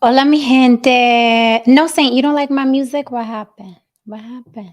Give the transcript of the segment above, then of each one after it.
Hola, mi gente. No, Saint, you don't like my music? What happened? What happened?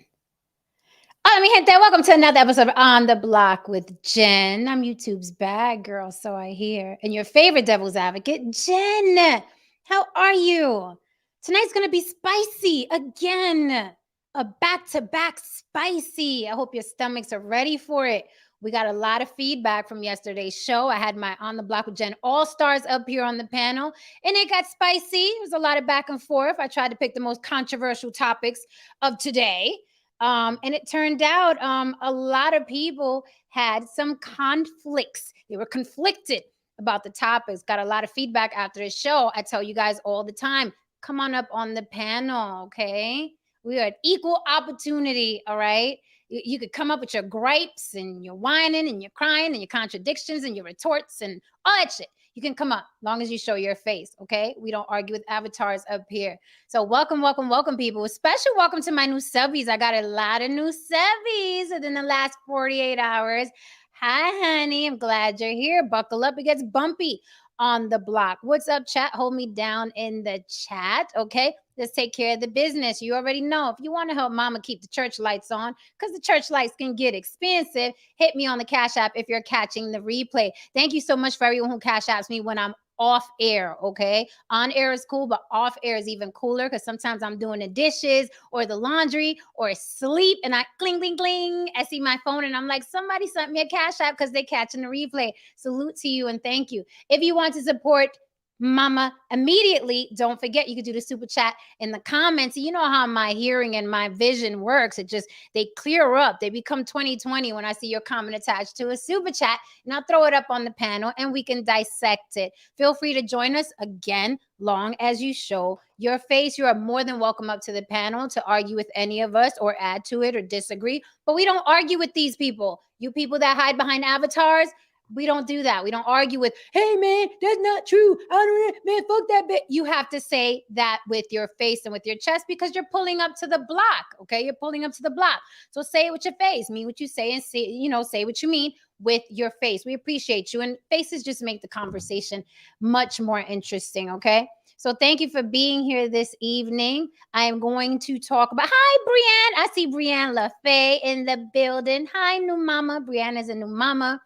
Hola, mi gente. Welcome to another episode of On the Block with Jen. I'm YouTube's bad girl, so I hear. And your favorite devil's advocate, Jen. How are you? Tonight's going to be spicy again. A back to back spicy. I hope your stomachs are ready for it. We got a lot of feedback from yesterday's show. I had my On the Block with Jen All Stars up here on the panel, and it got spicy. There was a lot of back and forth. I tried to pick the most controversial topics of today. And it turned out a lot of people had some conflicts. They were conflicted about the topics. Got a lot of feedback after the show. I tell you guys all the time, come on up on the panel, okay? We are at equal opportunity, all right? You could come up with your gripes and your whining and your crying and your contradictions and your retorts and all that shit. You can come up long as you show your face, okay? We don't argue with avatars up here. So welcome, welcome, welcome, people. A special welcome to my new subbies. I got a lot of new subbies within the last 48 hours. Hi, honey. I'm glad you're here. Buckle up. It gets bumpy on the block. What's up, chat? Hold me down in the chat, okay? Let's take care of the business. You already know if you want to help mama keep the church lights on, because the church lights can get expensive, hit me on the Cash App if you're catching the replay. Thank you so much for everyone who Cash Apps me when I'm off air, okay? On air is cool, but off air is even cooler because sometimes I'm doing the dishes or the laundry or sleep and I cling, cling, cling. I see my phone and I'm like, somebody sent me a Cash App because they're catching the replay. Salute to you and thank you. If you want to support Mama immediately, don't forget you could do the super chat in the comments. You know how my hearing and my vision works. It just, they clear up. They become 2020 when I see your comment attached to a super chat, and I'll throw it up on the panel and we can dissect it. Feel free to join us again, long as you show your face. You are more than welcome up to the panel to argue with any of us or add to it or disagree. But we don't argue with these people. You people that hide behind avatars, we don't do that. We don't argue with, hey man, that's not true. I don't, man, fuck that bit. You have to say that with your face and with your chest because you're pulling up to the block. Okay, you're pulling up to the block. So say it with your face, mean what you say, and say, say what you mean with your face. We appreciate you, and faces just make the conversation much more interesting. Okay. So thank you for being here this evening. I am going to talk about. Hi, Brienne. I see Brienne LaFay in the building. Hi, new mama. Brienne is a new mama.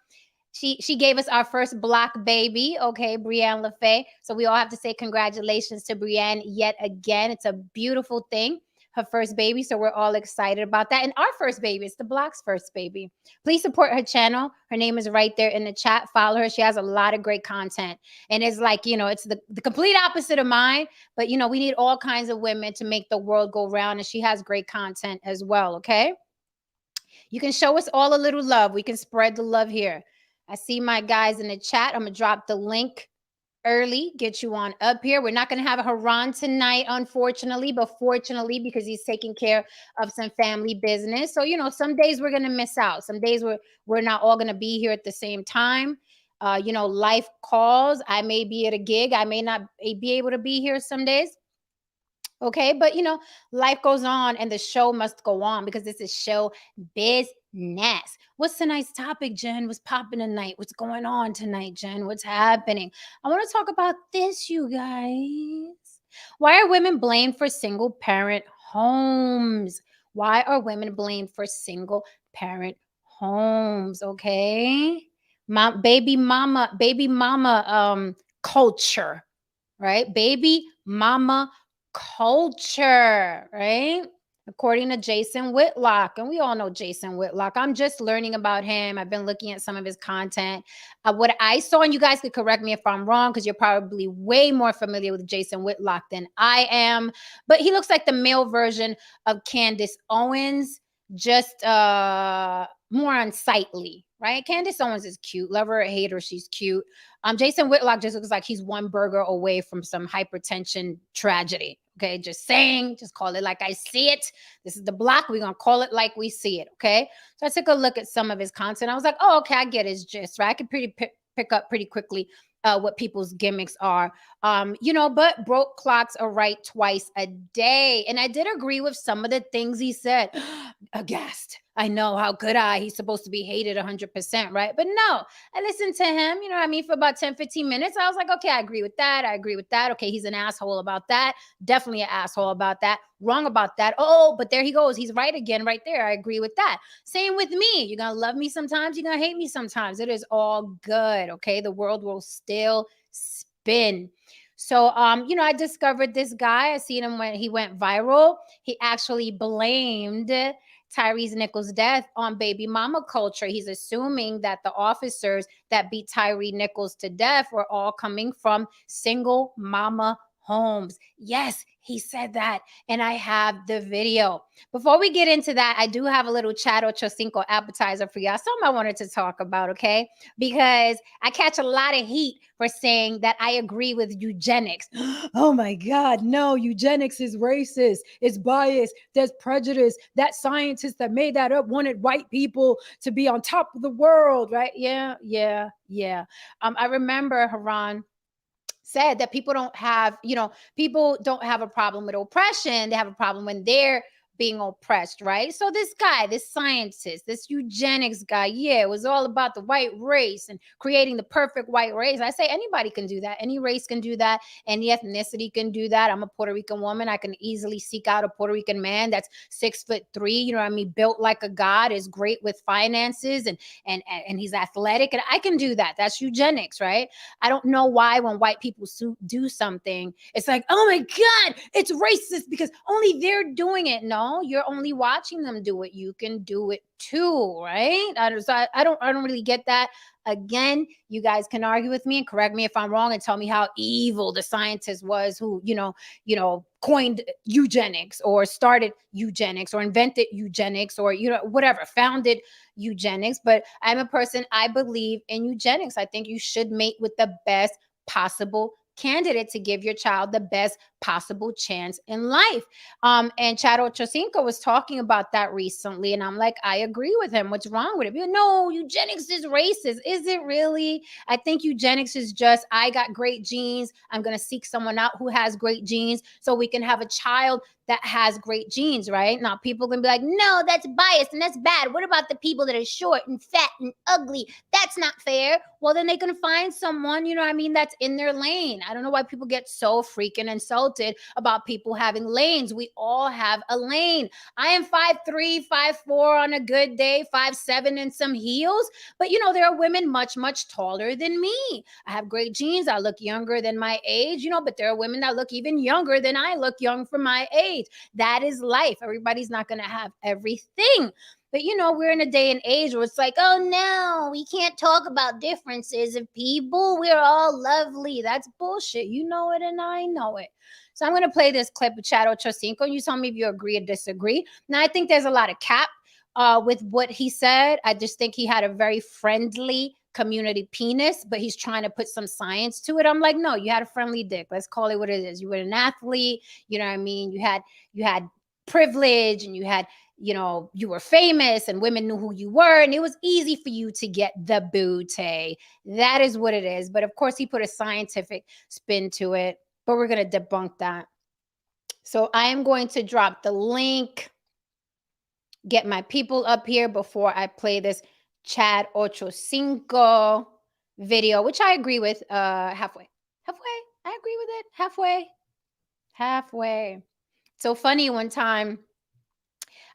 She gave us our first block baby, okay, Brienne LaFay. So we all have to say congratulations to Brienne yet again. It's a beautiful thing, her first baby. So we're all excited about that. And our first baby, it's the block's first baby. Please support her channel. Her name is right there in the chat. Follow her. She has a lot of great content. And it's like, it's the complete opposite of mine. But, we need all kinds of women to make the world go round. And she has great content as well, okay? You can show us all a little love. We can spread the love here. I see my guys in the chat. I'm going to drop the link early, get you on up here. We're not going to have a Haran tonight, unfortunately, but fortunately, because he's taking care of some family business. So, some days we're going to miss out. Some days we're not all going to be here at the same time. Life calls. I may be at a gig. I may not be able to be here some days. Okay, but life goes on and the show must go on because this is show business. What's tonight's topic, Jen? What's popping tonight? What's going on tonight, Jen? What's happening? I want to talk about this, you guys. Why are women blamed for single parent homes? Why are women blamed for single parent homes? Okay. Baby mama culture, right? Baby mama culture, right? According to Jason Whitlock. And we all know Jason Whitlock. I'm just learning about him. I've been looking at some of his content. What I saw, and you guys could correct me if I'm wrong, because you're probably way more familiar with Jason Whitlock than I am. But he looks like the male version of Candace Owens, just more unsightly, right? Candace Owens is cute. Love her or hate her, she's cute. Jason Whitlock just looks like he's one burger away from some hypertension tragedy. Okay, just saying, just call it like I see it. This is the block. We're going to call it like we see it. Okay. So I took a look at some of his content. I was like, oh, okay, I get his gist, right? I could pick up pretty quickly what people's gimmicks are. But broke clocks are right twice a day. And I did agree with some of the things he said. Aghast. I know, how could I? He's supposed to be hated 100%, right? But no, I listened to him, you know what I mean, for about 10, 15 minutes. I was like, okay, I agree with that. I agree with that. Okay, he's an asshole about that. Definitely an asshole about that. Wrong about that. Oh, but there he goes. He's right again, right there. I agree with that. Same with me. You're going to love me sometimes. You're going to hate me sometimes. It is all good. Okay. The world will still spin. So, I discovered this guy. I seen him when he went viral. He actually blamed Tyree's Nichols' death on baby mama culture. He's assuming that the officers that beat Tyree Nichols to death were all coming from single mama homes. Yes, he said that. And I have the video. Before we get into that, I do have a little chat ocho cinco appetizer for y'all. Something I wanted to talk about, okay? Because I catch a lot of heat for saying that I agree with eugenics. Oh my God, no, eugenics is racist, it's biased, there's prejudice. That scientist that made that up wanted white people to be on top of the world, right? Yeah, yeah, yeah. I remember Haran said that people don't have a problem with oppression. They have a problem when they're being oppressed, right? So this guy, this scientist, this eugenics guy, yeah, it was all about the white race and creating the perfect white race. I say anybody can do that. Any race can do that. Any ethnicity can do that. I'm a Puerto Rican woman. I can easily seek out a Puerto Rican man that's 6'3", you know what I mean, built like a god, is great with finances, and he's athletic, and I can do that. That's eugenics, right? I don't know why when white people do something, it's like, oh my God, it's racist because only they're doing it. No, you're only watching them do it. You can do it too, right? I don't really get that. Again, you guys can argue with me and correct me if I'm wrong and tell me how evil the scientist was who, coined eugenics or started eugenics or invented eugenics or, whatever, founded eugenics. But I'm a person, I believe in eugenics. I think you should mate with the best possible candidate to give your child the best possible chance in life. And Chad Ochocinco was talking about that recently, and I'm like, I agree with him. What's wrong with it? No, eugenics is racist. Is it really? I think eugenics is just, I got great genes. I'm going to seek someone out who has great genes so we can have a child that has great genes, right? Now, people can be like, no, that's biased and that's bad. What about the people that are short and fat and ugly? That's not fair. Well, then they can find someone, that's in their lane. I don't know why people get so freaking insulted about people having lanes. We all have a lane. I am 5'3", 5'4" on a good day, 5'7" in some heels. But, there are women much, much taller than me. I have great genes. I look younger than my age, but there are women that look even younger than I look young for my age. That is life. Everybody's not going to have everything. But, we're in a day and age where it's like, oh, no, we can't talk about differences of people. We're all lovely. That's bullshit. You know it and I know it. So I'm going to play this clip of Chad Ochocinco. You tell me if you agree or disagree. Now, I think there's a lot of cap with what he said. I just think he had a very friendly community penis, but he's trying to put some science to it. I'm like, no, you had a friendly dick. Let's call it what it is. You were an athlete. You know what I mean? You had privilege, and you were famous, and women knew who you were, and it was easy for you to get the booty. That is what it is. But of course, he put a scientific spin to it, but we're going to debunk that. So I am going to drop the link, get my people up here before I play this Chad Ochocinco video, which I agree with halfway. I agree with it halfway. So funny, one time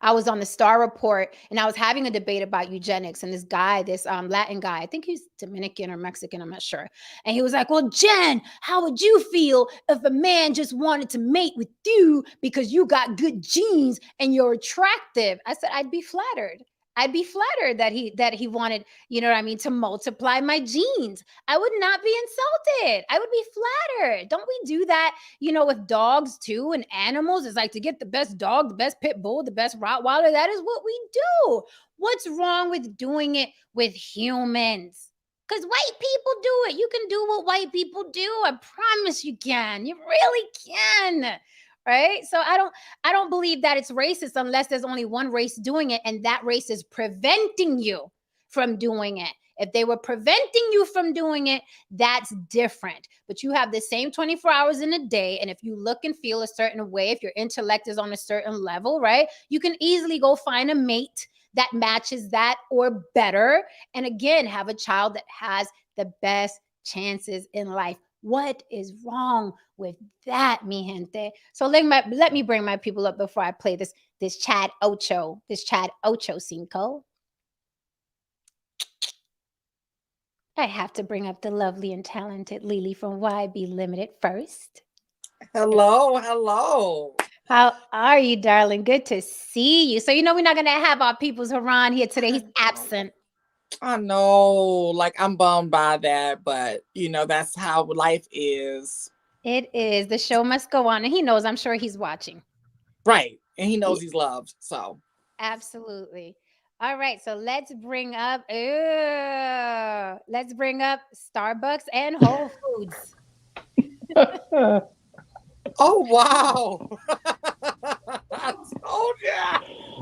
I was on the Star Report and I was having a debate about eugenics, and this guy, this Latin guy, I think he's Dominican or Mexican, I'm not sure. And he was like, well, Jen, how would you feel if a man just wanted to mate with you because you got good genes and you're attractive? I said, I'd be flattered. I'd be flattered that he wanted, to multiply my genes. I would not be insulted. I would be flattered. Don't we do that, with dogs too and animals? It's like, to get the best dog, the best pit bull, the best Rottweiler. That is what we do. What's wrong with doing it with humans? Because white people do it. You can do what white people do. I promise you can. You really can. Right? So I don't believe that it's racist unless there's only one race doing it, and that race is preventing you from doing it. If they were preventing you from doing it, that's different. But you have the same 24 hours in a day, and if you look and feel a certain way, if your intellect is on a certain level, right, you can easily go find a mate that matches that or better. And again, have a child that has the best chances in life. What is wrong with that, mi gente? So let me bring my people up before I play this Chad Ocho Cinco. I have to bring up the lovely and talented Lily from YB Limited first. Hello, hello. How are you, darling? Good to see you. So we're not gonna have our people's Haran here today. He's absent. I know, like I'm bummed by that, but that's how life is. It is. The show must go on, and he knows. I'm sure he's watching. Right, and he knows he's loved. So absolutely. All right, so let's bring up Starbucks and Whole Foods. Oh wow!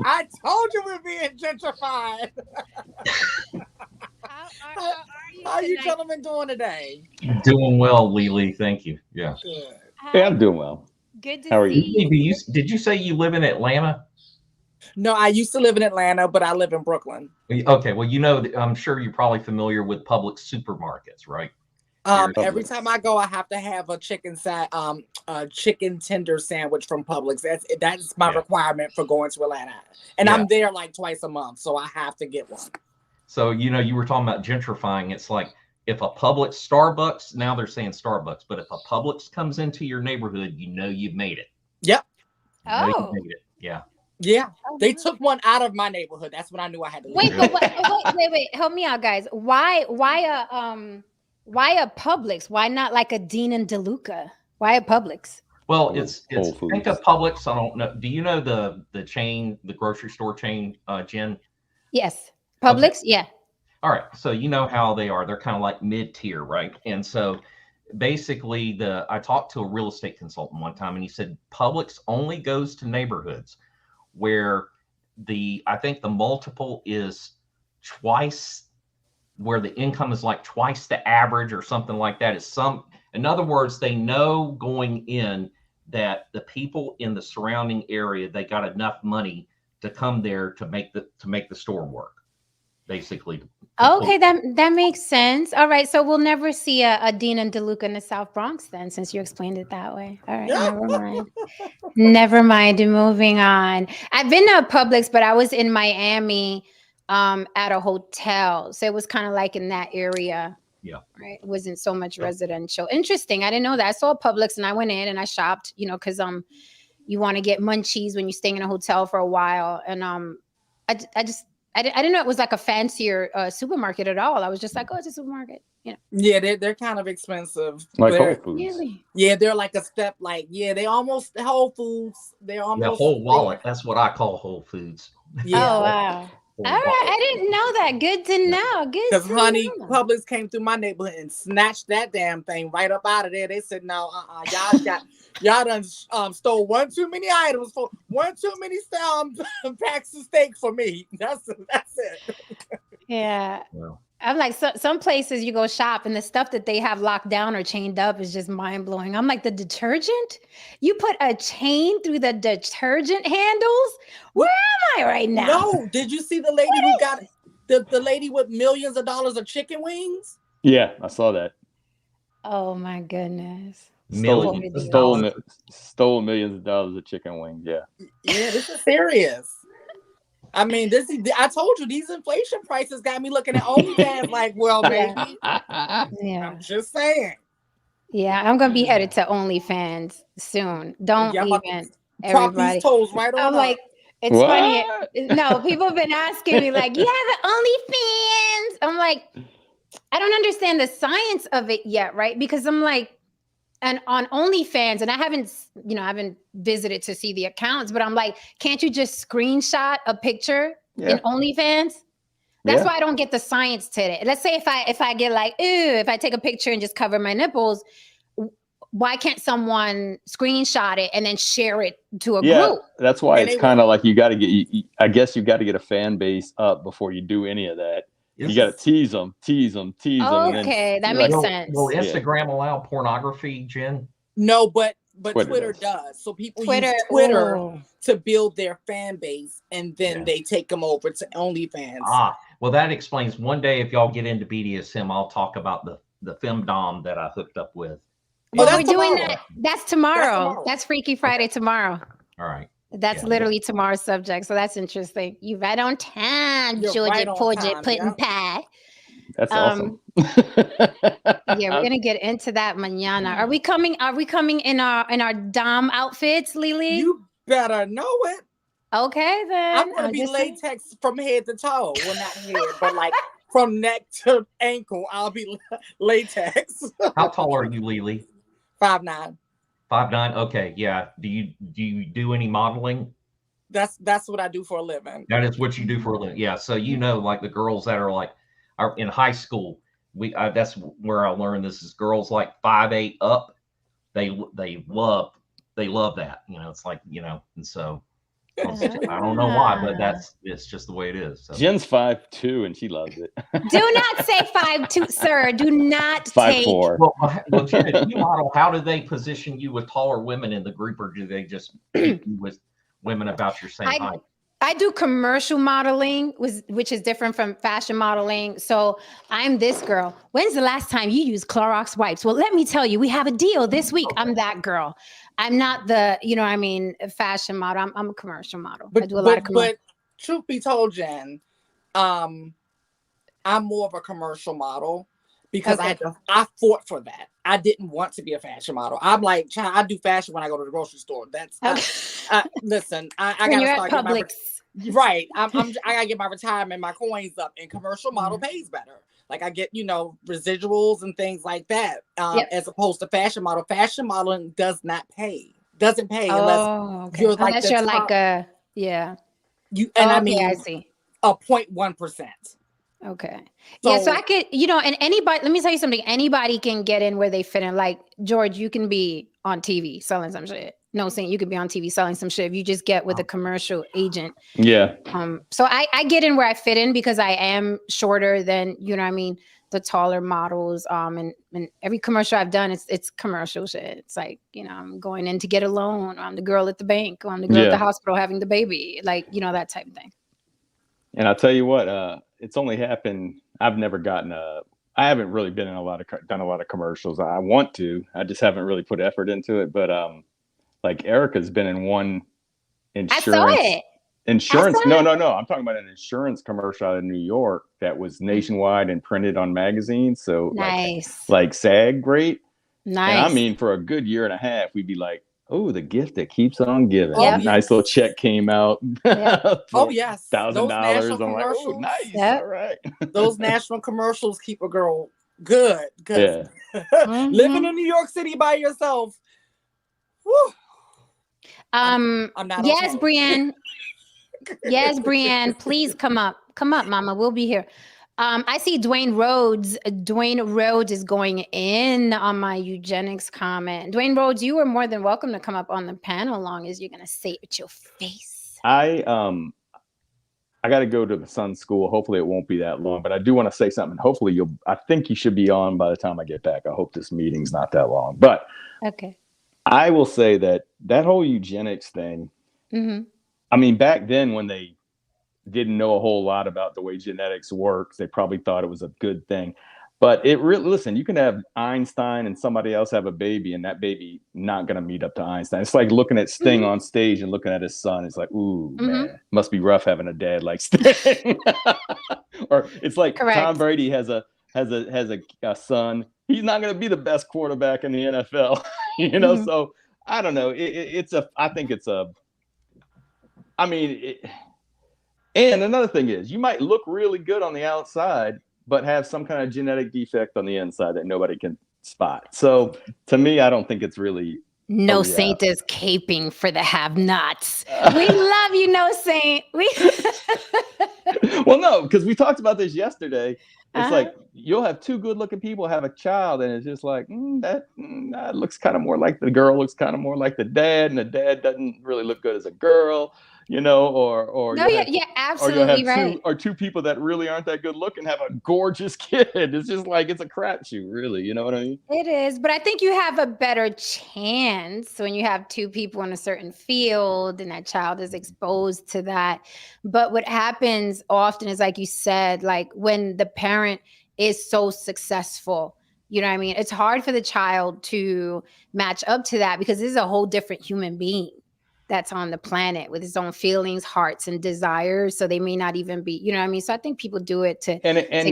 I told you we're being gentrified. How are you gentlemen doing today? Doing well, Lily. Thank you. Yeah. Good. Yeah, I'm doing well. Good to How are see you? Did you say you live in Atlanta? No, I used to live in Atlanta, but I live in Brooklyn. Okay, well, I'm sure you're probably familiar with Publix supermarkets, right? Every time I go, I have to have a chicken tender sandwich from Publix. That's my requirement for going to Atlanta, and I'm there like twice a month, so I have to get one. So you were talking about gentrifying. It's like if a Publix, Starbucks, now they're saying Starbucks, but if a Publix comes into your neighborhood, you've made it. Yep. You've made it. Yeah. Yeah, they took one out of my neighborhood. That's when I knew I had to leave. Wait, help me out, guys. Why a Publix? Why not like a Dean and DeLuca? Why a Publix? Well, it's think of Publix. I don't know. Do you know the chain, the grocery store chain, Jen? Yes, Publix. Okay. Yeah. All right. So you know how they are. They're kind of like mid-tier, right? And so basically, I talked to a real estate consultant one time, and he said Publix only goes to neighborhoods where I think the multiple is twice, where the income is like twice the average or something like that. In other words, they know going in that the people in the surrounding area, they got enough money to come there to make the store work, basically. Okay, that makes sense. All right, so we'll never see a Dean and DeLuca in the South Bronx then, since you explained it that way. All right, never mind. Never mind. Moving on. I've been to Publix, but I was in Miami at a hotel, so it was kind of like in that area. Yeah. Right. It wasn't so much residential. Interesting. I didn't know that. I saw Publix and I went in and I shopped. Because you want to get munchies when you're staying in a hotel for a while, and I didn't know it was like a fancier supermarket at all. I was just like, oh, it's a supermarket. Yeah, they're kind of expensive. Like Whole Foods. Really? Yeah, they're like a step. They almost Whole Foods. They're almost whole wallet. That's what I call Whole Foods. Yeah. Oh wow. All right, I didn't know that. Good to know. Good. Because honey, Publix came through my neighborhood and snatched that damn thing right up out of there. They said, no, y'all done stole one too many items for one too many packs of steak for me. That's it. Yeah. Well, I'm like, some places you go shop and the stuff that they have locked down or chained up is just mind blowing. I'm like, the detergent? You put a chain through the detergent handles? Where am I right now? No, did you see the lady who got the lady with millions of dollars of chicken wings? Yeah, I saw that. Oh my goodness. Stole millions of dollars of chicken wings. Yeah. Yeah, this is serious. I mean, I told you these inflation prices got me looking at OnlyFans like, well, baby. Yeah. I'm just saying. Yeah, I'm gonna be headed to OnlyFans soon. Don't even everybody. These toes right on I'm up. like, it's funny. No, people have been asking me like, you have an OnlyFans? I'm like, I don't understand the science of it yet, right? Because I'm like, and on OnlyFans, and I haven't visited to see the accounts, but I'm like, can't you just screenshot a picture in OnlyFans? That's why I don't get the science to it. Let's say if I get like, if I take a picture and just cover my nipples, why can't someone screenshot it and then share it to a group? That's why it's kind of like you got to get. I guess you got to get a fan base up before you do any of that. Yes. You got to tease them. Okay, that makes sense. Will Instagram allow pornography, Jen? No, but but Twitter Twitter does. does. So people Twitter. use Twitter Ooh. to build their fan base, and then they take them over to OnlyFans. Well, that explains. One day, if y'all get into BDSM, I'll talk about the femdom that I hooked up with. Well, that's we're doing tomorrow. that. That's tomorrow. tomorrow. That's Freaky Friday tomorrow. All right. That's Yeah. literally tomorrow's subject. So that's interesting. You right on time, You're Georgia right on Porgy time, Pudding yeah. Pie. That's awesome. Yeah, we're gonna get into that mañana. Are we coming in our Dom outfits, Lily? You better know it. Okay, then. I'm gonna be latex from head to toe. Well, not head, but like from neck to ankle. I'll be latex. How tall are you, Lily? 5'9". 5'9". Okay, yeah. Do you do any modeling? That's what I do for a living. That is what you do for a living. Yeah. So like the girls that are in high school. That's where I learned this is girls like 5'8" up. They love that. It's like and so. I don't know why, but it's just the way it is. So. Jen's 5'2" and she loves it. Do not say 5'2", sir. Do not 5'4". Well, Jen, if you model, how do they position you with taller women in the group, or do they just pick you with women about your same height? I do commercial modeling, which is different from fashion modeling. So I'm this girl. When's the last time you used Clorox wipes? Well, let me tell you, we have a deal this week. I'm that girl. I'm not the, fashion model. I'm a commercial model. I do a lot of commercial. But truth be told, Jen, I'm more of a commercial model because I fought for that. I didn't want to be a fashion model. I'm like, I do fashion when I go to the grocery store. That's listen. I gotta start Publix. Right. I gotta get my retirement, my coins up, and commercial model pays better. Like I get, residuals and things like that. As opposed to fashion model. Fashion modeling doesn't pay unless you're like unless you're top, like a I see. A 0.1%. Okay. So I could, and anybody, let me tell you something. Anybody can get in where they fit in. Like George, you can be on TV selling some shit. No, saying you could be on TV selling some shit if you just get with a commercial agent. Yeah. So I get in where I fit in because I am shorter than, the taller models. And every commercial I've done, it's commercial shit. It's like, I'm going in to get a loan. I'm the girl at the bank. Or I'm the girl at the hospital having the baby. Like, that type of thing. And I'll tell you what, it's only happened. I've never I haven't really been in done a lot of commercials. I want to, I just haven't really put effort into it. But, like Erica's been in one insurance. I saw it. Insurance. No. I'm talking about an insurance commercial out of New York that was nationwide and printed on magazines. So nice. like SAG, great. Nice. And I mean, for a good year and a half, we'd be like, oh, the gift that keeps on giving. Yep. Nice little check came out. Yep. Oh yes, $1,000. I'm like, oh, nice. Yep. All right. Those national commercials keep a girl good. Yeah. Living in New York City by yourself. Whew. I'm not. Yes, okay. Brienne. Yes, Brienne. Please come up, Mama. We'll be here. I see Dwayne Rhodes. Dwayne Rhodes is going in on my eugenics comment. Dwayne Rhodes, you are more than welcome to come up on the panel, long as you're gonna say it with your face. I got to go to the Sun School. Hopefully, it won't be that long. But I do want to say something. Hopefully, I think you should be on by the time I get back. I hope this meeting's not that long. But okay. I will say that whole eugenics thing, I mean, back then when they didn't know a whole lot about the way genetics works, they probably thought it was a good thing. But listen, you can have Einstein and somebody else have a baby, and that baby not going to meet up to Einstein. It's like looking at Sting on stage and looking at his son. It's like, ooh, man, must be rough having a dad like Sting. Or it's like Tom Brady has a son. He's not going to be the best quarterback in the NFL, So I don't know. And another thing is, you might look really good on the outside, but have some kind of genetic defect on the inside that nobody can spot. So to me, I don't think it's really. No Saint is caping for the have-nots. We love you, No Saint. Well, no, because we talked about this yesterday. It's like you'll have two good-looking people have a child, and it's just like that looks kind of more like the girl looks kind of more like the dad, and the dad doesn't really look good as a girl. or No, you'll you're have absolutely right. two people that really aren't that good looking have a gorgeous kid. It's just like it's a crapshoot, really. You know what I mean? It is, but I think you have a better chance when you have two people in a certain field and that child is exposed to that. But what happens often is, like you said, like when the parent is so successful, you know what I mean? It's hard for the child to match up to that because this is a whole different human being that's on the planet with his own feelings, hearts, and desires. So they may not even be, you know what I mean? So I think people do it to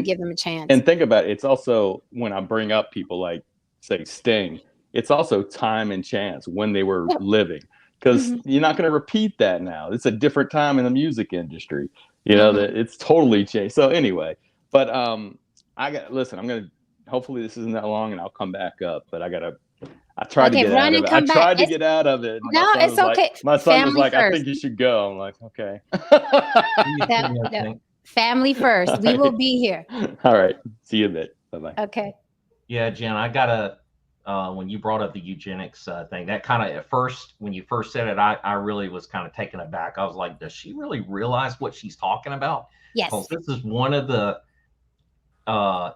give them a chance. And think about it. It's also when I bring up people like, say, Sting, it's also time and chance when they were living. Because you're not going to repeat that now. It's a different time in the music industry. That it's totally changed. So anyway, but listen, I'm going to, hopefully this isn't that long and I'll come back up, but I tried to get out of it. I tried to get out of it. No, it's okay. My son was like, I think you should go. I'm like, okay. Family first. We will be here. All right. See you in a bit. Bye-bye. Okay. Yeah, Jen, I gotta, when you brought up the eugenics thing, that kind of, at first, when you first said it, I really was kind of taken aback. I was like, does she really realize what she's talking about? Yes. Because this is one of the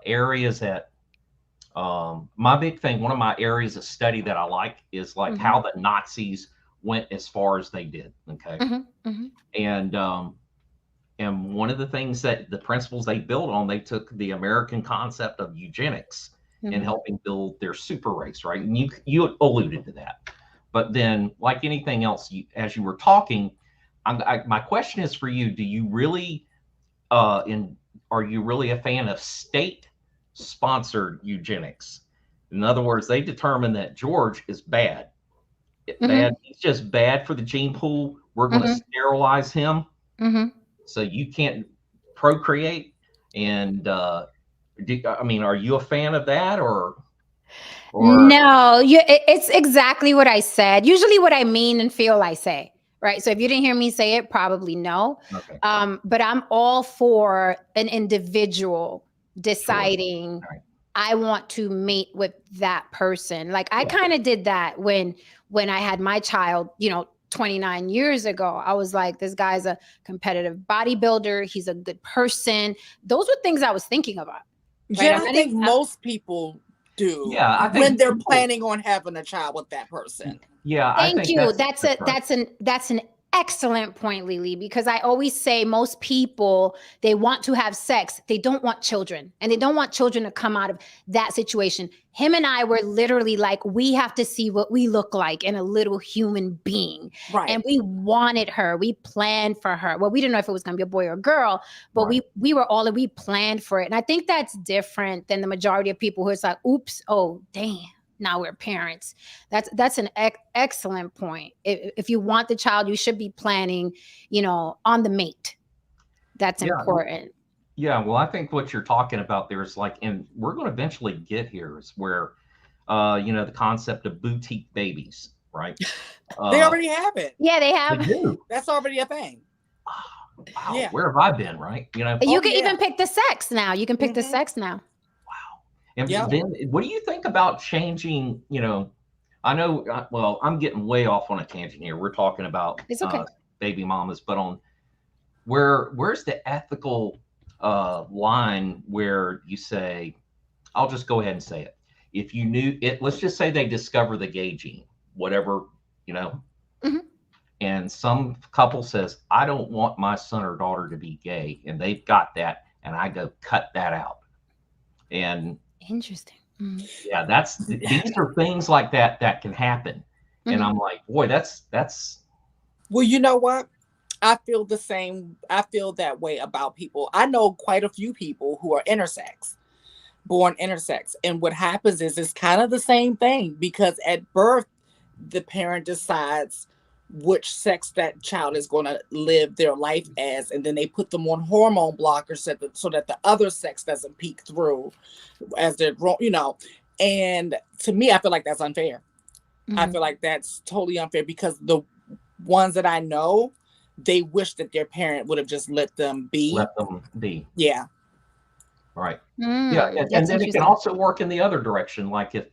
areas that, my big thing, one of my areas of study that I like is like how the Nazis went as far as they did. Okay. And one of the things that the principles they built on, they took the American concept of eugenics and helping build their super race, right? And you alluded to that. But then, like anything else, as you were talking, my question is for you: do you really, are you really a fan of state-sponsored eugenics? In other words, they determine that George is bad. He's just bad for the gene pool. We're going to sterilize him. So you can't procreate. And are you a fan of that or? No, it's exactly what I said. Usually what I mean and feel I say, right? So if you didn't hear me say it, probably no. Okay. But I'm all for an individual deciding I want to mate with that person. Like I kind of did that when I had my child, 29 years ago. I was like, this guy's a competitive bodybuilder. He's a good person. Those were things I was thinking about. Right? I think most people do. Yeah, I think when they're planning on having a child with that person. Yeah, thank you. That's an excellent point, Lily, because I always say most people, they want to have sex. They don't want children, and they don't want children to come out of that situation. Him and I were literally like, we have to see what we look like in a little human being. Right. And we wanted her. We planned for her. Well, we didn't know if it was going to be a boy or a girl, but we planned for it. And I think that's different than the majority of people who it's like, oops, oh, damn. Now we're parents. That's an excellent point. If you want the child, you should be planning, on the mate. That's important. Yeah. Well, I think what you're talking about there is like, and we're going to eventually get here is where, the concept of boutique babies, right? They already have it. Yeah, they have. They do. That's already a thing. Wow. Yeah. Where have I been, right? You can even pick the sex now. You can pick the sex now. And then what do you think about changing, I know, well, I'm getting way off on a tangent here. We're talking about baby mamas, but on where's the ethical line where you say, I'll just go ahead and say it. If you knew it, let's just say they discover the gay gene, whatever, and some couple says, I don't want my son or daughter to be gay. And they've got that. And I go cut that out. And interesting. Yeah, these are things like that can happen. And I'm like, boy, that's well, you know what? I feel the same. I feel that way about people. I know quite a few people who are born intersex. And what happens is it's kind of the same thing because at birth, the parent decides which sex that child is going to live their life as, and then they put them on hormone blockers so that the other sex doesn't peek through as they're grown, and to me I feel like that's unfair. I feel like that's totally unfair because the ones that I know, they wish that their parent would have just let them be. Yeah. Right. Yeah, and then it can also work in the other direction. Like if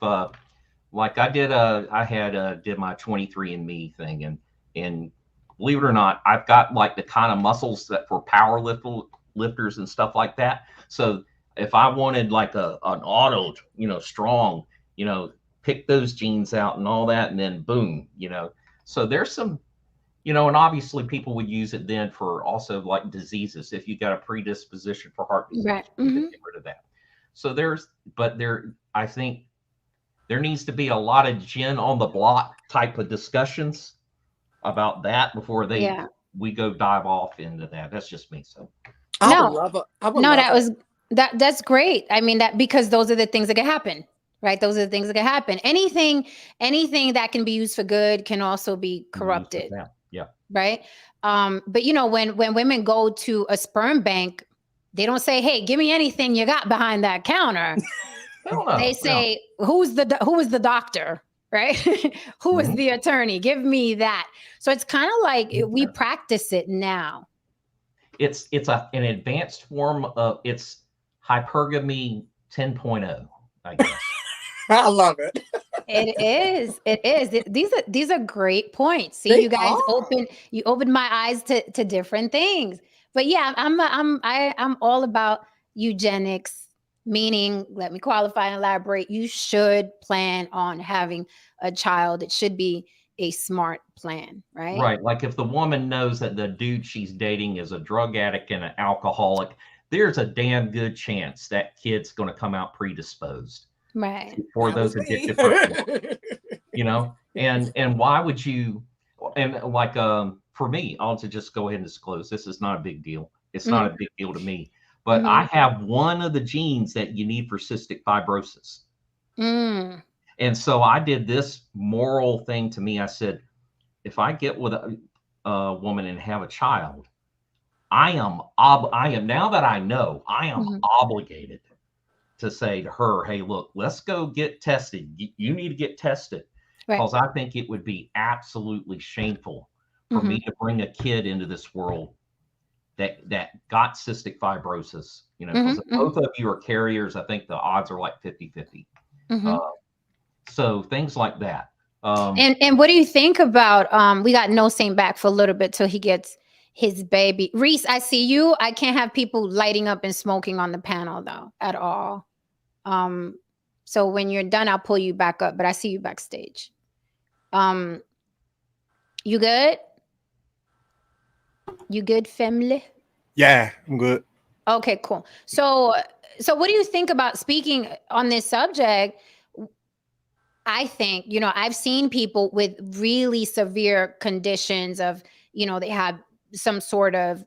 like I did my 23andMe thing, and believe it or not, I've got like the kind of muscles that for power lifters and stuff like that. So if I wanted like an auto, strong, pick those genes out and all that, and then boom, So there's some, and obviously people would use it then for also like diseases. If you got a predisposition for heart disease, Right. you can get rid of that. So I think there needs to be a lot of Jen on the block type of discussions about that before we go dive off into that. That's just me. So that's great. I mean, that because those are the things that can happen, right? Those are the things that can happen. Anything that can be used for good can also be corrupted. Yeah. Right. But when women go to a sperm bank, they don't say, "Hey, give me anything you got behind that counter." They say, "Who is the doctor?" Right? Who is the attorney? Give me that. So it's kind of like we practice it now. It's an advanced form of hypergamy 10.0, I guess. I love it. It is. These are great points. See, you guys opened my eyes to different things. But yeah, I'm all about eugenics, meaning, let me qualify and elaborate. You should plan on having a child. It should be a smart plan, right? Right. Like if the woman knows that the dude she's dating is a drug addict and an alcoholic, there's a damn good chance that kid's going to come out predisposed. Right. For those addictive people, and why would you, and like, for me, I'll just go ahead and disclose, this is not a big deal. It's not a big deal to me, but I have one of the genes that you need for cystic fibrosis. And so I did this moral thing to me. I said, if I get with a woman and have a child, I am now that I know, I am obligated to say to her, "Hey, look, let's go get tested. You need to get tested." Because I think it would be absolutely shameful for me to bring a kid into this world that got cystic fibrosis. Because if both of you are carriers, I think the odds are like 50-50. So things like that. And what do you think about, we got No Saint back for a little bit till he gets his baby. Reese, I see you. I can't have people lighting up and smoking on the panel though, at all. So when you're done, I'll pull you back up, but I see you backstage. You good? You good, family? Yeah, I'm good. Okay, cool. So what do you think about speaking on this subject? I think, I've seen people with really severe conditions of, they have some sort of,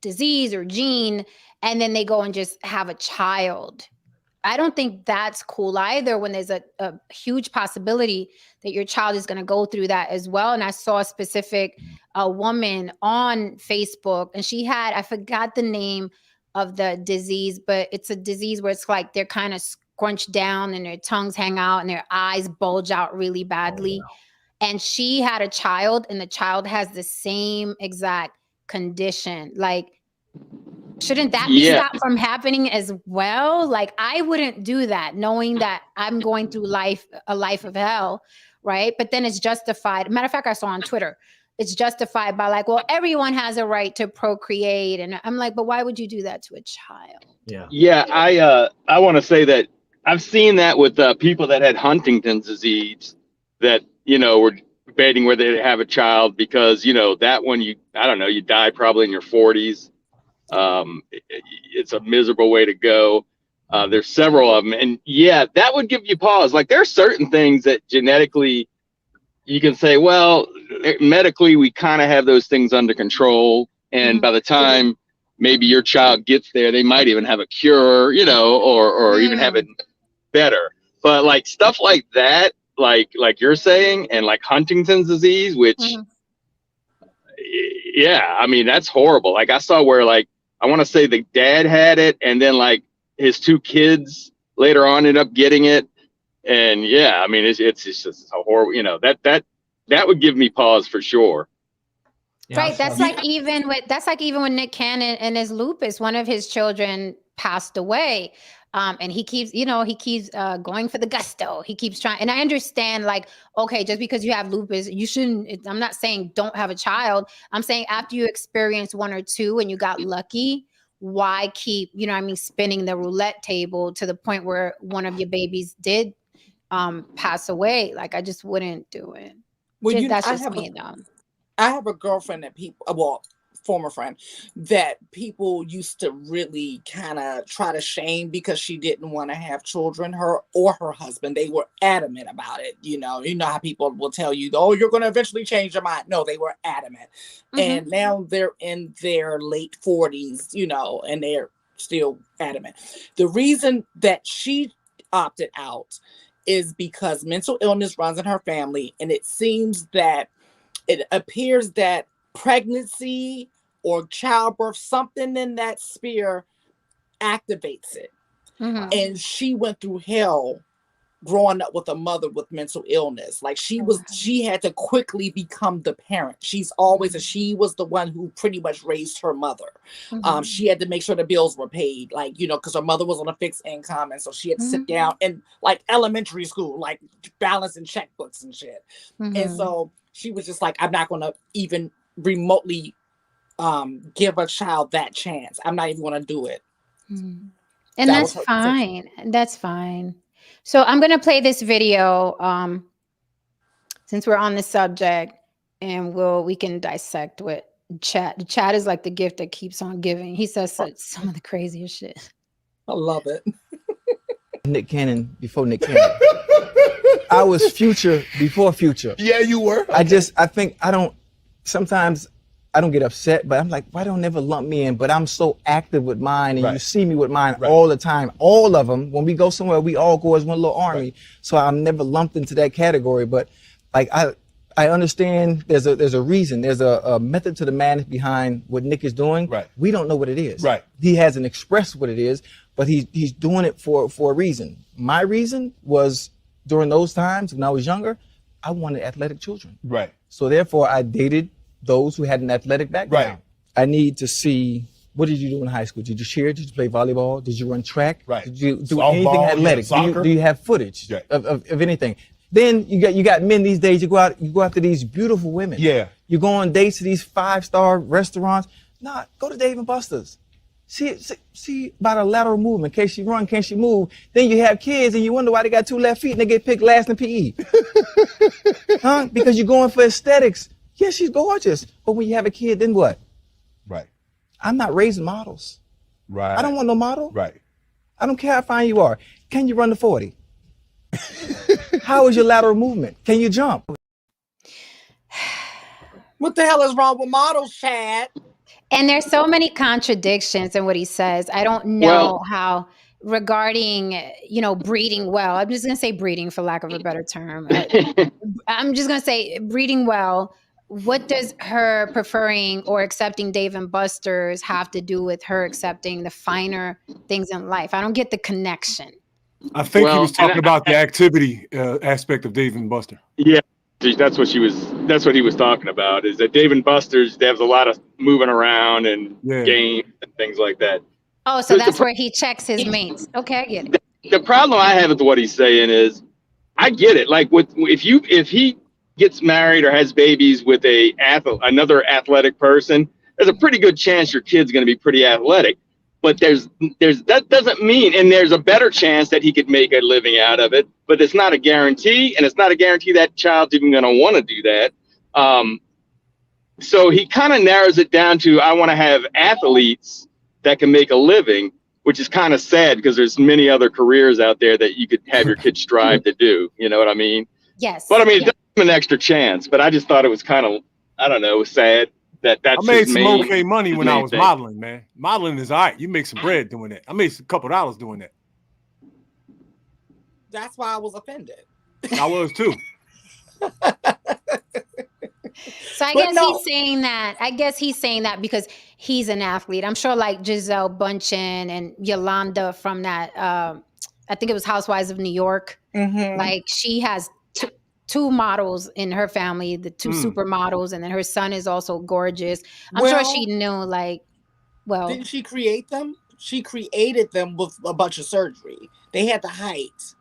disease or gene, and then they go and just have a child. I don't think that's cool either when there's a huge possibility that your child is going to go through that as well. And I saw a specific woman on Facebook, and she had, I forgot the name of the disease, but it's a disease where it's like they're kind of scrunched down and their tongues hang out and their eyes bulge out really badly. And she had a child, and the child has the same exact condition. Like, shouldn't that be stopped from happening as well? Like, I wouldn't do that knowing that I'm going through a life of hell, right? But then it's justified. Matter of fact, I saw on Twitter, it's justified by like, well, everyone has a right to procreate. And I'm like, but why would you do that to a child? Yeah. I want to say that I've seen that with people that had Huntington's disease that, were debating whether they have a child because, that one, you die probably in your 40s. It's a miserable way to go. There's several of them. And that would give you pause. Like there are certain things that genetically you can say, well, medically, we kind of have those things under control. And by the time maybe your child gets there, they might even have a cure, or even have it better. But like stuff like that, like you're saying, and like Huntington's disease, which, I mean, that's horrible. Like I saw where like, I want to say the dad had it, and then like his two kids later on ended up getting it. And I mean, it's just a horrible, that would give me pause for sure. Right. That's like even with Nick Cannon and his lupus, one of his children passed away. And he keeps, going for the gusto. He keeps trying. And I understand, like, okay, just because you have lupus, you shouldn't, I'm not saying don't have a child. I'm saying after you experience one or two and you got lucky, why keep, spinning the roulette table to the point where one of your babies did pass away? Like, I just wouldn't do it. Well, That's just me, though. I have a girlfriend that former friend, that people used to really kind of try to shame because she didn't want to have children, her or her husband. They were adamant about it. You know how people will tell you, oh, you're going to eventually change your mind. No, they were adamant. And now they're in their late 40s, and they're still adamant. The reason that she opted out is because mental illness runs in her family. And it appears that pregnancy or childbirth, something in that sphere activates it. And she went through hell growing up with a mother with mental illness. Like she had to quickly become the parent. She was the one who pretty much raised her mother. She had to make sure the bills were paid, like, because her mother was on a fixed income. And so she had to sit down in like elementary school, like balancing checkbooks and shit. And so she was just like, I'm not going to even remotely give a child that chance. I'm not even going to do it. And that's fine. That's fine. So I'm going to play this video since we're on the subject, and we can dissect what chat. Chat is like the gift that keeps on giving. He says some of the craziest shit. I love it. Nick Cannon before Nick Cannon. I was Future before Future. Yeah, you were. Sometimes I don't get upset, but I'm like, why don't never lump me in? But I'm so active with mine, and you see me with mine all the time. All of them, when we go somewhere, we all go as one little army. So I'm never lumped into that category. But like I understand there's a reason, there's a method to the madness behind what Nick is doing. Right. We don't know what it is. Right. He hasn't expressed what it is, but he's doing it for a reason. My reason was during those times when I was younger, I wanted athletic children. Right. So therefore I dated those who had an athletic background. Right. I need to see, what did you do in high school? Did you cheer? Did you play volleyball? Did you run track? Right. Did you do Softball, anything athletic? soccer? Do you have footage of anything? Then you got men these days, you go after these beautiful women. Yeah. You go on dates to these 5-star restaurants. Nah, go to Dave & Buster's. See about a lateral movement. Can she run? Can she move? Then you have kids and you wonder why they got 2 left feet and they get picked last in PE. Huh? Because you're going for aesthetics. Yeah, she's gorgeous. But when you have a kid, then what? Right. I'm not raising models. Right. I don't want no model. Right. I don't care how fine you are. Can you run the 40? How is your lateral movement? Can you jump? What the hell is wrong with models, Chad? And there's so many contradictions in what he says. I don't know how regarding, breeding well. I'm just going to say breeding for lack of a better term. I'm just going to say breeding well. What does her preferring or accepting Dave & Buster's have to do with her accepting the finer things in life? I don't get the connection. I think he was talking about the activity aspect of Dave & Buster. Yeah, that's what he was talking about, is that Dave & Buster's, they have a lot of moving around and games and things like that. Oh, so that's where he checks his mates. Okay, I get it. The problem I have with what he's saying is, I get it. Like if he gets married or has babies with another athletic person, there's a pretty good chance your kid's going to be pretty athletic. But that doesn't mean, and there's a better chance that he could make a living out of it, but it's not a guarantee, and it's not a guarantee that child's even going to want to do that. So he kind of narrows it down to, I want to have athletes that can make a living, which is kind of sad because there's many other careers out there that you could have your kids strive to do. You know what I mean? Yes. But I mean, it does give him an extra chance, but I just thought it was kind of, I don't know, sad. That's I made some okay money when I was modeling, man. Modeling is all right. You make some bread doing that. I made a couple dollars doing that. That's why I was offended. I was too. So I guess he's saying that. I guess he's saying that because he's an athlete. I'm sure like Giselle Bundchen and Yolanda from that, I think it was Housewives of New York. Like she has two models in her family, the 2 supermodels, and then her son is also gorgeous. I'm sure she knew, like, well, didn't she create them? she created them with a bunch of surgery. They had the height.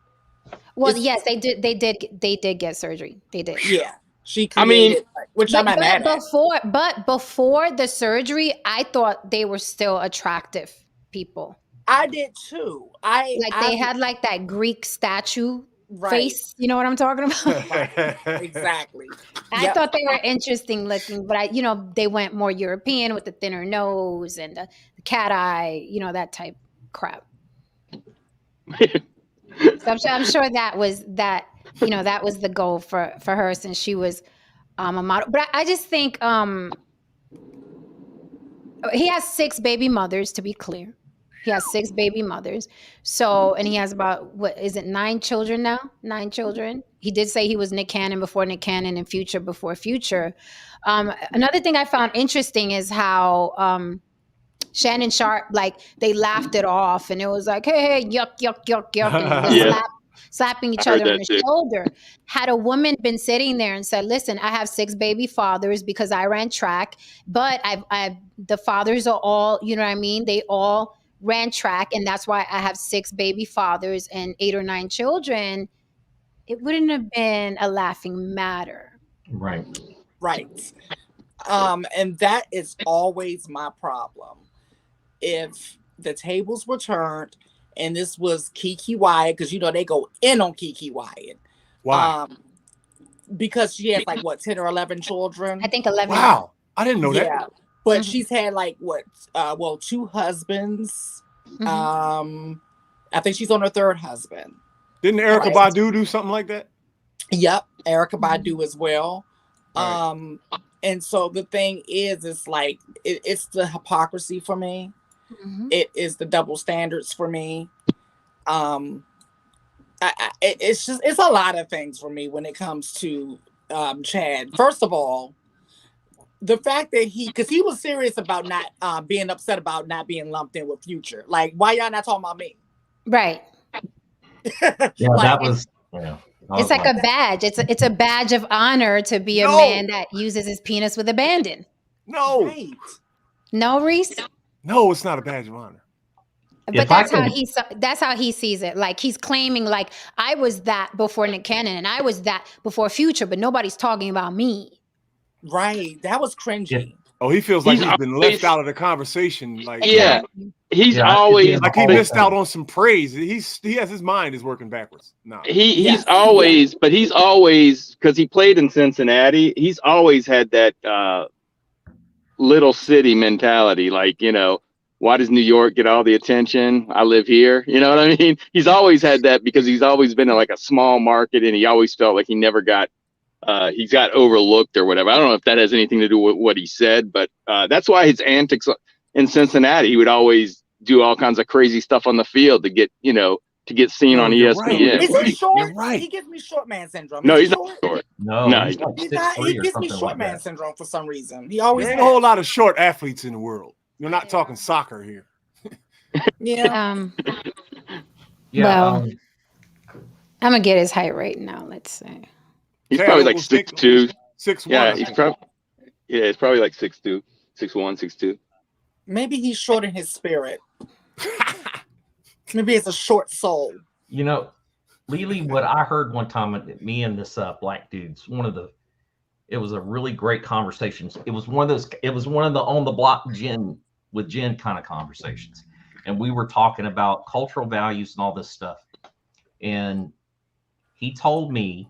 Well, yes, they did. They did get surgery. They did. Yeah, she created, which I'm not mad at. But before the surgery, I thought they were still attractive people. I did too. They had like that Greek statue face. You know what I'm talking about? Right. Exactly. I thought they were interesting looking, but they went more European with the thinner nose and the cat eye, that type crap. So I'm sure that was the goal for her, since she was a model. But I just think he has 6 baby mothers, to be clear. He has 6 baby mothers. So, and he has about, 9 children now? 9 children. He did say he was Nick Cannon before Nick Cannon and Future before Future. Another thing I found interesting is how Shannon Sharp, they laughed it off, and it was like, hey, yuck, yuck, yuck, yuck, and they were slapping each other on the shoulder. Had a woman been sitting there and said, listen, I have 6 baby fathers because I ran track, but the fathers are all, you know what I mean? They all ran track, and that's why I have 6 baby fathers and 8 or 9 children. It wouldn't have been a laughing matter. Right. And that is always my problem. If the tables were turned and this was Keke Wyatt, because they go in on Keke Wyatt. Why? Because she has 10 or 11 children. I think 11. Wow, I didn't know that. But she's had 2 husbands. Mm-hmm. I think she's on her 3rd husband. Didn't Erykah Badu do something like that? Yep, Erykah Badu as well. Right. And so the thing is, it's the hypocrisy for me. Mm-hmm. It is the double standards for me. It's a lot of things for me when it comes to Chad. First of all, the fact that because he was serious about not being upset about not being lumped in with Future. Why y'all not talking about me? Right. That was. Yeah. It's like a badge. It's a badge of honor to be a man that uses his penis with abandon. No. Right. No, Reese? No, it's not a badge of honor. But that's how he sees it. He's claiming I was that before Nick Cannon and I was that before Future, but nobody's talking about me. Right. That was cringy. Oh, he feels like he's been left out of the conversation. He's always he missed out on some praise. He has his mind is working backwards. No, he's always because he played in Cincinnati. He's always had that little city mentality. Why does New York get all the attention? I live here. You know what I mean? He's always had that because he's always been in a small market, and he always felt like he never got. He got overlooked or whatever. I don't know if that has anything to do with what he said, but that's why his antics in Cincinnati, he would always do all kinds of crazy stuff on the field to get seen on ESPN. Right. Is he short? You're right. He gives me short man syndrome. No, he's not short. No, He's not. He gives me short man syndrome for some reason. He always there ain't a whole lot of short athletes in the world. You're not talking soccer here. Yeah. Well, I'm gonna get his height right now. Let's see. He's probably 6'2". 6'1". Yeah, it's probably 6'2", 6'1", 6'2". Maybe he's short in his spirit. Maybe it's a short soul. Lily, what I heard one time, me and this black dudes, it was a really great conversation. It was one of the on the block Jen kind of conversations. And we were talking about cultural values and all this stuff. And he told me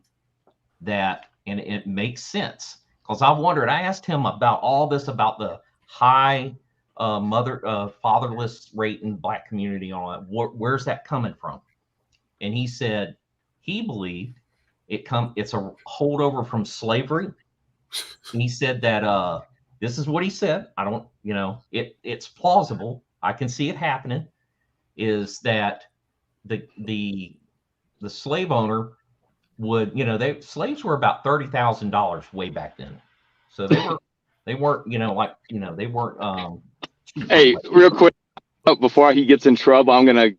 that, and it makes sense, because I asked him about all this, about the high fatherless rate in Black community, and all that. Where's that coming from? And he said he believed it's a holdover from slavery. And he said that this is what he said. I don't, it's plausible. I can see it happening. Is that the slave owner would, slaves were about $30,000 way back then. So they weren't, they weren't. Hey, real quick, before he gets in trouble, I'm going to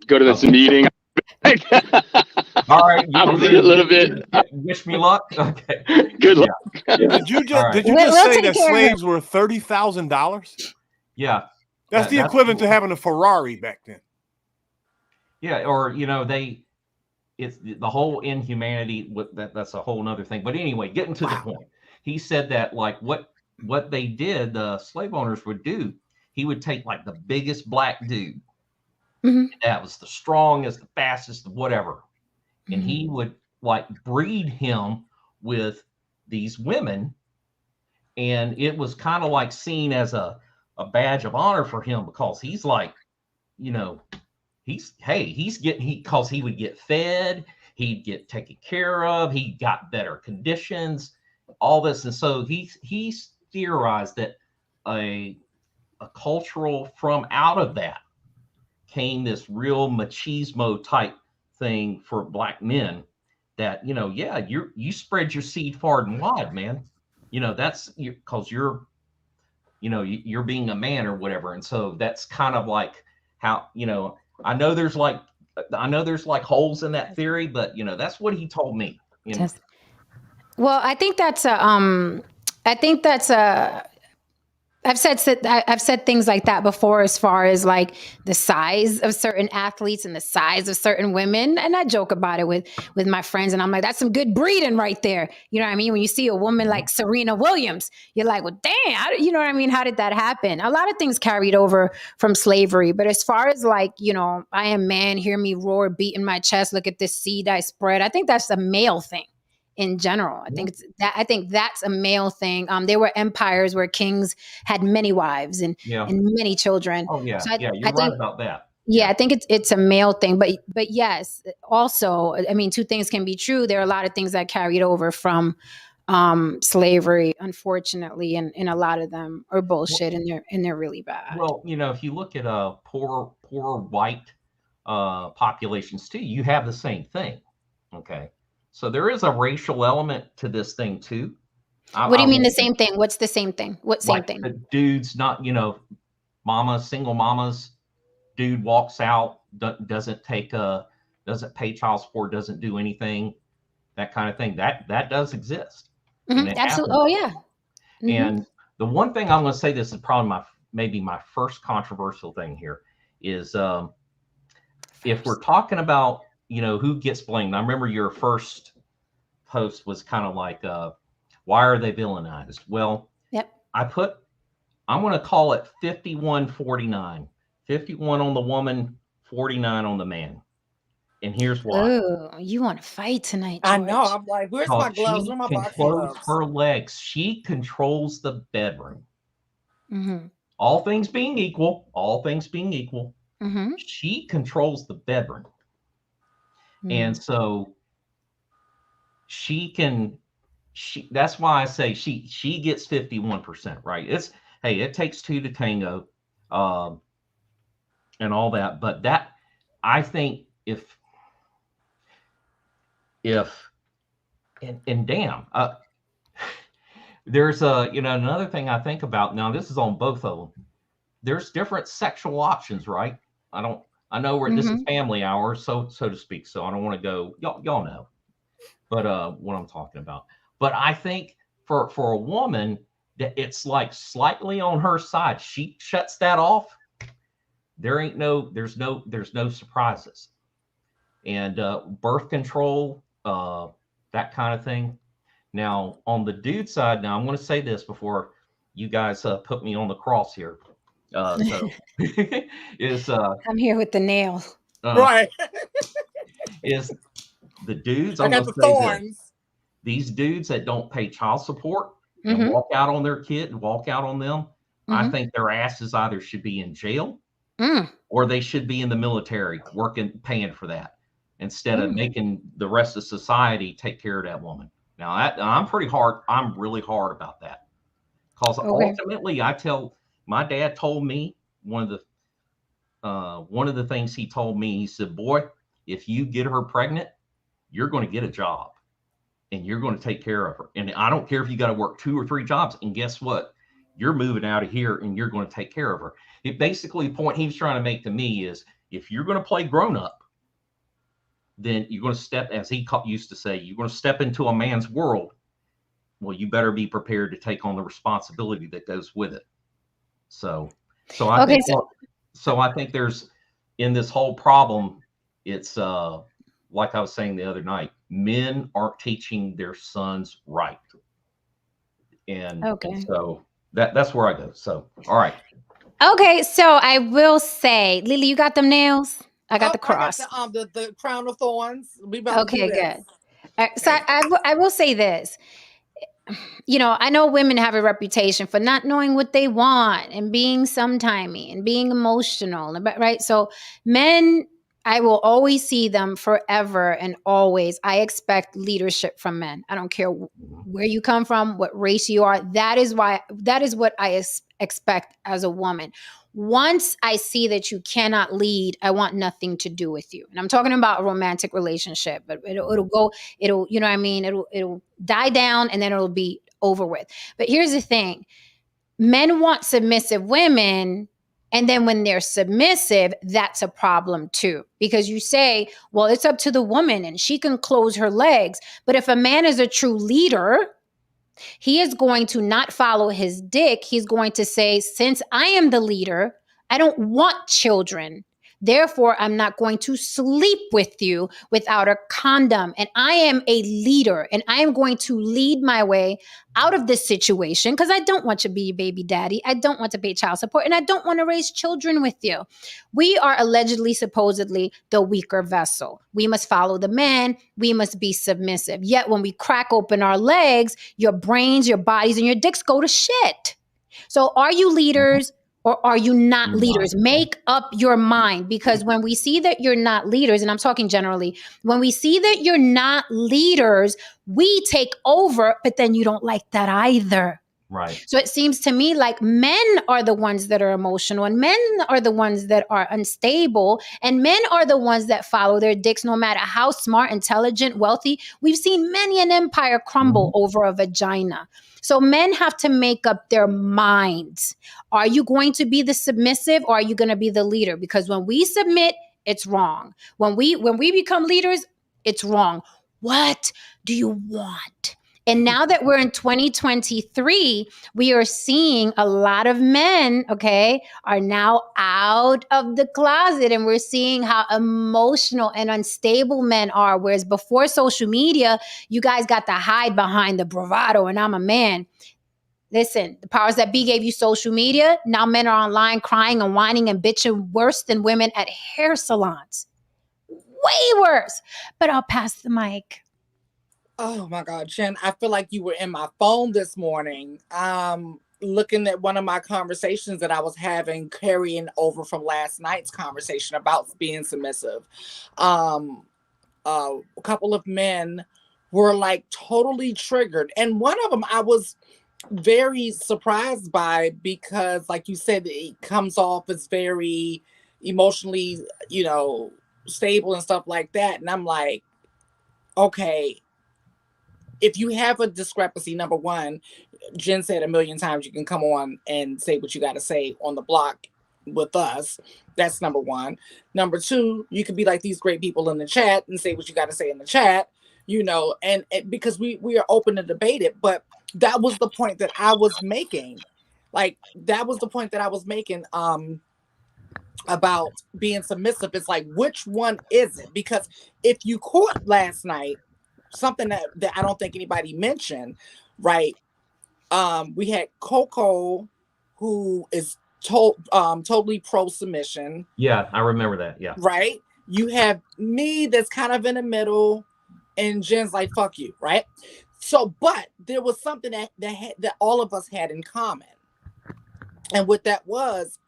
go to this meeting. All right. I'll see you a little bit. Wish me luck. Okay. Good luck. Yeah. Did you just say that slaves were $30,000? Yeah. That's the equivalent to having a Ferrari back then. Yeah, or it's the whole inhumanity with that's a whole nother thing. But anyway, getting to the point, he said that like what they did, the slave owners would do, he would take like the biggest black dude that was the strongest, the fastest, whatever, and he would like breed him with these women, and it was kind of like seen as a badge of honor for him, because he's like, because he would get fed, he'd get taken care of, he got better conditions, all this. And so he's theorized that a cultural from out of that came this real machismo type thing for black men, that you spread your seed far and wide, man. That's because you're being a man or whatever. And so that's kind of like how, I know there's like holes in that theory, but that's what he told me. Well, I think that's I've said things like that before, as far as like the size of certain athletes and the size of certain women. And I joke about it with my friends, and I'm like, that's some good breeding right there. You know what I mean? When you see a woman like Serena Williams, you're like, well, damn, you know what I mean? How did that happen? A lot of things carried over from slavery. But as far as like, I am man, hear me roar, beat in my chest, look at this seed I spread, I think that's a male thing. In general, I think that's a male thing. There were empires where kings had many wives and many children. Oh yeah, so you're right about that. Yeah, I think it's a male thing, but yes, also, I mean, two things can be true. There are a lot of things that carried over from slavery, unfortunately, and a lot of them are bullshit, and they're really bad. Well, if you look at poor white populations too, you have the same thing. Okay. So there is a racial element to this thing too. What do you mean the same thing? What's the same thing? What same thing? The dude's not, single mamas, dude walks out, doesn't pay child support, doesn't do anything, that kind of thing. That does exist. Absolutely. Oh yeah. And the one thing I'm going to say, this is probably maybe my first controversial thing here, is if we're talking about who gets blamed. I remember your first post was kind of like, why are they villainized? Well, I'm going to call it 51-49. 51 on the woman, 49 on the man. And here's why. Oh, you want to fight tonight, George. I know. I'm like, where's my gloves? Where's my boxing gloves? Her legs. She controls the bedroom. All things being equal, she controls the bedroom. And so that's why I say she gets 51%, right? It takes two to tango, and all that. But that, I think if damn, there's another thing I think about now. This is on both of them. There's different sexual options, right? I know this is family hour, so to speak. So I don't want to go. Y'all know, but what I'm talking about. But I think for a woman, that it's like slightly on her side. She shuts that off. There's no surprises, and birth control, that kind of thing. Now on the dude side, now I'm going to say this before you guys put me on the cross here. I'm here with the nail. Right. Is the dudes, I got the thorns. These dudes that don't pay child support and walk out on their kid and walk out on them, I think their asses either should be in jail or they should be in the military working, paying for that, instead of making the rest of society take care of that woman. Now I'm really hard about that, because ultimately my dad told me one of the things he told me, he said, boy, if you get her pregnant, you're going to get a job and you're going to take care of her. And I don't care if you got to work 2 or 3 jobs. And guess what? You're moving out of here and you're going to take care of her. It basically, the point he was trying to make to me is, if you're going to play grown up, then you're going to step, as he used to say, you're going to step into a man's world. Well, you better be prepared to take on the responsibility that goes with it. So So I Okay, think so I think there's in this whole problem, it's like I was saying the other night, men aren't teaching their sons right. And so that's where I go. So all right. Okay, so I will say, Lily, you got them nails? I got the cross. I got the crown of thorns. We about to do this. Good. So I will say this. You know, I know women have a reputation for not knowing what they want and being sometimey and being emotional, right? So men, I will always see them forever and always. I expect leadership from men. I don't care where you come from, what race you are. That is what I expect as a woman. Once I see that you cannot lead, I want nothing to do with you. And I'm talking about a romantic relationship, but it'll, you know what I mean? It'll die down and then it'll be over with. But here's the thing. Men want submissive women. And then when they're submissive, that's a problem too. Because you say, well, it's up to the woman and she can close her legs. But if a man is a true leader, he is going to not follow his dick. He's going to say, since I am the leader, I don't want children. Therefore, I'm not going to sleep with you without a condom. And I am a leader and I am going to lead my way out of this situation because I don't want to be your baby daddy. I don't want to pay child support and I don't want to raise children with you. We are allegedly, supposedly the weaker vessel. We must follow the man. We must be submissive. Yet when we crack open our legs, your brains, your bodies, and your dicks go to shit. So are you leaders? Or are you not leaders? Make up your mind, because when we see that you're not leaders, and I'm talking generally, when we see that you're not leaders, we take over, but then you don't like that either. Right. So it seems to me like men are the ones that are emotional and men are the ones that are unstable and men are the ones that follow their dicks no matter how smart, intelligent, wealthy. We've seen many an empire crumble over a vagina. So men have to make up their minds. Are you going to be the submissive or are you going to be the leader? Because when we submit, it's wrong. When we become leaders, it's wrong. What do you want? And now that we're in 2023, we are seeing a lot of men, okay, are now out of the closet. And we're seeing how emotional and unstable men are. Whereas before social media, you guys got to hide behind the bravado and I'm a man. Listen, the powers that be gave you social media. Now men are online crying and whining and bitching worse than women at hair salons. Way worse. But I'll pass the mic. Oh my God, Jen, I feel like you were in my phone this morning. Looking at one of my conversations that I was having, carrying over from last night's conversation about being submissive. A couple of men were like totally triggered. And one of them I was very surprised by because, like you said, it comes off as very emotionally, stable and stuff like that. And I'm like, okay, if you have a discrepancy, number one, Jen said a million times, you can come on and say what you got to say on the block with us. That's number one. Number two, you could be like these great people in the chat and say what you got to say in the chat, and because we are open to debate it. But that was the point that I was making. About being submissive. It's like, which one is it? Because if you caught last night, something that I don't think anybody mentioned, right? We had Coco, who is totally pro submission. Yeah, I remember that. Yeah. Right. You have me that's kind of in the middle, and Jen's like, fuck you, right? So, but there was something that all of us had in common. And what that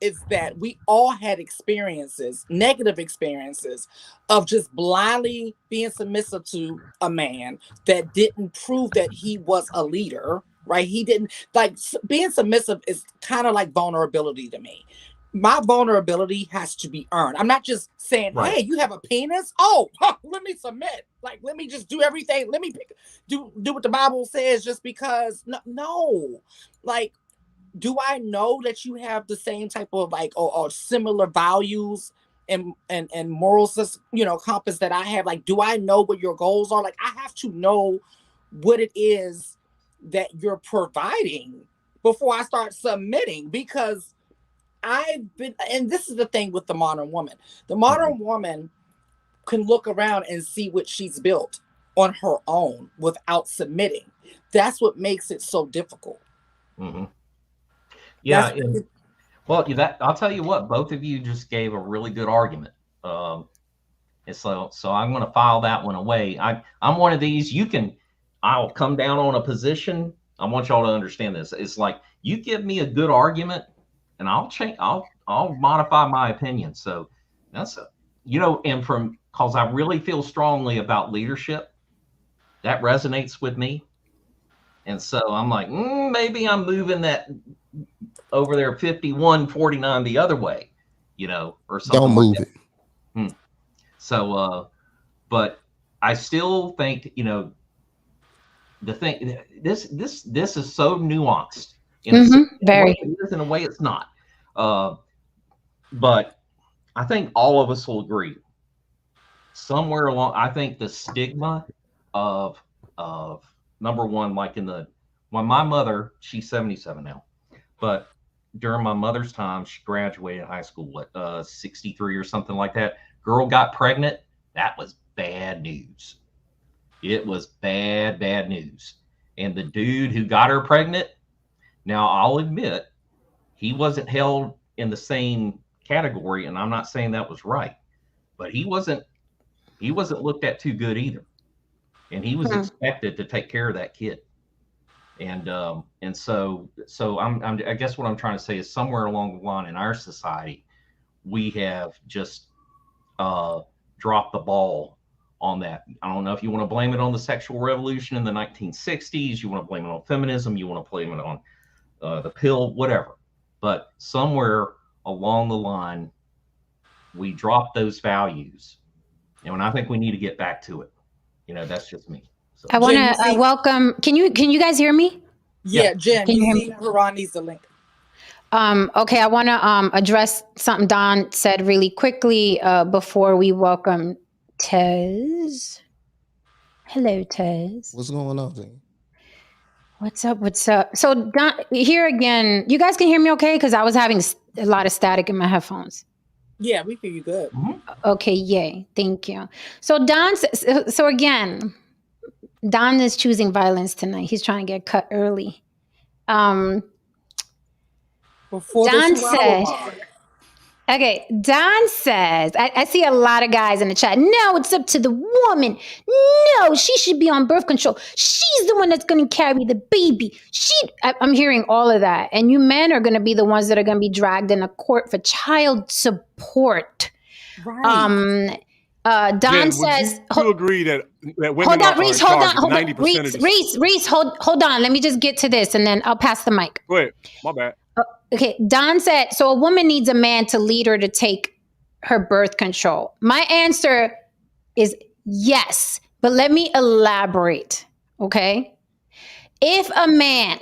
is that we all had experiences, negative experiences of just blindly being submissive to a man that didn't prove that he was a leader, right? He didn't, like, being submissive is kind of like vulnerability to me. My vulnerability has to be earned. I'm not just saying, right, hey, you have a penis? Oh, let me submit. Like, let me just do everything. Let me do what the Bible says just because. No. Like, do I know that you have the same type of or similar values and moral compass that I have? Like, do I know what your goals are? Like, I have to know what it is that you're providing before I start submitting, because I've been, and this is the thing with the modern woman. The modern woman can look around and see what she's built on her own without submitting. That's what makes it so difficult. Mm-hmm. Yeah. That I'll tell you what, both of you just gave a really good argument. And so I'm going to file that one away. I'm one of these. I'll come down on a position. I want y'all to understand this. It's like you give me a good argument, and I'll change. I'll modify my opinion. So that's and because I really feel strongly about leadership, that resonates with me. And so I'm like, maybe I'm moving that over there 51-49 the other way, or something. Don't move like it. So, but I still think, the thing, this is so nuanced. Very. It is, in a way it's not. But I think all of us will agree somewhere along. I think the stigma of number one, like when my mother, she's 77 now, but during my mother's time, she graduated high school at 63 or something like that. Girl got pregnant. That was bad news. It was bad news. And the dude who got her pregnant, now I'll admit, he wasn't held in the same category, and I'm not saying that was right, but he wasn't looked at too good either. And he was expected to take care of that kid. And so I guess what I'm trying to say is somewhere along the line in our society, we have just dropped the ball on that. I don't know if you want to blame it on the sexual revolution in the 1960s, you want to blame it on feminism, you want to blame it on the pill, whatever. But somewhere along the line, we dropped those values. And I think we need to get back to it. That's just me. So. I want to welcome. Can you guys hear me? Yeah, Jen. Can you hear me? Haran needs the link. Okay, I want to address something Don said really quickly before we welcome Tez. Hello, Tez. What's going on, Jane? What's up? So Don, here again, you guys can hear me okay? Because I was having a lot of static in my headphones. Yeah, we hear you good. Okay, yay. Thank you. So Don, so again, Don is choosing violence tonight. He's trying to get cut early. Before Don said, okay, Don says, I see a lot of guys in the chat. No, it's up to the woman. No, she should be on birth control. She's the one that's going to carry the baby. I'm hearing all of that. And you men are going to be the ones that are going to be dragged into court for child support. Right. Don Jen, says, you agree that women hold on, Reese, hold on, 90% Reese, hold on. Let me just get to this and then I'll pass the mic. Go ahead. My bad. Okay, Don said, so a woman needs a man to lead her to take her birth control. My answer is yes, but let me elaborate, okay? If a man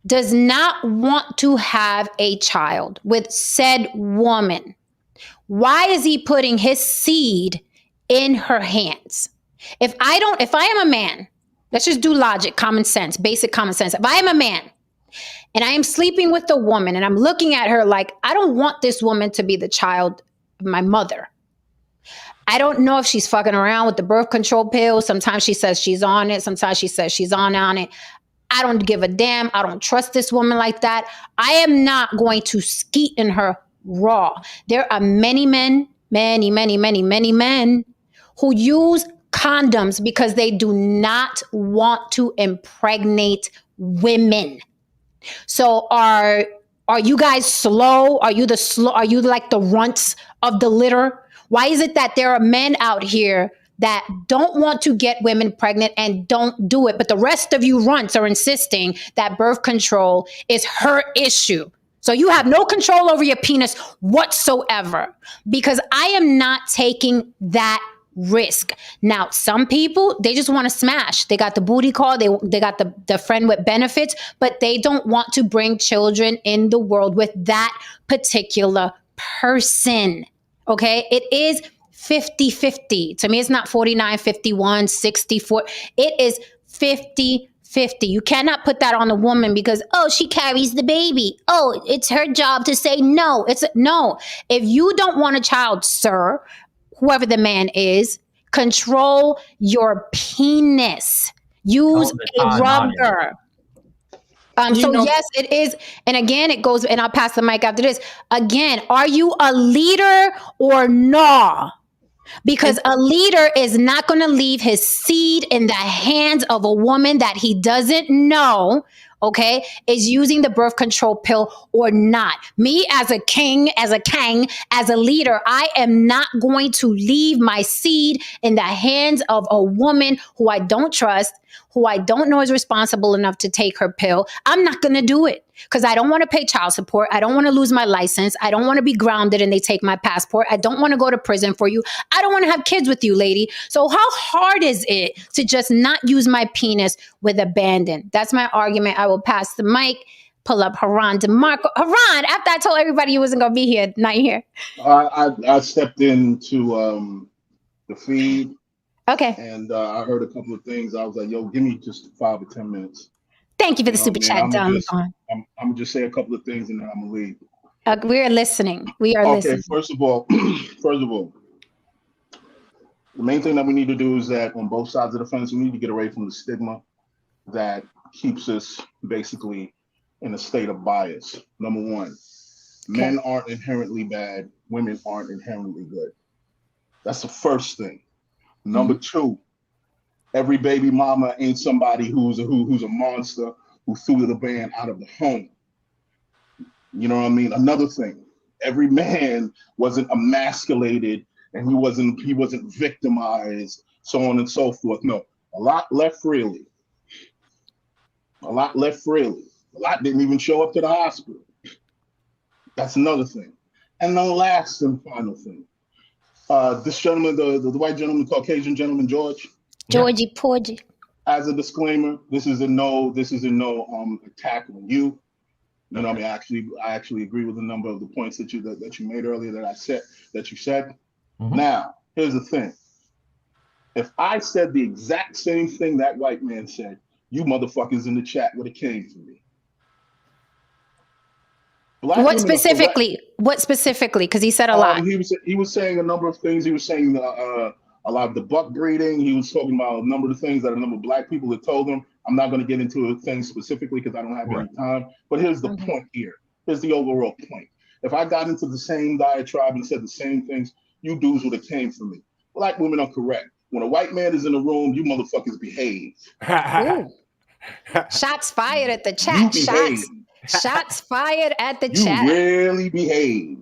does not want to have a child with said woman, why is he putting his seed in her hands? If I am a man, let's just do logic, common sense, basic common sense. If I am a man and I am sleeping with a woman and I'm looking at her like, I don't want this woman to be the child of my mother. I don't know if she's fucking around with the birth control pill. Sometimes she says she's on it. Sometimes she says she's on it. I don't give a damn. I don't trust this woman like that. I am not going to skeet in her raw. There are many men, many men who use condoms because they do not want to impregnate women. So are you guys slow? Are you like the runts of the litter? Why is it that there are men out here that don't want to get women pregnant and don't do it, but the rest of you runts are insisting that birth control is her issue? So you have no control over your penis whatsoever, because I am not taking that risk. Now, some people, they just want to smash. They got the booty call. They got the friend with benefits, but they don't want to bring children in the world with that particular person. Okay. It is 50-50. To me, it's not 49, 51, 64. It is 50-50. 50. You cannot put that on the woman because, oh, she carries the baby. Oh, it's her job to say no. No. If you don't want a child, sir, whoever the man is, control your penis. Use a rubber. Yes, it is. And again, it goes, and I'll pass the mic after this. Again, are you a leader or no? Because a leader is not going to leave his seed in the hands of a woman that he doesn't know, okay, is using the birth control pill or not. Me as a king, as a leader, I am not going to leave my seed in the hands of a woman who I don't trust, who I don't know is responsible enough to take her pill. I'm not going to do it because I don't want to pay child support. I don't want to lose my license. I don't want to be grounded and they take my passport. I don't want to go to prison for you. I don't want to have kids with you, lady. So how hard is it to just not use my penis with abandon? That's my argument. I will pass the mic. Pull up Haran DeMarco. Haran, after I told everybody you wasn't going to be here, not here. I stepped into the feed. Okay. And I heard a couple of things. I was like, yo, give me just 5 or 10 minutes. Thank you for the super chat, Don. I'm going to just say a couple of things and then I'm going to leave. We're listening. We are listening. Okay, first of all, the main thing that we need to do is that on both sides of the fence, we need to get away from the stigma that keeps us basically in a state of bias. Number one, men aren't inherently bad. Women aren't inherently good. That's the first thing. Number two, every baby mama ain't somebody who's a monster who threw the man out of the home. You know what I mean? Another thing, every man wasn't emasculated and he wasn't victimized, so on and so forth. No, a lot left freely. A lot didn't even show up to the hospital. That's another thing. And the last and final thing. This gentleman, the white gentleman, Caucasian gentleman, Georgie Porgy. As a disclaimer, this is in no attack on you. You know what I mean? I actually agree with a number of the points that you made earlier that you said. Mm-hmm. Now, here's the thing. If I said the exact same thing that white man said, you motherfuckers in the chat would have came for me. What specifically? Because he said a lot. He was saying a number of things. He was saying a lot of the buck breeding. He was talking about a number of things that a number of black people had told him. I'm not going to get into things specifically because I don't have any time. But here's the point here. Here's the overall point. If I got into the same diatribe and said the same things, you dudes would have came for me. Black women are correct. When a white man is in the room, you motherfuckers behave. Shots fired at the chat. Shots fired at the chat. You really behave.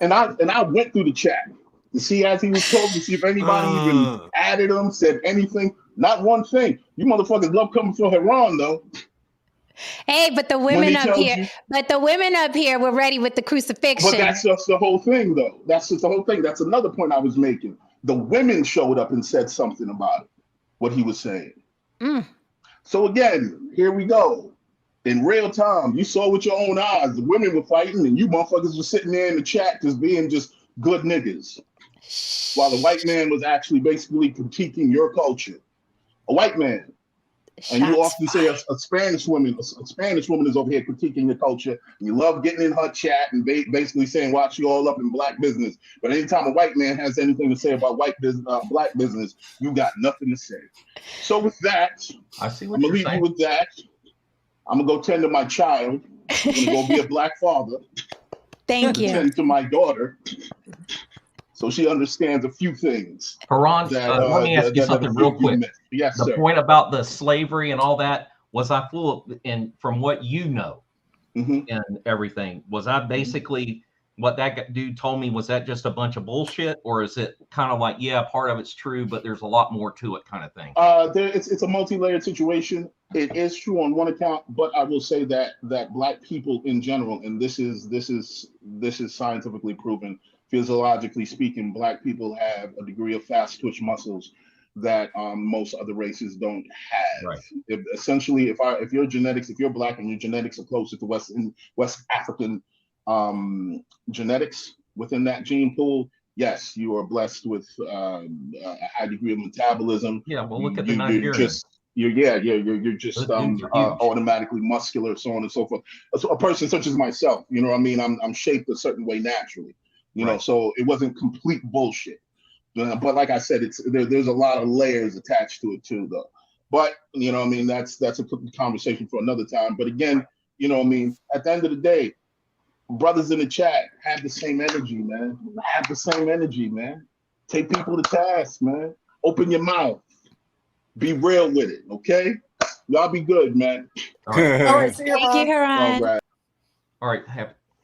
And I went through the chat to see as he was talking, to see if anybody even added him, said anything. Not one thing. You motherfuckers love coming for Haran though. Hey, but the women up here were ready with the crucifixion. But that's just the whole thing though. That's just the whole thing. That's another point I was making. The women showed up and said something about it, what he was saying. So again, here we go. In real time, you saw with your own eyes, the women were fighting and you motherfuckers were sitting there in the chat just being just good niggas. While the white man was actually basically critiquing your culture. A white man. And you often say a Spanish woman is over here critiquing your culture. And you love getting in her chat and basically saying, watch you all up in black business. But anytime a white man has anything to say about black business, you got nothing to say. So with that, I'm going to leave you with that. I'm going to go tend to my child. I'm going to go be a black father. Thank you. Tend to my daughter. So she understands a few things. Haran, let me ask you something real quick. Yes, the point about the slavery and all that, was I full of, and from what you know and everything, was I basically, what that dude told me, was that just a bunch of bullshit? Or is it kind of like, yeah, part of it's true, but there's a lot more to it kind of thing? It's a multi-layered situation. It is true on one account, but I will say that black people in general, and this is scientifically proven, physiologically speaking, black people have a degree of fast twitch muscles that most other races don't have. Right. Essentially, if your genetics, if you're black and your genetics are closer to West African genetics within that gene pool, yes, you are blessed with a high degree of metabolism. Yeah, well, look at the Nigerians. you're just Those dudes are huge. automatically muscular, so on and so forth. So a person such as myself, you know what I mean? I'm shaped a certain way naturally, you know, so it wasn't complete bullshit. But like I said, there's a lot of layers attached to it too, though. But you know what I mean? That's a conversation for another time. But again, you know what I mean? At the end of the day, brothers in the chat have the same energy, man. Have the same energy, man. Take people to task, man. Open your mouth. Be real with it, okay? Y'all be good, man. All right. All right, see you, Thank you, Ron. Haran. All right.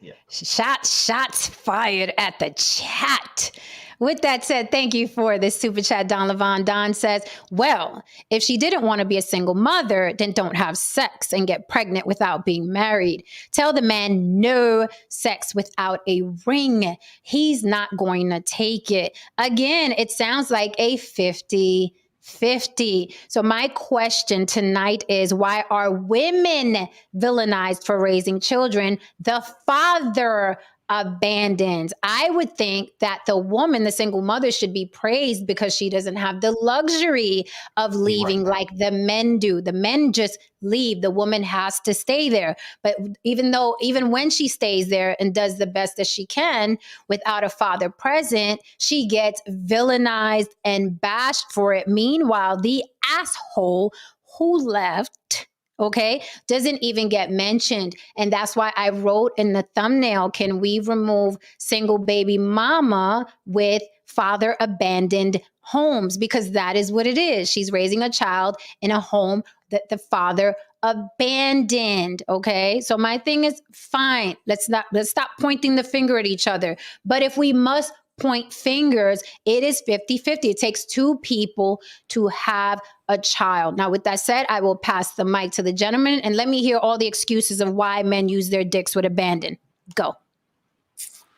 Yeah. Shots fired at the chat. With that said, thank you for this super chat. Don Levon Don says, well, if she didn't want to be a single mother, then don't have sex and get pregnant without being married. Tell the man no sex without a ring. He's not going to take it. Again, it sounds like a 50-50. So my question tonight is, why are women villainized for raising children? The father abandons. I would think that the woman, the single mother, should be praised because she doesn't have the luxury of leaving like the men do. The men just leave. The woman has to stay there. But even when she stays there and does the best that she can without a father present, she gets villainized and bashed for it. Meanwhile, the asshole who left, okay, doesn't even get mentioned. And that's why I wrote in the thumbnail, can we remove single baby mama with father abandoned homes? Because that is what it is. She's raising a child in a home that the father abandoned. Okay. So my thing is, fine. Let's stop pointing the finger at each other. But if we must point fingers, it is 50-50. It takes two people to have a child. Now, with that said, I will pass the mic to the gentleman and let me hear all the excuses of why men use their dicks with abandon. Go.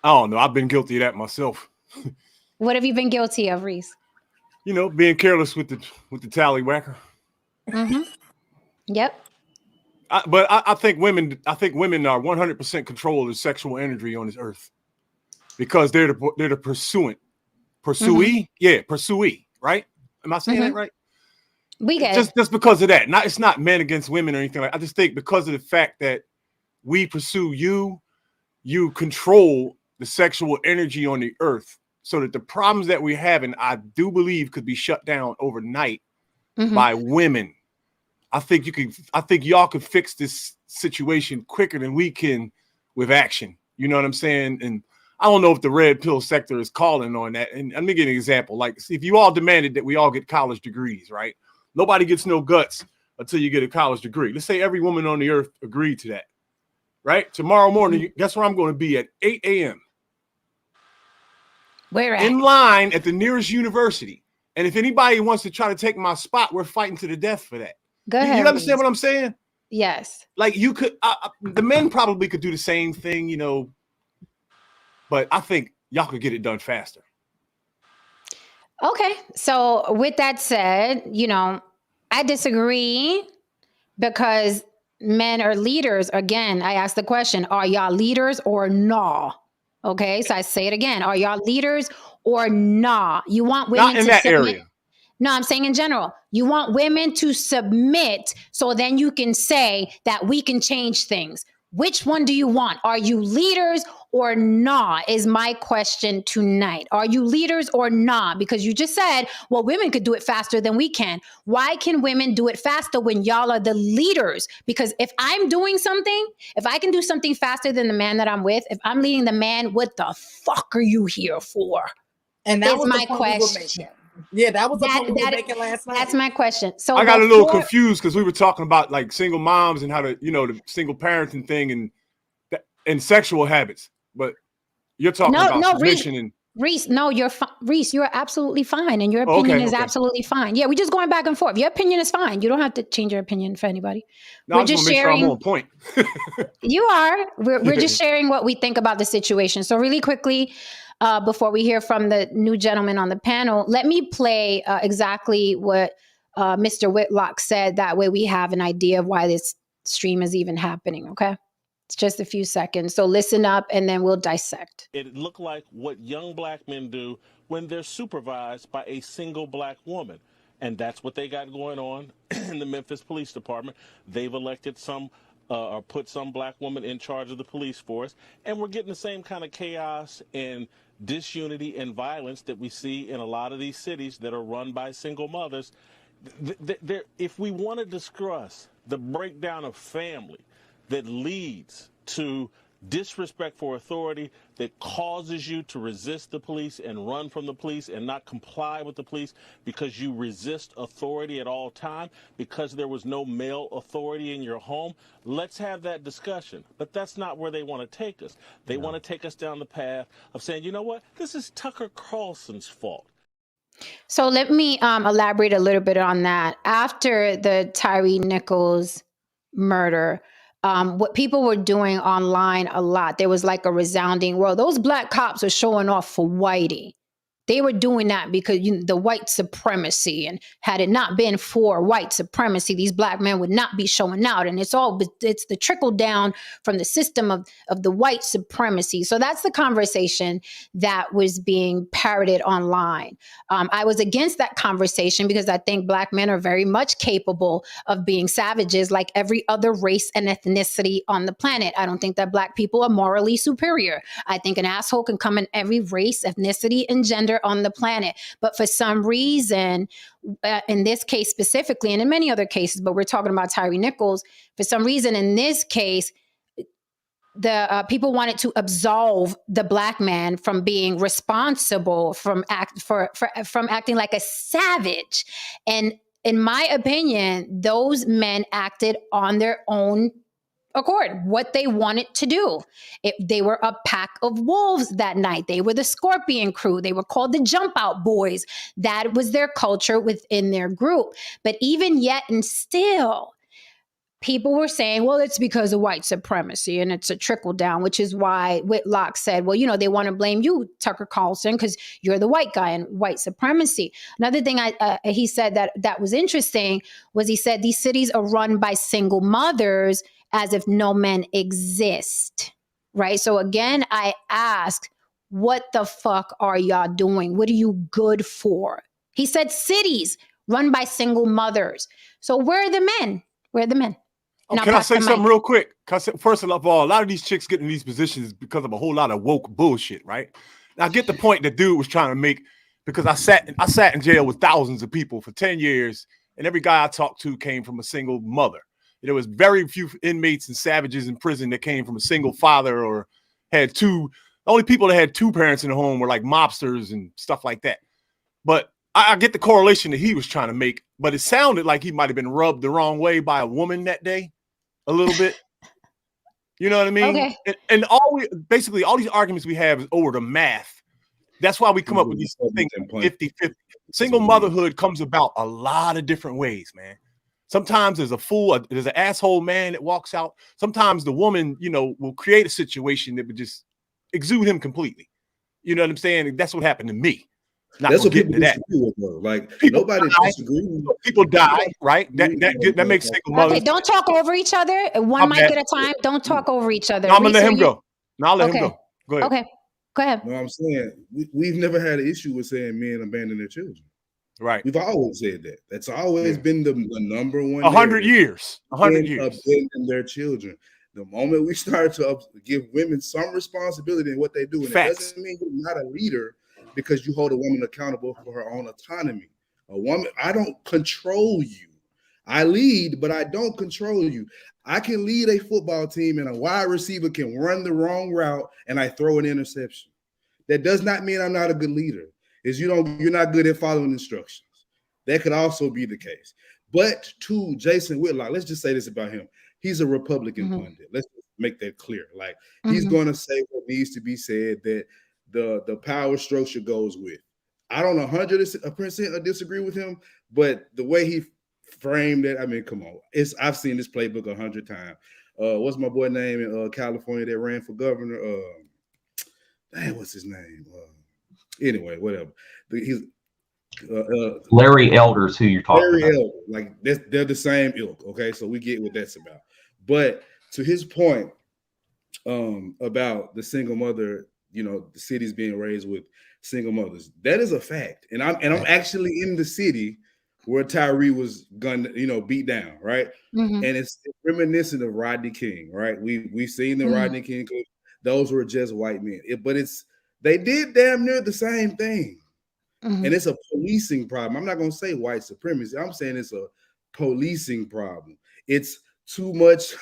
I don't know. I've been guilty of that myself. What have you been guilty of, Reese? You know, being careless with the tallywhacker. Mm-hmm. Yep. But I think women are 100% control of the sexual energy on this earth because they're the pursuant. Pursuee? Mm-hmm. Yeah, pursuee, right? Am I saying that right? We get it. Just because of that. It's not men against women or anything like. I just think because of the fact that we pursue you control the sexual energy on the earth, so that the problems that we're having, I do believe, could be shut down overnight by women. I think y'all could fix this situation quicker than we can with action. You know what I'm saying? And I don't know if the red pill sector is calling on that. And let me give an example. Like, if you all demanded that we all get college degrees, right? Nobody gets no guts until you get a college degree. Let's say every woman on the earth agreed to that, right? Tomorrow morning, guess where I'm going to be at 8 a.m. Where at? In line at the nearest university. And if anybody wants to try to take my spot, we're fighting to the death for that. Go ahead. You understand what I'm saying? Yes. Like, you could, the men probably could do the same thing, you know, but I think y'all could get it done faster. Okay. So with that said, you know, I disagree because men are leaders. Again, I asked the question, are y'all leaders or nah? Okay. So I say it again. Are y'all leaders or nah? You want women not in to that submit? area. No, I'm saying in general. You want women to submit so then you can say that we can change things. Which one do you want? Are you leaders or not? Is my question tonight. Are you leaders or not? Because you just said, well, women could do it faster than we can. Why can women do it faster when y'all are the leaders? Because if I'm doing something, if I can do something faster than the man that I'm with, if I'm leading the man, what the fuck are you here for? And that is was my question. Yeah, that was the point we were making last night. That's my question. So I got a little confused because we were talking about like single moms and how to, you know, the single parenting thing and sexual habits. But you're talking about submission and Reese, no, Reese, you're absolutely fine. And your opinion is absolutely fine. Yeah, we're just going back and forth. Your opinion is fine. You don't have to change your opinion for anybody. No, we're just sharing. Sure I'm on point. You are. We're just sharing what we think about the situation. So really quickly, before we hear from the new gentleman on the panel, let me play exactly what Mr. Whitlock said. That way we have an idea of why this stream is even happening, okay? It's just a few seconds. So listen up and then we'll dissect. It looked like what young black men do when they're supervised by a single black woman. And that's what they got going on in the Memphis Police Department. They've elected some or put some black woman in charge of the police force. And we're getting the same kind of chaos and disunity and violence that we see in a lot of these cities that are run by single mothers. If we want to discuss the breakdown of family that leads to disrespect for authority, that causes you to resist the police and run from the police and not comply with the police because you resist authority at all time, because there was no male authority in your home, let's have that discussion. But that's not where they want to take us. They want to take us down the path of saying, you know what, this is Tucker Carlson's fault. So let me elaborate a little bit on that. After the Tyree Nichols murder, what people were doing online a lot, there was like a resounding, well, those black cops are showing off for Whitey. They were doing that because the white supremacy, and had it not been for white supremacy, these black men would not be showing out. And it's the trickle down from the system of the white supremacy. So that's the conversation that was being parroted online. I was against that conversation because I think black men are very much capable of being savages like every other race and ethnicity on the planet. I don't think that black people are morally superior. I think an asshole can come in every race, ethnicity, and gender on the planet. But for some reason, in this case specifically, and in many other cases, but we're talking about Tyree Nichols, for some reason in this case, the people wanted to absolve the black man from being responsible from acting like a savage. And in my opinion, those men acted on their own accord, what they wanted to do. They were a pack of wolves that night. They were the Scorpion crew. They were called the Jump Out Boys. That was their culture within their group. But even yet and still, people were saying, well, it's because of white supremacy and it's a trickle down, which is why Whitlock said, well, they want to blame you, Tucker Carlson, because you're the white guy and white supremacy. Another thing he said that was interesting was he said these cities are run by single mothers as if no men exist, right? So again, I ask, what the fuck are y'all doing? What are you good for? He said cities run by single mothers. So where are the men? Where are the men? Oh, can I say something real quick? First of all, a lot of these chicks get in these positions because of a whole lot of woke bullshit, right? Now, I get the point the dude was trying to make, because I sat in jail with thousands of people for 10 years, and every guy I talked to came from a single mother. There was very few inmates and savages in prison that came from a single father or had two. The only people that had two parents in the home were like mobsters and stuff like that. But I get the correlation that he was trying to make, but it sounded like he might have been rubbed the wrong way by a woman that day, a little bit. You know what I mean? Okay. And basically all these arguments we have is over the math. That's why we come up with these things 50-50. Single motherhood comes about a lot of different ways, man. Sometimes there's there's an asshole man that walks out. Sometimes the woman, will create a situation that would just exude him completely. You know what I'm saying? That's what happened to me. That's what people disagree with, though. Like nobody disagrees. People die, right? That makes single mothers. Okay, don't talk over each other. One mic at a time. Don't talk over each other. No, I'm gonna let him go. No, I'll let him go. Go ahead. Okay, go ahead. No, I'm saying we've never had an issue with saying men abandon their children. Right. We've always said that. That's always been the number one. 100 years. 100 years. Abandon their children. The moment we start to give women some responsibility in what they do, and it doesn't mean you're not a leader because you hold a woman accountable for her own autonomy. A woman, I don't control you. I lead, but I don't control you. I can lead a football team and a wide receiver can run the wrong route and I throw an interception. That does not mean I'm not a good leader. You're not good at following instructions. That could also be the case. But to Jason Whitlock, let's just say this about him. He's a Republican pundit. Let's make that clear. Like he's going to say what needs to be said, that the power structure goes with. I don't 100% disagree with him, but the way he framed it, I mean, come on. I've seen this playbook 100 times. What's my boy name in California that ran for governor? What's his name? Anyway, whatever. He's Larry Elder's who you're talking about. Elder, like they're the same ilk. Okay, so we get what that's about. But to his point about the single mother, the cities being raised with single mothers, that is a fact. And I'm actually in the city where Tyree was gunned, beat down, right? Mm-hmm. And it's reminiscent of Rodney King, right? We've seen the Rodney King clips. Those were just white men, but they did damn near the same thing. And it's a policing problem. I'm not going to say white supremacy. I'm saying it's a policing problem. It's too much.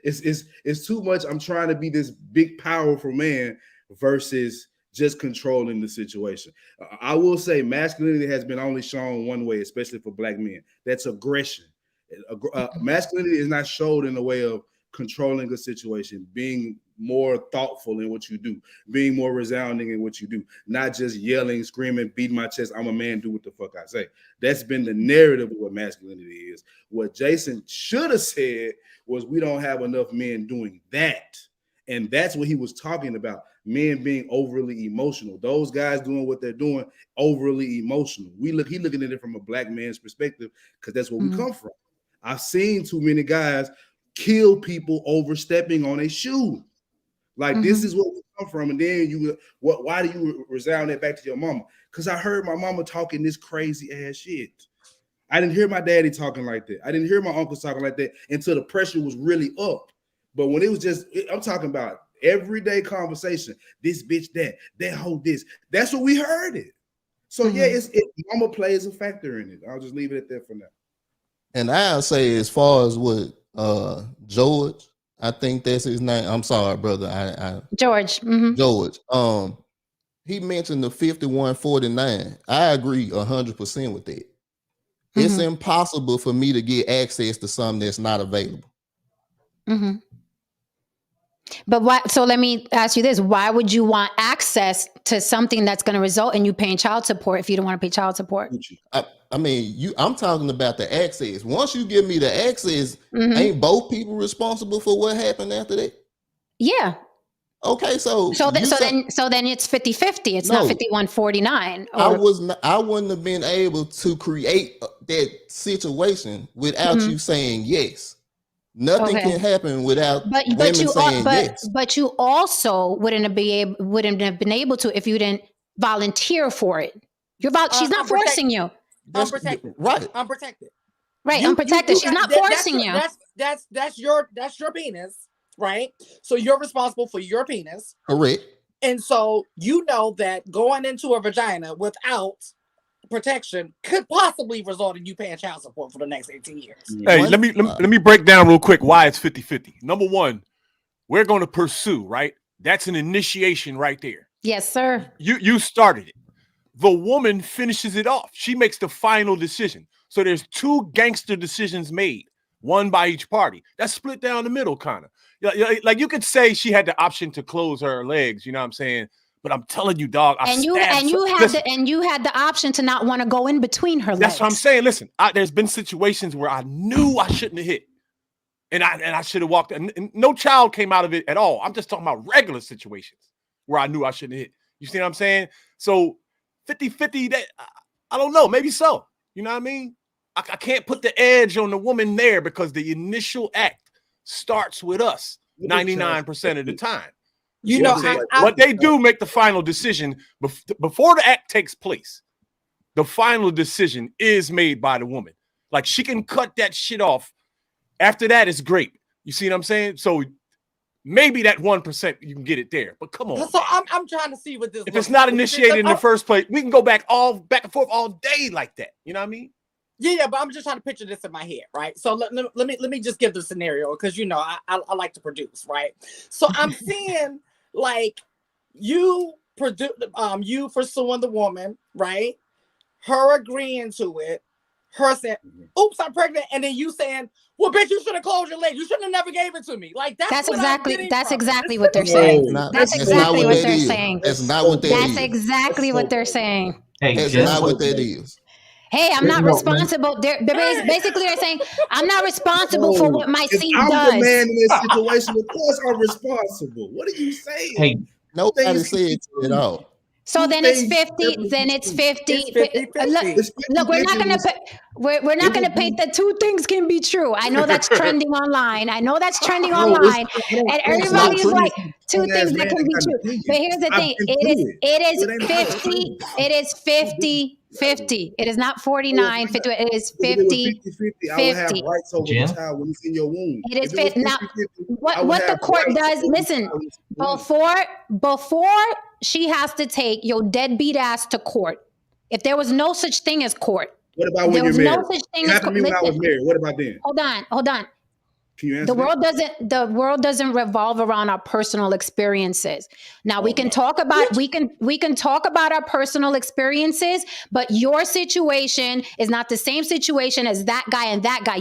it's too much. I'm trying to be this big, powerful man versus just controlling the situation. I will say masculinity has been only shown one way, especially for Black men. That's aggression. Masculinity is not showed in the way of controlling a situation, being more thoughtful in what you do, being more resounding in what you do, not just yelling, screaming, beating my chest. I'm a man, do what the fuck I say. That's been the narrative of what masculinity is. What Jason should have said was we don't have enough men doing that. And that's what he was talking about, men being overly emotional. Those guys doing what they're doing, overly emotional. He looking at it from a Black man's perspective because that's where we come from. I've seen too many guys kill people overstepping on a shoe. Like this is where we come from. And then why do you resound that back to your mama? Because I heard my mama talking this crazy ass shit. I didn't hear my daddy talking like that. I didn't hear my uncles talking like that until the pressure was really up. But when it was I'm talking about everyday conversation, this bitch, that hoe this. That's what we heard it. So mama plays a factor in it. I'll just leave it at that for now. And I'll say as far as what George, I think that's his name. I'm sorry, brother. George. George. He mentioned the 5149. I agree 100% with that. It's impossible for me to get access to something that's not available. But why? So let me ask you this: why would you want access to something that's going to result in you paying child support if you don't want to pay child support? I mean, I'm talking about the access. Once you give me the access, ain't both people responsible for what happened after that? Yeah. Okay, so then it's 50-50. It's not 51-49. I wouldn't have been able to create that situation without you saying yes. Nothing can happen without women saying yes. But you also wouldn't have been able to if you didn't volunteer for it. She's not forcing you. Unprotected. Right. Unprotected. Right. Unprotected. She's not forcing you. That's your penis, right? So you're responsible for your penis. Correct. And so you know that going into a vagina without protection could possibly result in you paying child support for the next 18 years. Hey, let me break down real quick why it's 50-50. Number one, we're going to pursue, right? That's an initiation right there. Yes, sir. You started it. The woman finishes it off. She makes the final decision. So there's two gangster decisions made, one by each party. That's split down the middle, kind of. Like you could say she had the option to close her legs, you know what I'm saying? But I'm telling you, dog. You had the option to not want to go in between her legs. That's what I'm saying. Listen, there's been situations where I knew I shouldn't have hit, and I should have walked. And no child came out of it at all. I'm just talking about regular situations where I knew I shouldn't have hit. You see what I'm saying? So 50-50. That I don't know. Maybe so. You know what I mean? I can't put the edge on the woman there because the initial act starts with us 99% of the time. You know, what they do make the final decision before the act takes place. The final decision is made by the woman. Like she can cut that shit off. After that, it's great. You see what I'm saying? So maybe that 1% you can get it there. But come on. So I'm trying to see what this. If it's not initiated in the first place, we can go back and forth all day like that. You know what I mean? Yeah, but I'm just trying to picture this in my head, right? So let me just give the scenario because I like to produce, right? So I'm seeing like you pursuing the woman, right? Her agreeing to it, her saying, "Oops, I'm pregnant," and then you saying, "Well, bitch, you should have closed your leg. You shouldn't have never gave it to me." Like that's exactly what they're saying. That's exactly what they're saying. That's not what that is. That's exactly what they're saying. That's not what that is. Hey, I'm not responsible. They're basically they're saying I'm not responsible for what my seed does. I'm the man in this situation. Of course, I'm responsible. What are you saying? Hey, nobody said it at all. So then it's 50. Then it's 50. Look, we're not gonna paint that two things can be true. I know that's trending online. And everybody's like two things that can be true. But here's the thing: it is 50. It is 50. It is not 49, 50. It is 50. 50-50, I would have rights over the child when it's in your womb. It is 50. Now, what the court does, listen, before she has to take your deadbeat ass to court, if there was no such thing as court. What about when you're married? It happened to me when I was married. What about then? Hold on. Can you answer the world doesn't revolve around our personal experiences. Now we can talk about our personal experiences, but your situation is not the same situation as that guy and that guy.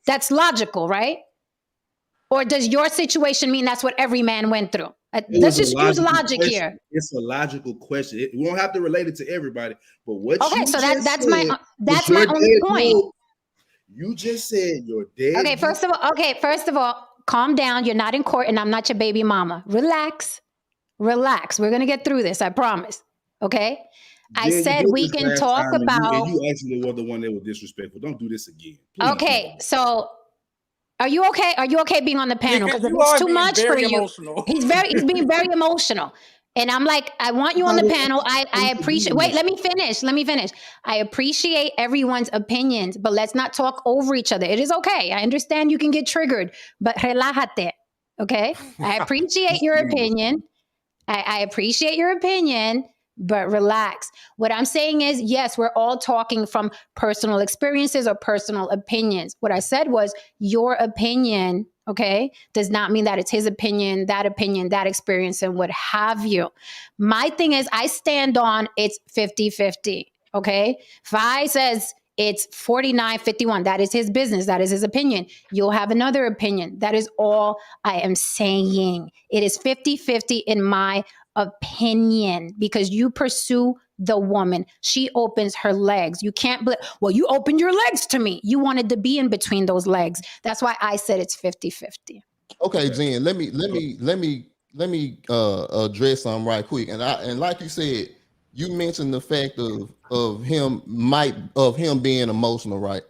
That's logical, right? Or does your situation mean that's what every man went through? Let's just use logic here. It's a logical question. We don't have to relate it to everybody, but what? Okay, so that's my only point. You just said you're dead. Okay, first of all, calm down. You're not in court, and I'm not your baby mama. Relax. We're gonna get through this. I promise. Okay. I said we can talk about. You actually were the one that was disrespectful. Don't do this again. Please. Okay, so. Are you okay? Are you okay being on the panel? Because it's too much for you. Emotional. He's being very emotional. And I'm like, I want you on the panel. I appreciate, wait, let me finish. I appreciate everyone's opinions, but let's not talk over each other. It is okay. I understand you can get triggered, but relájate, okay? I appreciate your opinion. I appreciate your opinion, but relax. What I'm saying is, yes, we're all talking from personal experiences or personal opinions. What I said was your opinion, okay, does not mean that it's his opinion, that experience, and what have you. My thing is, I stand on it's 50-50, okay? If I says it's 49-51, that is his business, that is his opinion. You'll have another opinion. That is all I am saying. It is 50-50 in my opinion, because you pursue the woman. She opens her legs. You can't well, you opened your legs to me. You wanted to be in between those legs. That's why I said it's 50-50. Okay, Jen, let me address something right quick. And like you said, you mentioned the fact of him being emotional, right?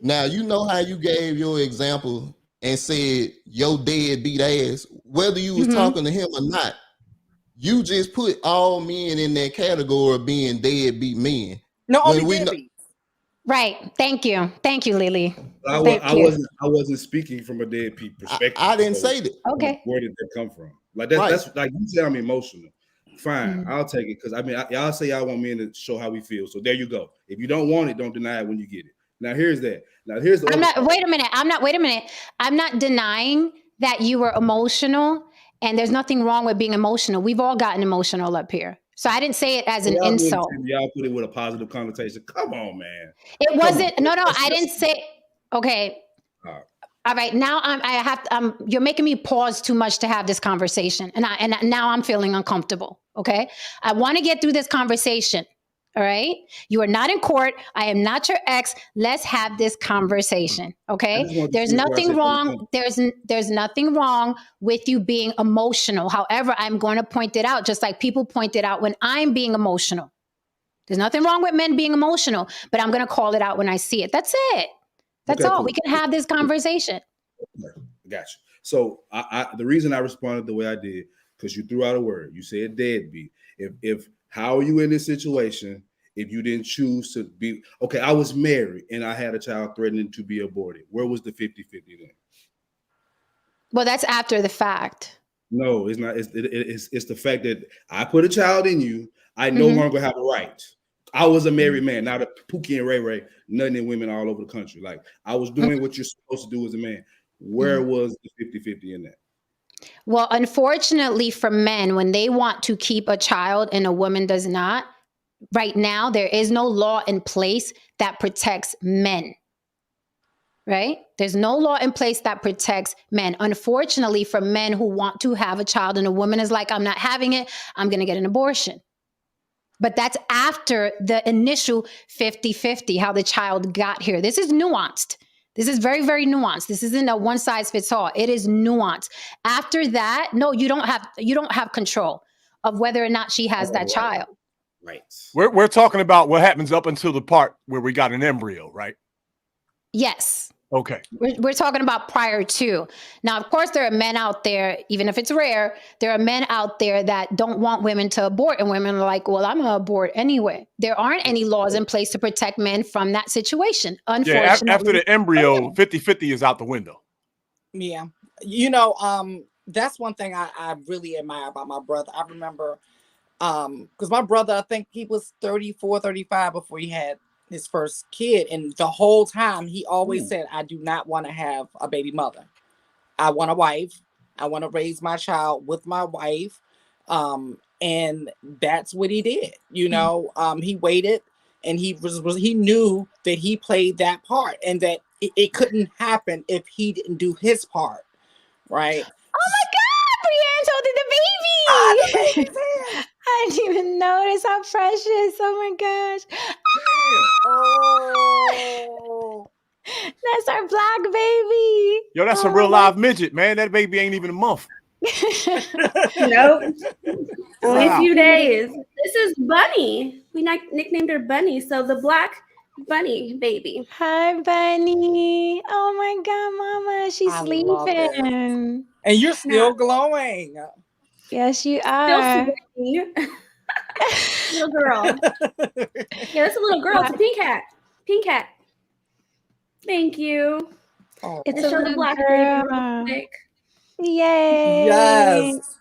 Now you know how you gave your example and said your deadbeat ass, whether you was talking to him or not. You just put all men in that category of being deadbeat men. No, only deadbeats. Right. Thank you, Lily. I wasn't speaking from a deadbeat perspective. I didn't say that. Okay. Where did that come from? Like that's like you said, I'm emotional. Fine, I'll take it, because I mean, y'all say y'all want men to show how we feel. So there you go. If you don't want it, don't deny it when you get it. Now here's that. Now here's the. Wait a minute. I'm not denying that you were emotional. And there's nothing wrong with being emotional. We've all gotten emotional up here. So I didn't say it as an insult. Y'all put it with a positive connotation. Come on, man. It wasn't. No, I didn't say. Okay. All right. Now you're making me pause too much to have this conversation. And now I'm feeling uncomfortable. Okay. I want to get through this conversation. All right. You are not in court. I am not your ex. Let's have this conversation. Okay. There's nothing wrong. There's nothing wrong with you being emotional. However, I'm going to point it out, just like people point it out when I'm being emotional. There's nothing wrong with men being emotional, but I'm going to call it out when I see it. That's it. That's all. Cool. We can have this conversation. Gotcha. So the reason I responded the way I did, because you threw out a word. You said deadbeat. If how are you in this situation if you didn't choose to be, okay, I was married and I had a child threatening to be aborted. Where was the 50-50 then? Well, that's after the fact. No, it's not. It's the fact that I put a child in you. I no longer have a right. I was a married man. Now the Pookie and Ray Ray, nutting women all over the country. Like I was doing what you're supposed to do as a man. Where was the 50-50 in that? Well, unfortunately for men, when they want to keep a child and a woman does not, right now, there is no law in place that protects men, right? There's no law in place that protects men. Unfortunately for men who want to have a child and a woman is like, I'm not having it, I'm going to get an abortion. But that's after the initial 50-50, how the child got here. This is nuanced. This is very, very nuanced. This isn't a one size fits all. It is nuanced. After that, no, you don't have control of whether or not she has that child. Right. We're talking about what happens up until the part where we got an embryo, right? Yes. Okay. We're talking about prior to. Now, of course, there are men out there, even if it's rare, there are men out there that don't want women to abort, and women are like, well, I'm going to abort anyway. There aren't any laws in place to protect men from that situation, unfortunately. Yeah, after the embryo, 50-50 is out the window. Yeah. That's one thing I really admire about my brother. I remember, because my brother, I think he was 34, 35 before he had his first kid. And the whole time he always said, I do not want to have a baby mother. I want a wife. I want to raise my child with my wife. And that's what he did. He waited, and he knew that he played that part, and that it couldn't happen if he didn't do his part. Right. Oh my God, Brianne's holding the baby. I didn't even notice. How precious. Oh my gosh. Oh. That's our black baby. Yo, that's a real live midget, man. That baby ain't even a month. Nope. Only a few days. This is Bunny. We nicknamed her Bunny. So the black bunny baby. Hi, Bunny. Oh my God, Mama. She's sleeping. And you're still glowing. Yes, you Still are. sweating. Little girl. Yeah, that's a little girl. It's a pink cat. Pink cat. Thank you. It's Let's a show the little black girl. baby real quick. Yay. Yes.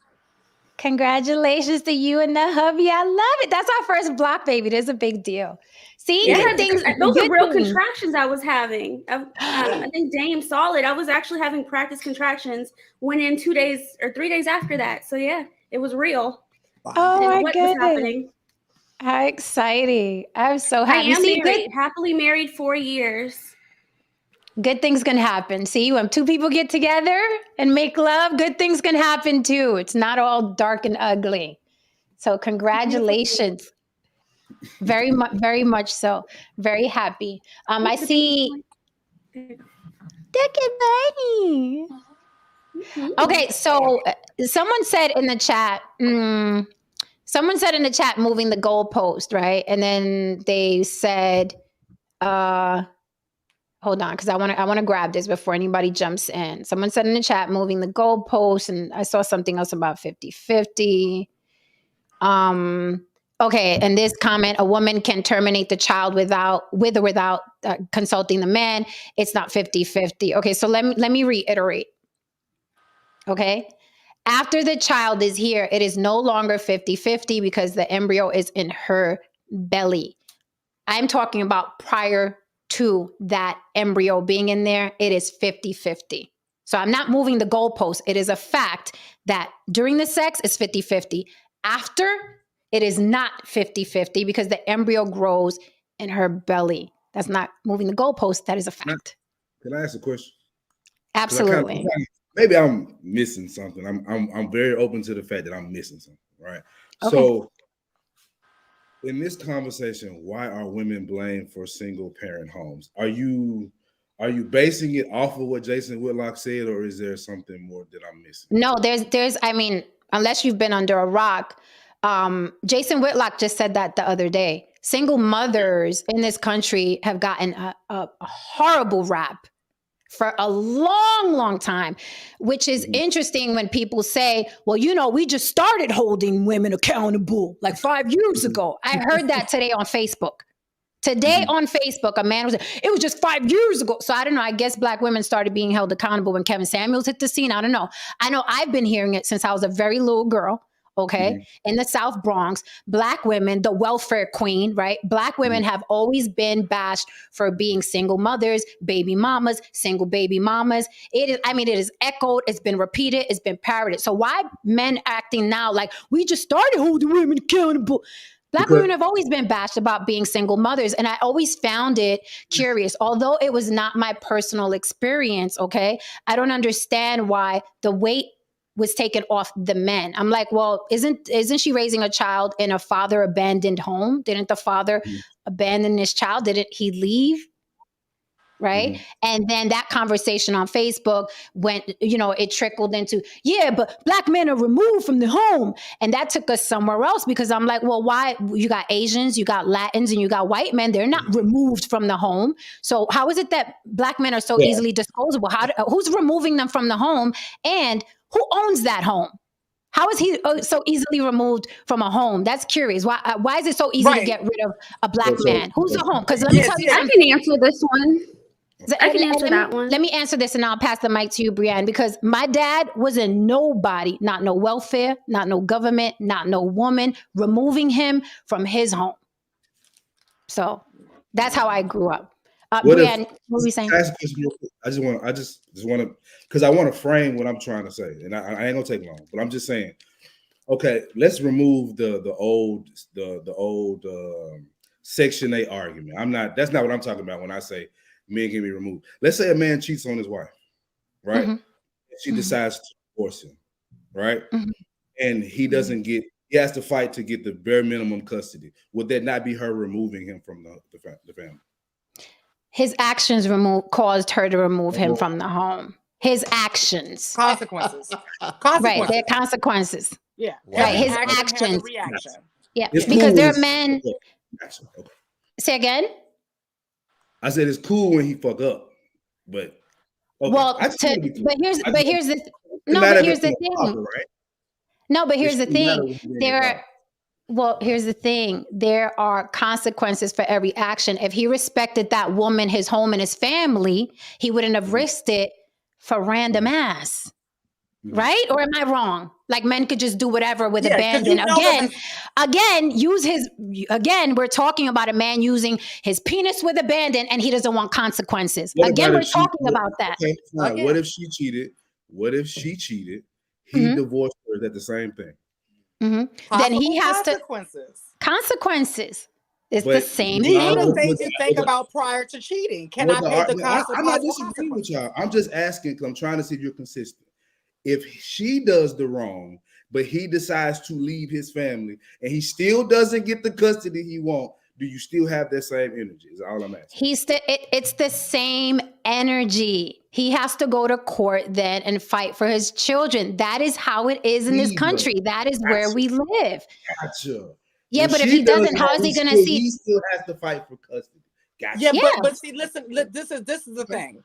Congratulations to you and the hubby. I love it. That's our first black baby. That's a big deal. See, Yeah, good things. those good are real things. contractions I was having. I think Dame saw it. I was actually having practice contractions. Went in 2 days or 3 days after that. So yeah, it was real. Oh my what goodness. was happening? How exciting. I'm so I happy. am See, married. Happily married 4 years. good things can happen. See, when two people get together and make love, good things can happen too. It's not all dark and ugly. So congratulations. Very much so. Very happy. I see. Bunny. Okay, so someone said in the chat, moving the goalpost, right? And then they said, hold on, because I want to grab this before anybody jumps in. Someone said in the chat, moving the goalpost, and I saw something else about 50-50. Okay, and this comment, a woman can terminate the child with or without consulting the man. It's not 50-50. Okay, so let me reiterate. Okay, after the child is here, it is no longer 50-50 because the embryo is in her belly. I'm talking about prior to that embryo being in there, it is 50-50. So I'm not moving the goalpost. It is a fact that during the sex, it's 50-50. After, it is not 50-50 because the embryo grows in her belly. That's not moving the goalpost. That is a fact. Can I ask a question? Absolutely. Maybe I'm missing something. I'm very open to the fact that I'm missing something, right? Okay. So in this conversation, why are women blamed for single parent homes? Are you basing it off of what Jason Whitlock said, or is there something more that I'm missing? No, there's I mean, unless you've been under a rock, Jason Whitlock just said that the other day. Single mothers in this country have gotten a horrible rap for a long time, which is interesting when people say, well, we just started holding women accountable like 5 years ago. I heard that today on Facebook. On Facebook, a man it was just 5 years ago. So I don't know. I guess black women started being held accountable when Kevin Samuels hit the scene. I don't know. I know I've been hearing it since I was a very little girl. Okay. In the South Bronx, black women, the welfare queen, right? Black women have always been bashed for being single mothers, baby mamas, single baby mamas. It is echoed. It's been repeated. It's been parroted. So why men acting now like we just started holding women accountable? Black women have always been bashed about being single mothers. And I always found it curious, although it was not my personal experience. Okay. I don't understand why the weight was taken off the men. I'm like, well, isn't she raising a child in a father abandoned home? Didn't the father abandon his child? Didn't he leave? right? Mhm. And then that conversation on Facebook went, it trickled into, yeah, but black men are removed from the home. And that took us somewhere else because I'm like, well, why? You got Asians, you got Latins, and you got white men. They're not removed from the home. So how is it that black men are so Yeah. easily disposable? Who's removing them from the home? And who owns that home? How is he so easily removed from a home? That's curious. Why is it so easy to get rid of a black man? Who's the home? Because let me tell you I something. can answer this one. I can answer that one. Let me answer this, and I'll pass the mic to you, Brianne, because my dad wasn't nobody, not no welfare, not no government, not no woman, removing him from his home. So that's how I grew up. Brianne, what were we saying? I just want to, because I want to frame what I'm trying to say, and I ain't gonna take long, but I'm just saying, okay, let's remove the old Section 8 argument. That's not what I'm talking about when I say men can be removed. Let's say a man cheats on his wife, right? Mm-hmm. She decides to divorce him, right? Mm-hmm. And he doesn't get, he has to fight to get the bare minimum custody. Would that not be her removing him from the family? His actions caused her to remove him from the home. His actions. Consequences. Right, their consequences. Yeah. Right, his Action has a actions. reaction. Yeah, It's because cool there when are men. Okay. Say again? I said it's cool when he fuck up, but okay. Well, but here's the thing. Right? No, but here's the thing. Here's the thing. There are consequences for every action. If he respected that woman, his home, and his family, he wouldn't have risked it for random ass. Right? Or am I wrong? Like men could just do whatever with abandon. Again, we're talking about a man using his penis with abandon and he doesn't want consequences. Again, we're talking about that. Okay, what if she cheated? He divorced her. Is that the same thing? Mm-hmm. Then he has consequences. It's the same thing. These are the things you think about prior to cheating. Can I pay the consequences? I'm not disagreeing with y'all. I'm just asking because I'm trying to see if you're consistent. If she does the wrong, but he decides to leave his family and he still doesn't get the custody he wants, do you still have that same energy? Is all I'm asking. It's the same energy. He has to go to court then and fight for his children. That is how it is in this country. That is where we live. Gotcha. Yeah, but if he doesn't, how is he going to see? He still has to fight for custody. Gotcha. Yeah, but see, listen, this is the thing.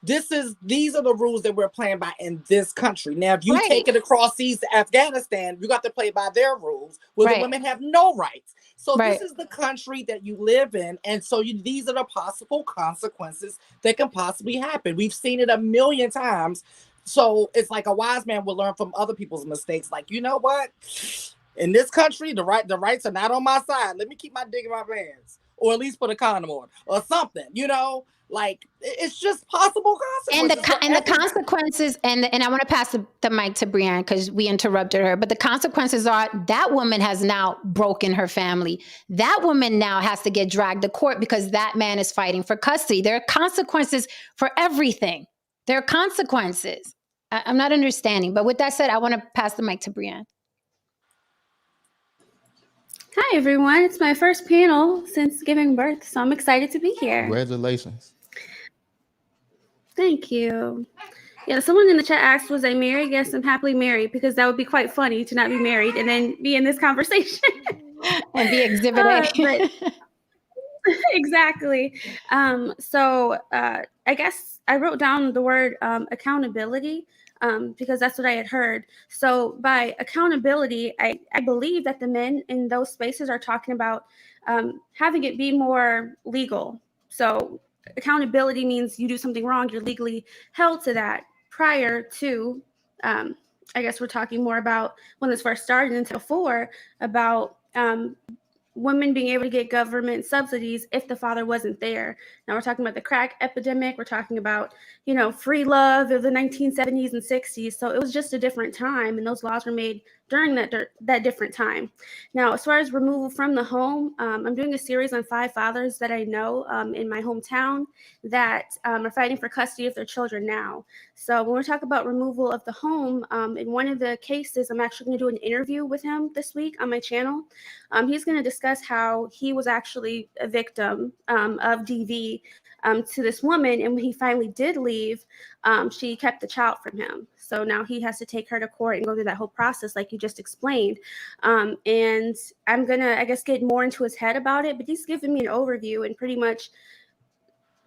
These are the rules that we're playing by in this country. Now, if you take it across seas to Afghanistan, you got to play by their rules, where the women have no rights. So this is the country that you live in, and so these are the possible consequences that can possibly happen. We've seen it a million times. So it's like a wise man will learn from other people's mistakes. Like, you know what? In this country, the rights are not on my side. Let me keep my dick in my pants, or at least put a condom on, or something. Like it's just possible consequences. And the consequences, and I want to pass the mic to Brianne because we interrupted her. But the consequences are that woman has now broken her family. That woman now has to get dragged to court because that man is fighting for custody. There are consequences for everything. There are consequences. I'm not understanding. But with that said, I want to pass the mic to Brianne. Hi, everyone. It's my first panel since giving birth, so I'm excited to be here. Congratulations. Thank you. Yeah, someone in the chat asked, was I married? Yes, I'm happily married because that would be quite funny to not be married and then be in this conversation. And be exhibit A. Exactly. So I guess I wrote down the word accountability because that's what I had heard. So by accountability, I believe that the men in those spaces are talking about having it be more legal. So accountability means you do something wrong, you're legally held to that. Prior to, I guess we're talking more about when this first started and before about women being able to get government subsidies if the father wasn't there. Now we're talking about the crack epidemic. We're talking about, free love of the 1970s and 60s. So it was just a different time. And those laws were made during that different time. Now, as far as removal from the home, I'm doing a series on 5 fathers that I know in my hometown that are fighting for custody of their children now. So when we talk about removal of the home, in one of the cases, I'm actually going to do an interview with him this week on my channel. He's going to discuss how he was actually a victim of DV to this woman, and when he finally did leave, she kept the child from him. So now he has to take her to court and go through that whole process like you just explained. And I'm going to, I guess, get more into his head about it, but he's giving me an overview, and pretty much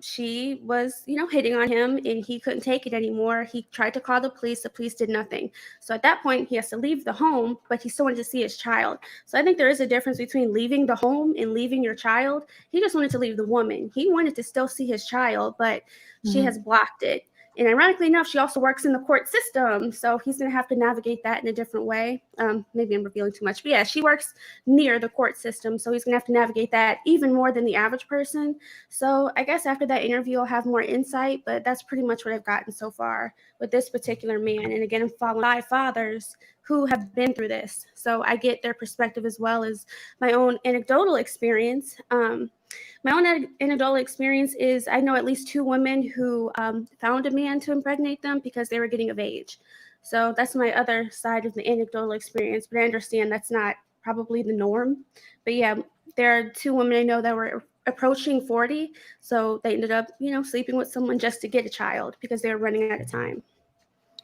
she was, hitting on him, and he couldn't take it anymore. He tried to call the police did nothing. So at that point, he has to leave the home, but he still wanted to see his child. So I think there is a difference between leaving the home and leaving your child. He just wanted to leave the woman. He wanted to still see his child, but she has blocked it. And ironically enough, she also works in the court system. So he's going to have to navigate that in a different way. Maybe I'm revealing too much. But yeah, she works near the court system. So he's going to have to navigate that even more than the average person. So I guess after that interview, I'll have more insight. But that's pretty much what I've gotten so far with this particular man. And again, I'm following 5 fathers who have been through this. So I get their perspective as well as my own anecdotal experience. My own anecdotal experience is I know at least 2 women who found a man to impregnate them because they were getting of age. So that's my other side of the anecdotal experience, but I understand that's not probably the norm. But yeah, there are 2 women I know that were approaching 40, so they ended up, sleeping with someone just to get a child because they were running out of time.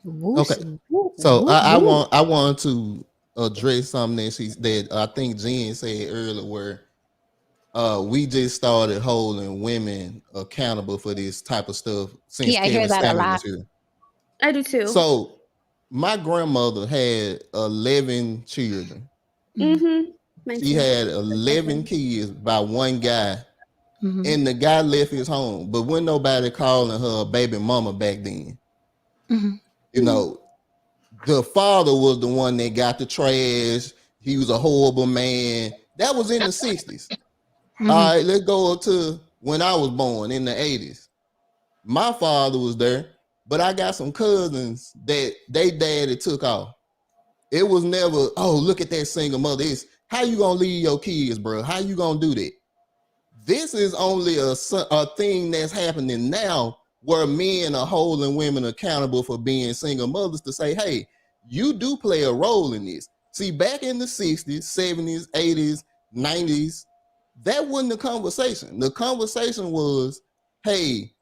Okay, so I want to address something that I think Jen said earlier, where we just started holding women accountable for this type of stuff since I hear Kevin that a Samuels lot. was here. I do too. So my grandmother had 11 children. She had 11 kids by one guy, and the guy left his home, but wasn't nobody calling her a baby mama back then. The father was the one that got the trash. He was a horrible man. That was in the 60s. All right, let's go to when I was born in the 80s. My father was there, but I got some cousins that they daddy took off. It was never, oh, look at that single mother. It's how you gonna leave your kids, bro? How you gonna do that? This is only a thing that's happening now where men are holding women accountable for being single mothers to say, hey, you do play a role in this. See, back in the 60s, 70s, 80s, 90s, that wasn't the conversation. The conversation was, hey,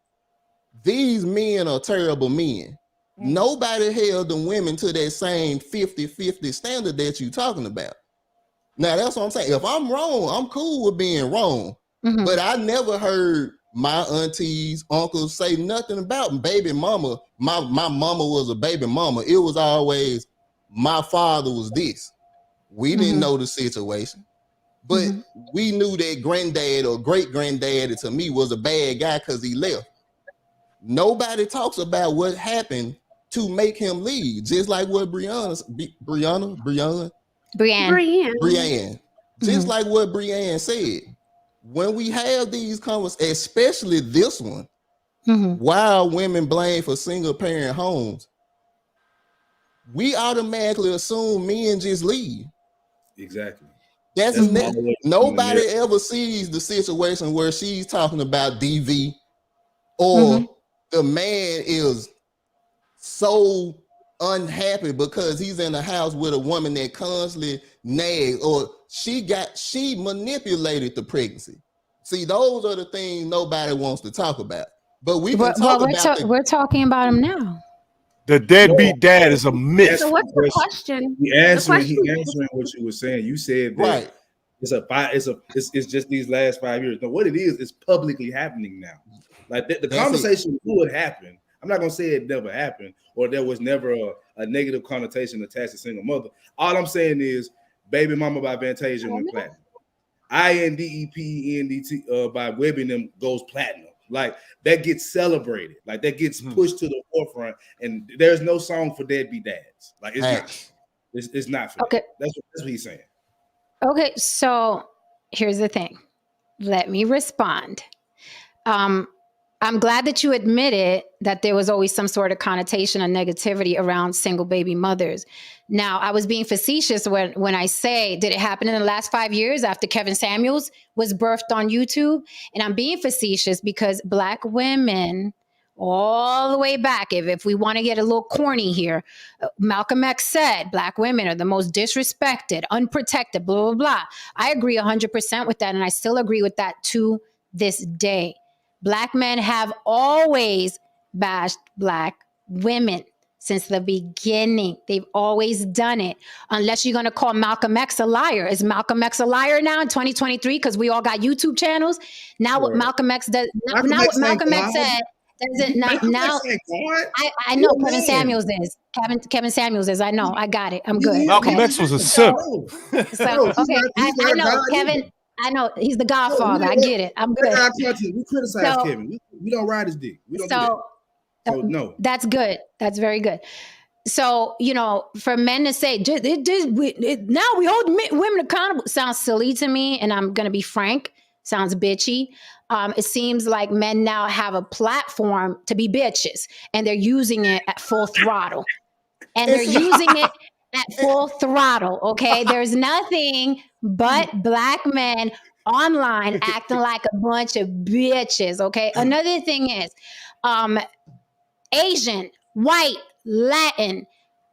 these men are terrible men. Nobody held the women to that same 50-50 standard that you're talking about. Now, that's what I'm saying. If I'm wrong, I'm cool with being wrong. But I never heard my aunties, uncles say nothing about baby mama. My mama was a baby mama. It was always my father was this. We didn't know the situation. But we knew that granddad or great granddaddy to me was a bad guy because he left. Nobody talks about what happened to make him leave. Just like what Brianne. Just like what Brianne said. When we have these conversations, especially this one, while women blame for single parent homes, we automatically assume men just leave. Exactly. That's nobody ever sees the situation where she's talking about DV or the man is so unhappy because he's in a house with a woman that constantly nags, or she manipulated the pregnancy. See, those are the things nobody wants to talk about. But we can talk about we're talking about him now. The deadbeat dad is a myth. So what's the question? He answering what you were saying. You said that it's just these last 5 years. No, what it is publicly happening now. Like the conversation would happen. I'm not gonna say it never happened or there was never a negative connotation attached to single mother. All I'm saying is Baby Mama by Fantasia went platinum. INDEPENDT by Webby and them goes platinum. Like that gets celebrated. Like that gets pushed to the forefront. And there's no song for deadbeat dads. Like it's not. It's not for that. That's what he's saying. Okay, so here's the thing. Let me respond. I'm glad that you admitted that there was always some sort of connotation or negativity around single baby mothers. Now, I was being facetious when I say, did it happen in the last 5 years after Kevin Samuels was birthed on YouTube? And I'm being facetious because Black women, all the way back, if we want to get a little corny here, Malcolm X said Black women are the most disrespected, unprotected, blah, blah, blah. I agree 100% with that, and I still agree with that to this day. Black men have always bashed Black women since the beginning. They've always done it. Unless you're going to call Malcolm X a liar. Is Malcolm X a liar now in 2023 because we all got YouTube channels? Now what Malcolm X does, now what Malcolm X said, doesn't now. I know Kevin Samuels is. Kevin Samuels is. I know. I got it. I'm good. Malcolm X was a simp. So okay, I know Kevin. I know he's the Godfather. I get it. I'm good. We criticize Kevin. We don't ride his dick. We don't do that. So no, that's good. That's very good. So, for men to say, now we hold women accountable sounds silly to me. And I'm going to be frank, sounds bitchy. It seems like men now have a platform to be bitches and they're using it at full throttle. And they're using it at full throttle. Okay. There's nothing but Black men online acting like a bunch of bitches. Okay. Another thing is, Asian, white, Latin,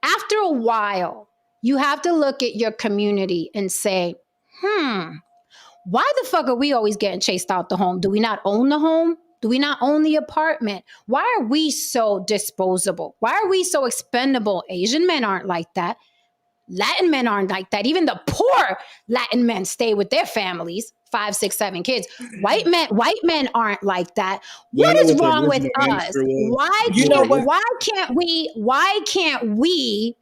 after a while, you have to look at your community and say, why the fuck are we always getting chased out the home? Do we not own the home? Do we not own the apartment? Why are we so disposable? Why are we so expendable? Asian men aren't like that. Latin men aren't like that. Even the poor Latin men stay with their families, 5, 6, 7 kids. White men aren't like that. What is wrong with us? Why can't we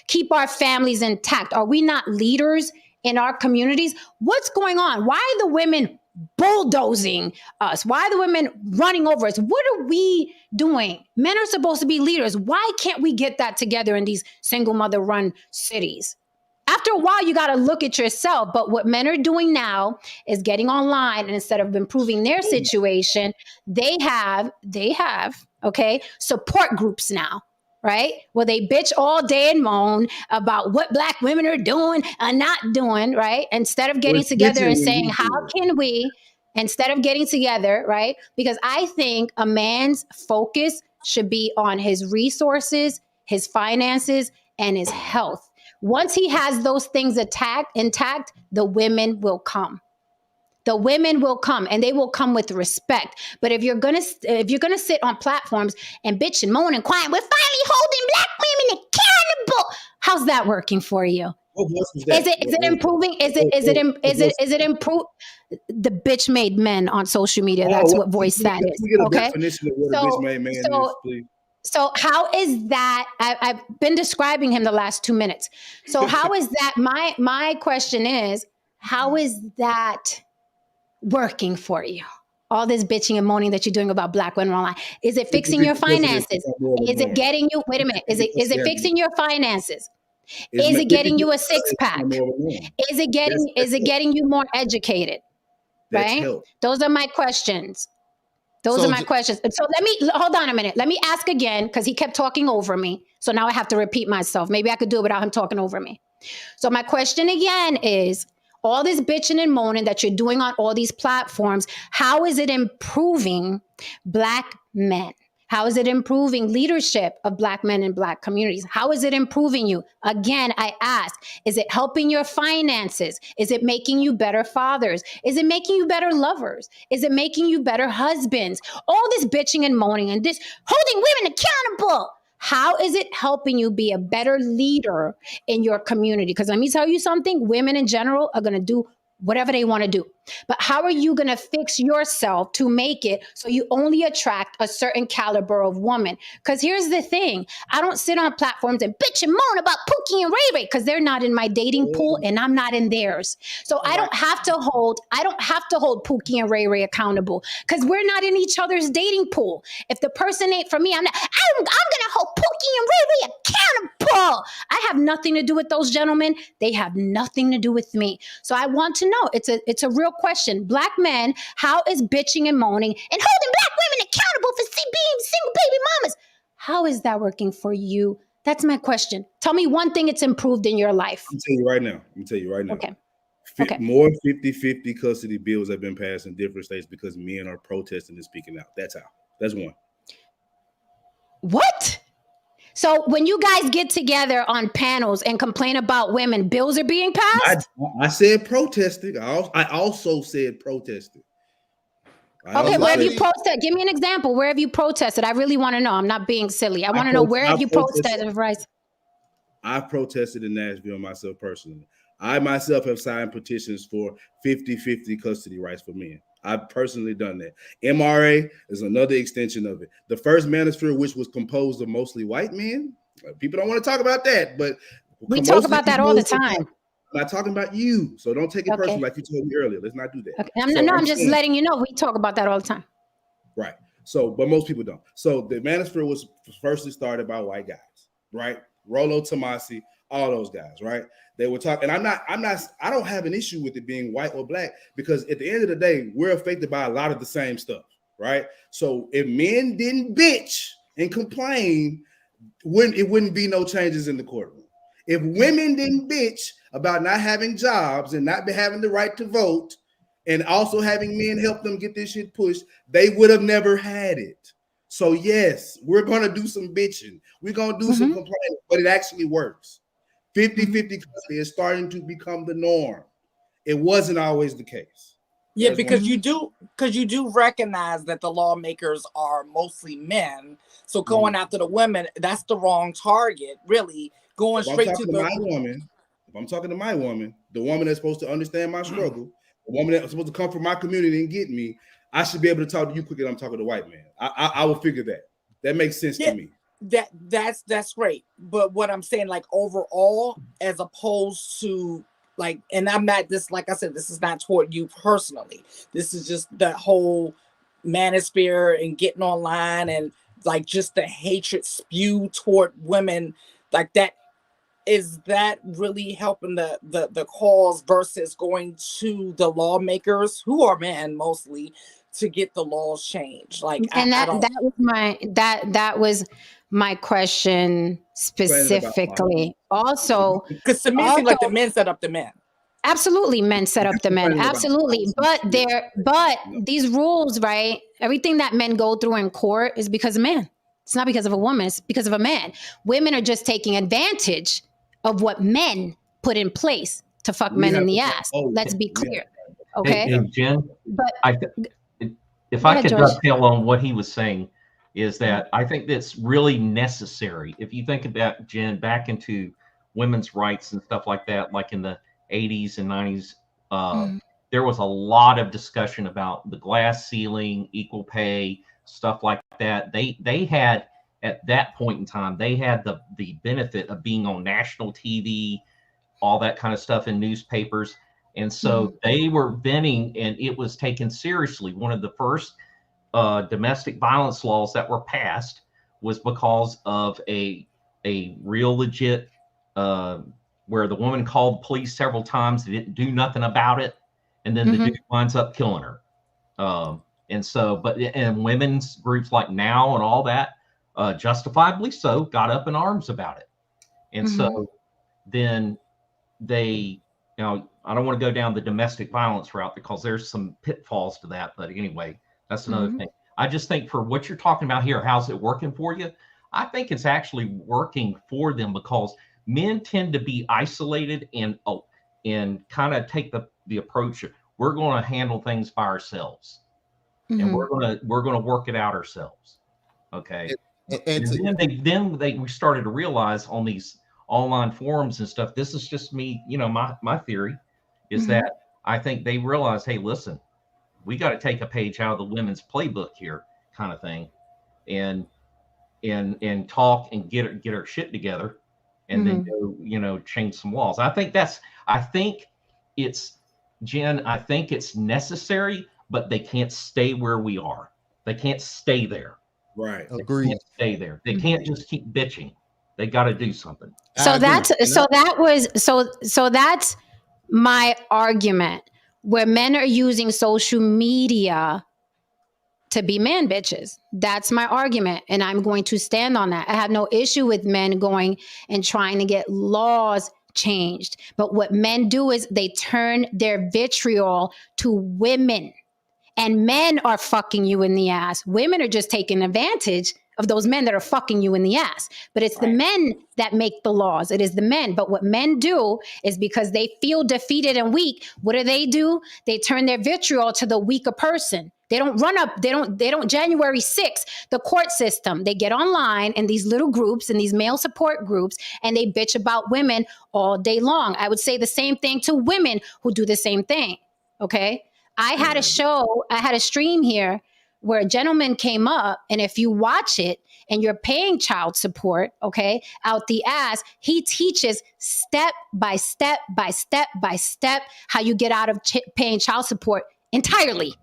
keep our families intact? Are we not leaders in our communities? What's going on? Why are the women bulldozing us? Why are the women running over us? What are we doing? Men are supposed to be leaders. Why can't we get that together in these single mother run cities? After a while, you got to look at yourself. But what men are doing now is getting online, and instead of improving their situation, they have support groups now. Right? Well, they bitch all day and moan about what Black women are doing and not doing, right? Instead of getting together and saying, how can we, instead of getting together, right? Because I think a man's focus should be on his resources, his finances, and his health. Once he has those things intact, the women will come. The women will come, and they will come with respect. But if you're gonna sit on platforms and bitch and moan and cry, we're finally holding Black women accountable. How's that working for you? Is it improving? Is it improve? The bitch made men on social media. That's what voice that is. Okay. So how is that? I've been describing him the last 2 minutes. So how is that? My question is, how is that working for you? All this bitching and moaning that you're doing about Black women online. Is it fixing your finances? Is it getting you, wait a minute, is it fixing your finances? Is it getting you a 6-pack? Is it getting you more educated? Right? Those are my questions. Those are my questions. So hold on a minute. Let me ask again, because he kept talking over me. So now I have to repeat myself. Maybe I could do it without him talking over me. So my question again is, all this bitching and moaning that you're doing on all these platforms, how is it improving Black men? How is it improving leadership of Black men in Black communities? How is it improving you? Again, I ask, is it helping your finances? Is it making you better fathers? Is it making you better lovers? Is it making you better husbands? All this bitching and moaning and this holding women accountable. How is it helping you be a better leader in your community? Because let me tell you something, women in general are going to do whatever they want to do. But how are you going to fix yourself to make it so you only attract a certain caliber of woman? Because here's the thing. I don't sit on platforms and bitch and moan about Pookie and Ray Ray because they're not in my dating pool and I'm not in theirs. So I don't have to hold Pookie and Ray Ray accountable because we're not in each other's dating pool. If the person ain't for me, I'm going to hold Pookie and Ray Ray pull. I have nothing to do with those gentlemen. They have nothing to do with me. So I want to know, it's a real question. Black men, how is bitching and moaning and holding black women accountable for being single baby mamas? How is that working for you? That's my question. Tell me one thing it's improved in your life. I'm telling you right now. Okay. More 50-50 custody bills have been passed in different states because men are protesting and speaking out. That's how. That's one. What? So when you guys get together on panels and complain about women, bills are being passed? I said protesting. I also said protesting. Okay, where have you protested? Give me an example. Where have you protested? I really want to know. I'm not being silly. I want to know, where have you protested? I've protested in Nashville myself personally. I myself have signed petitions for 50-50 custody rights for men. I've personally done that. MRA is another extension of it. The first manosphere, which was composed of mostly white men, people don't want to talk about that, but we talk about that all the time. I'm not talking about you, so don't take it personally like you told me earlier. Let's not do that. Okay. I'm just letting you know we talk about that all the time. Right. So, but most people don't. So the manosphere was firstly started by white guys, right? Rollo Tomasi, all those guys, right? They were talking, and I don't have an issue with it being white or black, because at the end of the day, we're affected by a lot of the same stuff, right? So if men didn't bitch and complain, it wouldn't be no changes in the courtroom. If women didn't bitch about not having jobs and not having the right to vote, and also having men help them get this shit pushed, they would have never had it. So yes, we're going to do some bitching. We're going to do some complaining, but it actually works. 50-50 custody is starting to become the norm. It wasn't always the case. Yeah, because you do recognize that the lawmakers are mostly men. So going after the women, that's the wrong target, really. Going straight to my woman. If I'm talking to my woman, the woman that's supposed to understand my struggle, the woman that's supposed to come from my community and get me, I should be able to talk to you quicker than I'm talking to white man. I will figure that. That makes sense to me. That's great. But what I'm saying, like overall, as opposed to like, and I'm not this, like I said, this is not toward you personally. This is just the whole manosphere and getting online and like just the hatred spewed toward women like that. Is that really helping the cause versus going to the lawmakers, who are men mostly, to get the laws changed? Like, and that was my question specifically. Also, because to me it seems like the men set up the men. Absolutely, men set up the men. Absolutely, but these rules, right? Everything that men go through in court is because of men. It's not because of a woman. It's because of a man. Women are just taking advantage of what men put in place to fuck men in the ass. Let's be clear. Okay. Hey, Jen, but if I could dovetail on what he was saying, is that I think that's really necessary. If you think about, Jen, back into women's rights and stuff like that, like in the 80s and 90s, there was a lot of discussion about the glass ceiling, equal pay, stuff like that. They had, at that point in time, they had the benefit of being on national TV, all that kind of stuff in newspapers. And so they were venting, and it was taken seriously. One of the first domestic violence laws that were passed was because of a real legit, where the woman called the police several times. They didn't do nothing about it. And then the dude winds up killing her. And so, and women's groups like Now and all that, justifiably so, got up in arms about it. And so then they, I don't want to go down the domestic violence route because there's some pitfalls to that. But anyway, that's another thing. I just think for what you're talking about here, how's it working for you? I think it's actually working for them because men tend to be isolated and kind of take the approach of, we're going to handle things by ourselves. And we're gonna work it out ourselves. Okay. And then we started to realize on these online forums and stuff, this is just me, my theory is that I think they realized, hey, listen, we got to take a page out of the women's playbook here, kind of thing, and talk and get our shit together, and then go, change some laws. I think it's Jen, I think it's necessary, but they can't stay where we are. They can't stay there. Right. Agreed. They can't stay there. They can't just keep bitching. They got to do something. So that's my argument, where men are using social media to be man bitches. That's my argument, and I'm going to stand on that. I have no issue with men going and trying to get laws changed, but what men do is they turn their vitriol to women, and men are fucking you in the ass. Women are just taking advantage of those men that are fucking you in the ass. But it's the men that make the laws. It is the men. But what men do is, because they feel defeated and weak, what do? They turn their vitriol to the weaker person. They don't run up, they don't January 6th, the court system. They get online in these little groups, in these male support groups, and they bitch about women all day long. I would say the same thing to women who do the same thing. Okay? I had a stream here where a gentleman came up, and if you watch it and you're paying child support, okay, out the ass, he teaches step by step by step by step how you get out of paying child support entirely.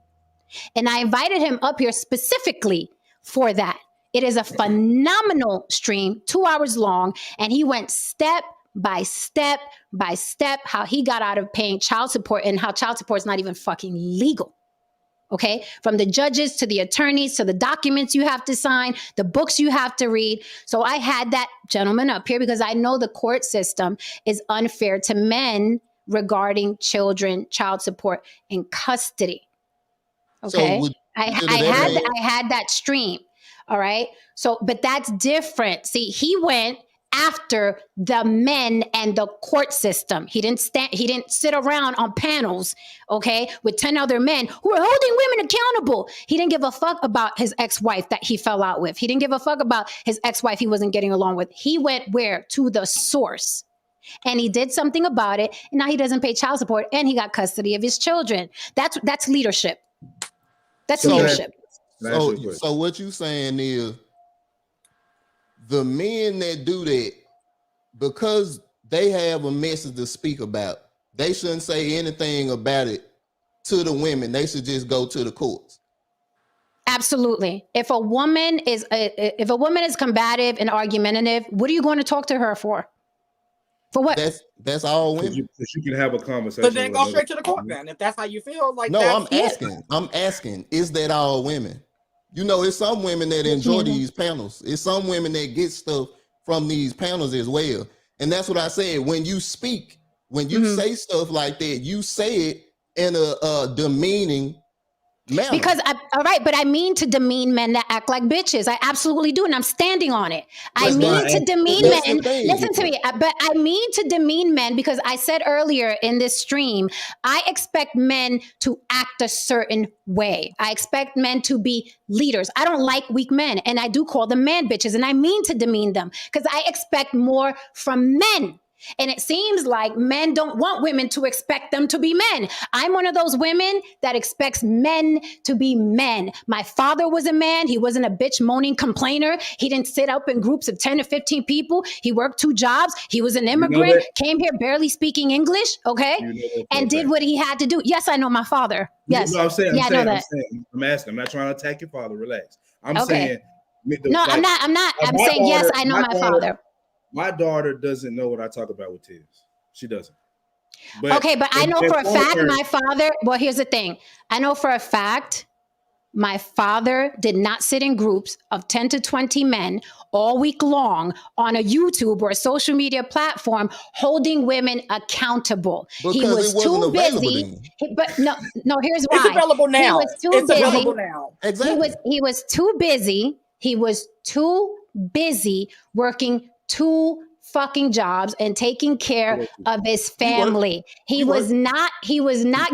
And I invited him up here specifically for that. It is a phenomenal stream, 2 hours long, and he went step by step by step how he got out of paying child support, and how child support is not even fucking legal. Okay, from the judges to the attorneys to the documents you have to sign, the books you have to read. So I had that gentleman up here because I know the court system is unfair to men regarding children, child support, and custody. Okay, So I had that stream. All right, so but that's different. See, he went after the men and the court system. He didn't sit around on panels, okay, with 10 other men who are holding women accountable. He didn't give a fuck about his ex-wife that he fell out with. He didn't give a fuck about his ex-wife he wasn't getting along with. He went where? To the source. And he did something about it. And now he doesn't pay child support, and he got custody of his children. That's leadership. That's leadership. So what you saying is, the men that do that, because they have a message to speak about, they shouldn't say anything about it to the women. They should just go to the courts. Absolutely. If a woman is combative and argumentative, what are you going to talk to her for? For what? That's all women. You can have a conversation. So then go straight to the court then. If that's how you feel, like no, that's I'm asking, is that all women? You know, it's some women that enjoy these panels. It's some women that get stuff from these panels as well. And that's what I said. When you speak, when you say stuff like that, you say it in a demeaning manner. Because all right, but I mean to demean men that act like bitches. I absolutely do, and I'm standing on it. I mean to demean men. Listen to me, but I mean to demean men because I said earlier in this stream, I expect men to act a certain way. I expect men to be leaders. I don't like weak men, and I do call them man bitches, and I mean to demean them because I expect more from men. And it seems like men don't want women to expect them to be men. I'm one of those women that expects men to be men. My father was a man. He wasn't a bitch moaning complainer. He didn't sit up in groups of 10 to 15 people. He worked 2 jobs. He was an immigrant, came here barely speaking English, okay? And did what he had to do. Yes, I know my father. Yes. No, I'm saying, I know that. I'm asking. I'm not trying to attack your father. Relax. I'm Okay. saying. No, I'm not. I'm saying, yes, I know my father. My daughter doesn't know what I talk about with Tiz. She doesn't. But okay, but I know for a fact my father, well, here's the thing. I know for a fact my father did not sit in groups of 10 to 20 men all week long on a YouTube or a social media platform holding women accountable. Because he was too busy. But no, here's why. It's available now. He was too busy. Available now. Exactly. He was too busy. He was too busy working 2 fucking jobs and taking care of his family. He was not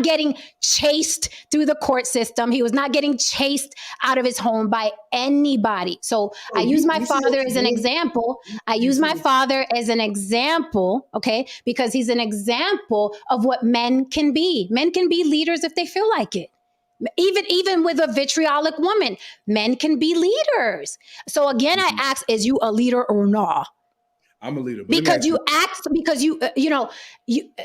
getting chased through the court system. He was not getting chased out of his home by anybody. So I use my father as an example. Okay, because he's an example of what men can be. Men can be leaders if they feel like it. Even with a vitriolic woman, men can be leaders. So again, I ask, is you a leader or not? I'm a leader. Because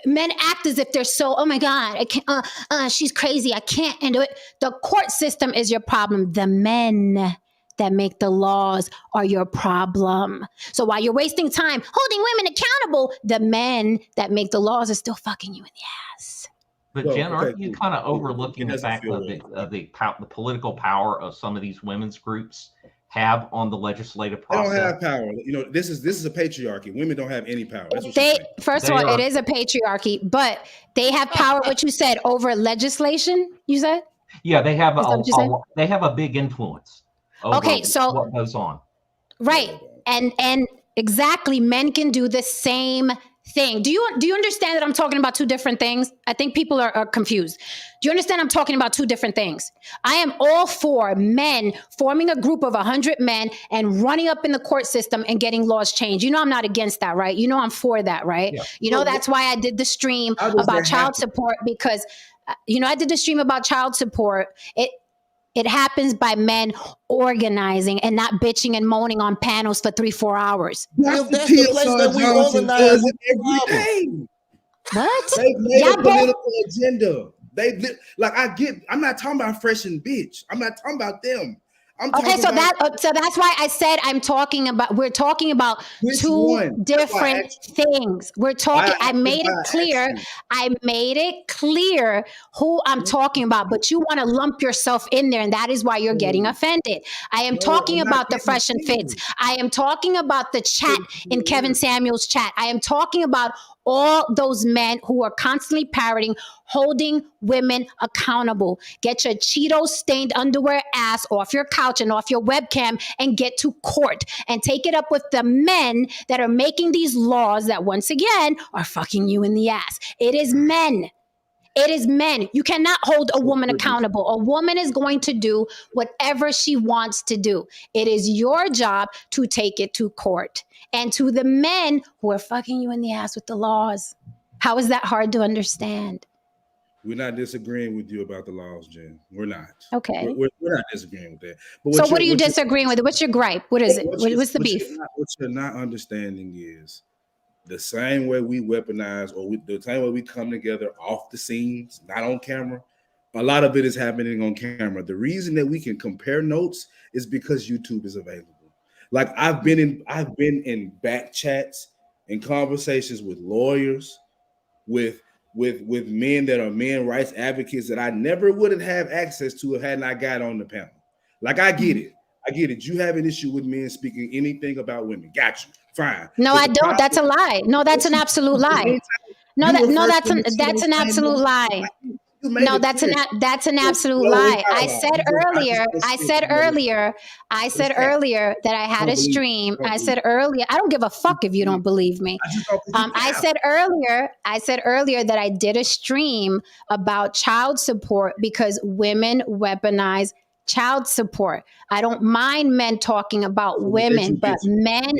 men act as if they're so, oh my God, I can't, she's crazy. I can't handle it. The court system is your problem. The men that make the laws are your problem. So while you're wasting time holding women accountable, the men that make the laws are still fucking you in the ass. But Well, Jen, okay, aren't you cool. kind of It overlooking the doesn't fact feel of well. the political power of some of these women's groups have on the legislative They don't process? have power. You know, this is a patriarchy. Women don't have any power. That's what They she's saying. first of They all, it are. is a patriarchy, but they have power. What you said over legislation? You said? Yeah, they have Is that what you said? they have a big influence over Okay, so what goes on. right, and exactly, men can do the same thing. Do you understand that I'm talking about two different things? I think people are confused. Do you understand I'm talking about two different things? I am all for men forming a group of 100 men and running up in the court system and getting laws changed. You know I'm not against that, right? You know I'm for that, right? Yeah. You know that's why I did the stream How does about that child happen? support because I did the stream about child support. It happens by men organizing and not bitching and moaning on panels for 3-4 hours. If that's the place that we organize, does it every day. What? They made Y'all a both- political agenda. I'm not talking about fresh and bitch. I'm not talking about them. I'm Okay, talking so about that's why I said we're talking about Which two one? That's why I different asked things. We're talking. I made it clear. you. I made it clear who I'm talking about, but you want to lump yourself in there, and that is why you're getting offended. I am talking I'm not about the getting fresh and fits. I am talking about the chat in Kevin Samuel's chat. I am talking about all those men who are constantly parroting, holding women accountable. Get your Cheetos stained underwear ass off your couch and off your webcam and get to court and take it up with the men that are making these laws that once again are fucking you in the ass. It is men. It is men. You cannot hold a woman accountable. A woman is going to do whatever she wants to do. It is your job to take it to court. And to the men who are fucking you in the ass with the laws. How is that hard to understand? We're not disagreeing with you about the laws, Jen. We're not. Okay. We're not disagreeing with that. But So what are you disagreeing with? What's your gripe? What is it? What's the beef? What you're not understanding is the same way we weaponize the same way we come together off the scenes, not on camera. A lot of it is happening on camera. The reason that we can compare notes is because YouTube is available. Like I've been in back chats and conversations with lawyers, with men that are men rights advocates that I never would have access to if hadn't I got on the panel. Like I get it. You have an issue with men speaking anything about women. Got you. Fine. No, I don't. That's a lie. No, that's an absolute lie. That's an absolute lie. No, that's an absolute lie. I said earlier that I had a stream. I said earlier, I don't give a fuck if you don't believe me. I said earlier that I did a stream about child support because women weaponize child support. I don't mind men talking about women, but men,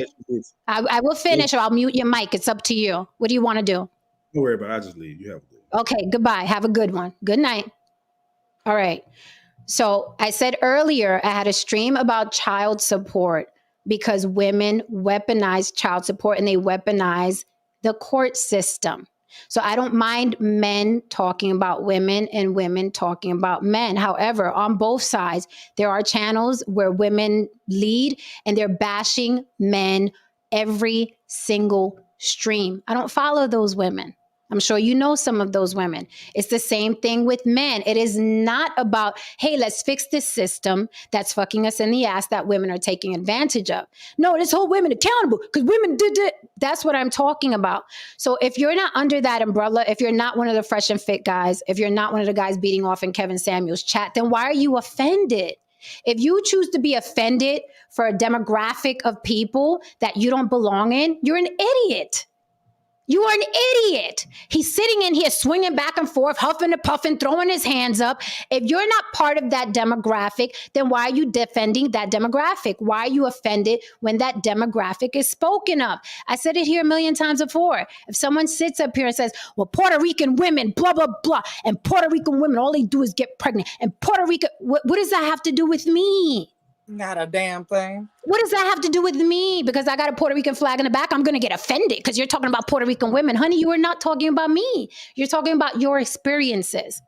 I will finish or I'll mute your mic. It's up to you. What do you want to do? Don't worry about it. I'll just leave. You have a good one. Okay, goodbye. Have a good one. Good night. All right. So I said earlier, I had a stream about child support because women weaponize child support and they weaponize the court system. So I don't mind men talking about women and women talking about men. However, on both sides, there are channels where women lead and they're bashing men every single stream. I don't follow those women. I'm sure you know some of those women. It's the same thing with men. It is not about, hey, let's fix this system that's fucking us in the ass that women are taking advantage of. No, let's hold women accountable because women did it. That's what I'm talking about. So if you're not under that umbrella, if you're not one of the fresh and fit guys, if you're not one of the guys beating off in Kevin Samuel's chat, then why are you offended? If you choose to be offended for a demographic of people that you don't belong in, you're an idiot. You are an idiot. He's sitting in here swinging back and forth, huffing and puffing, throwing his hands up. If you're not part of that demographic, then why are you defending that demographic? Why are you offended when that demographic is spoken of? I said it here a million times before. If someone sits up here and says, well, Puerto Rican women, blah, blah, blah, and Puerto Rican women, all they do is get pregnant. And Puerto Rican, what does that have to do with me? Not a damn thing. What does that have to do with me? Because I got a Puerto Rican flag in the back, I'm going to get offended because you're talking about Puerto Rican women. Honey, you are not talking about me. You're talking about your experiences.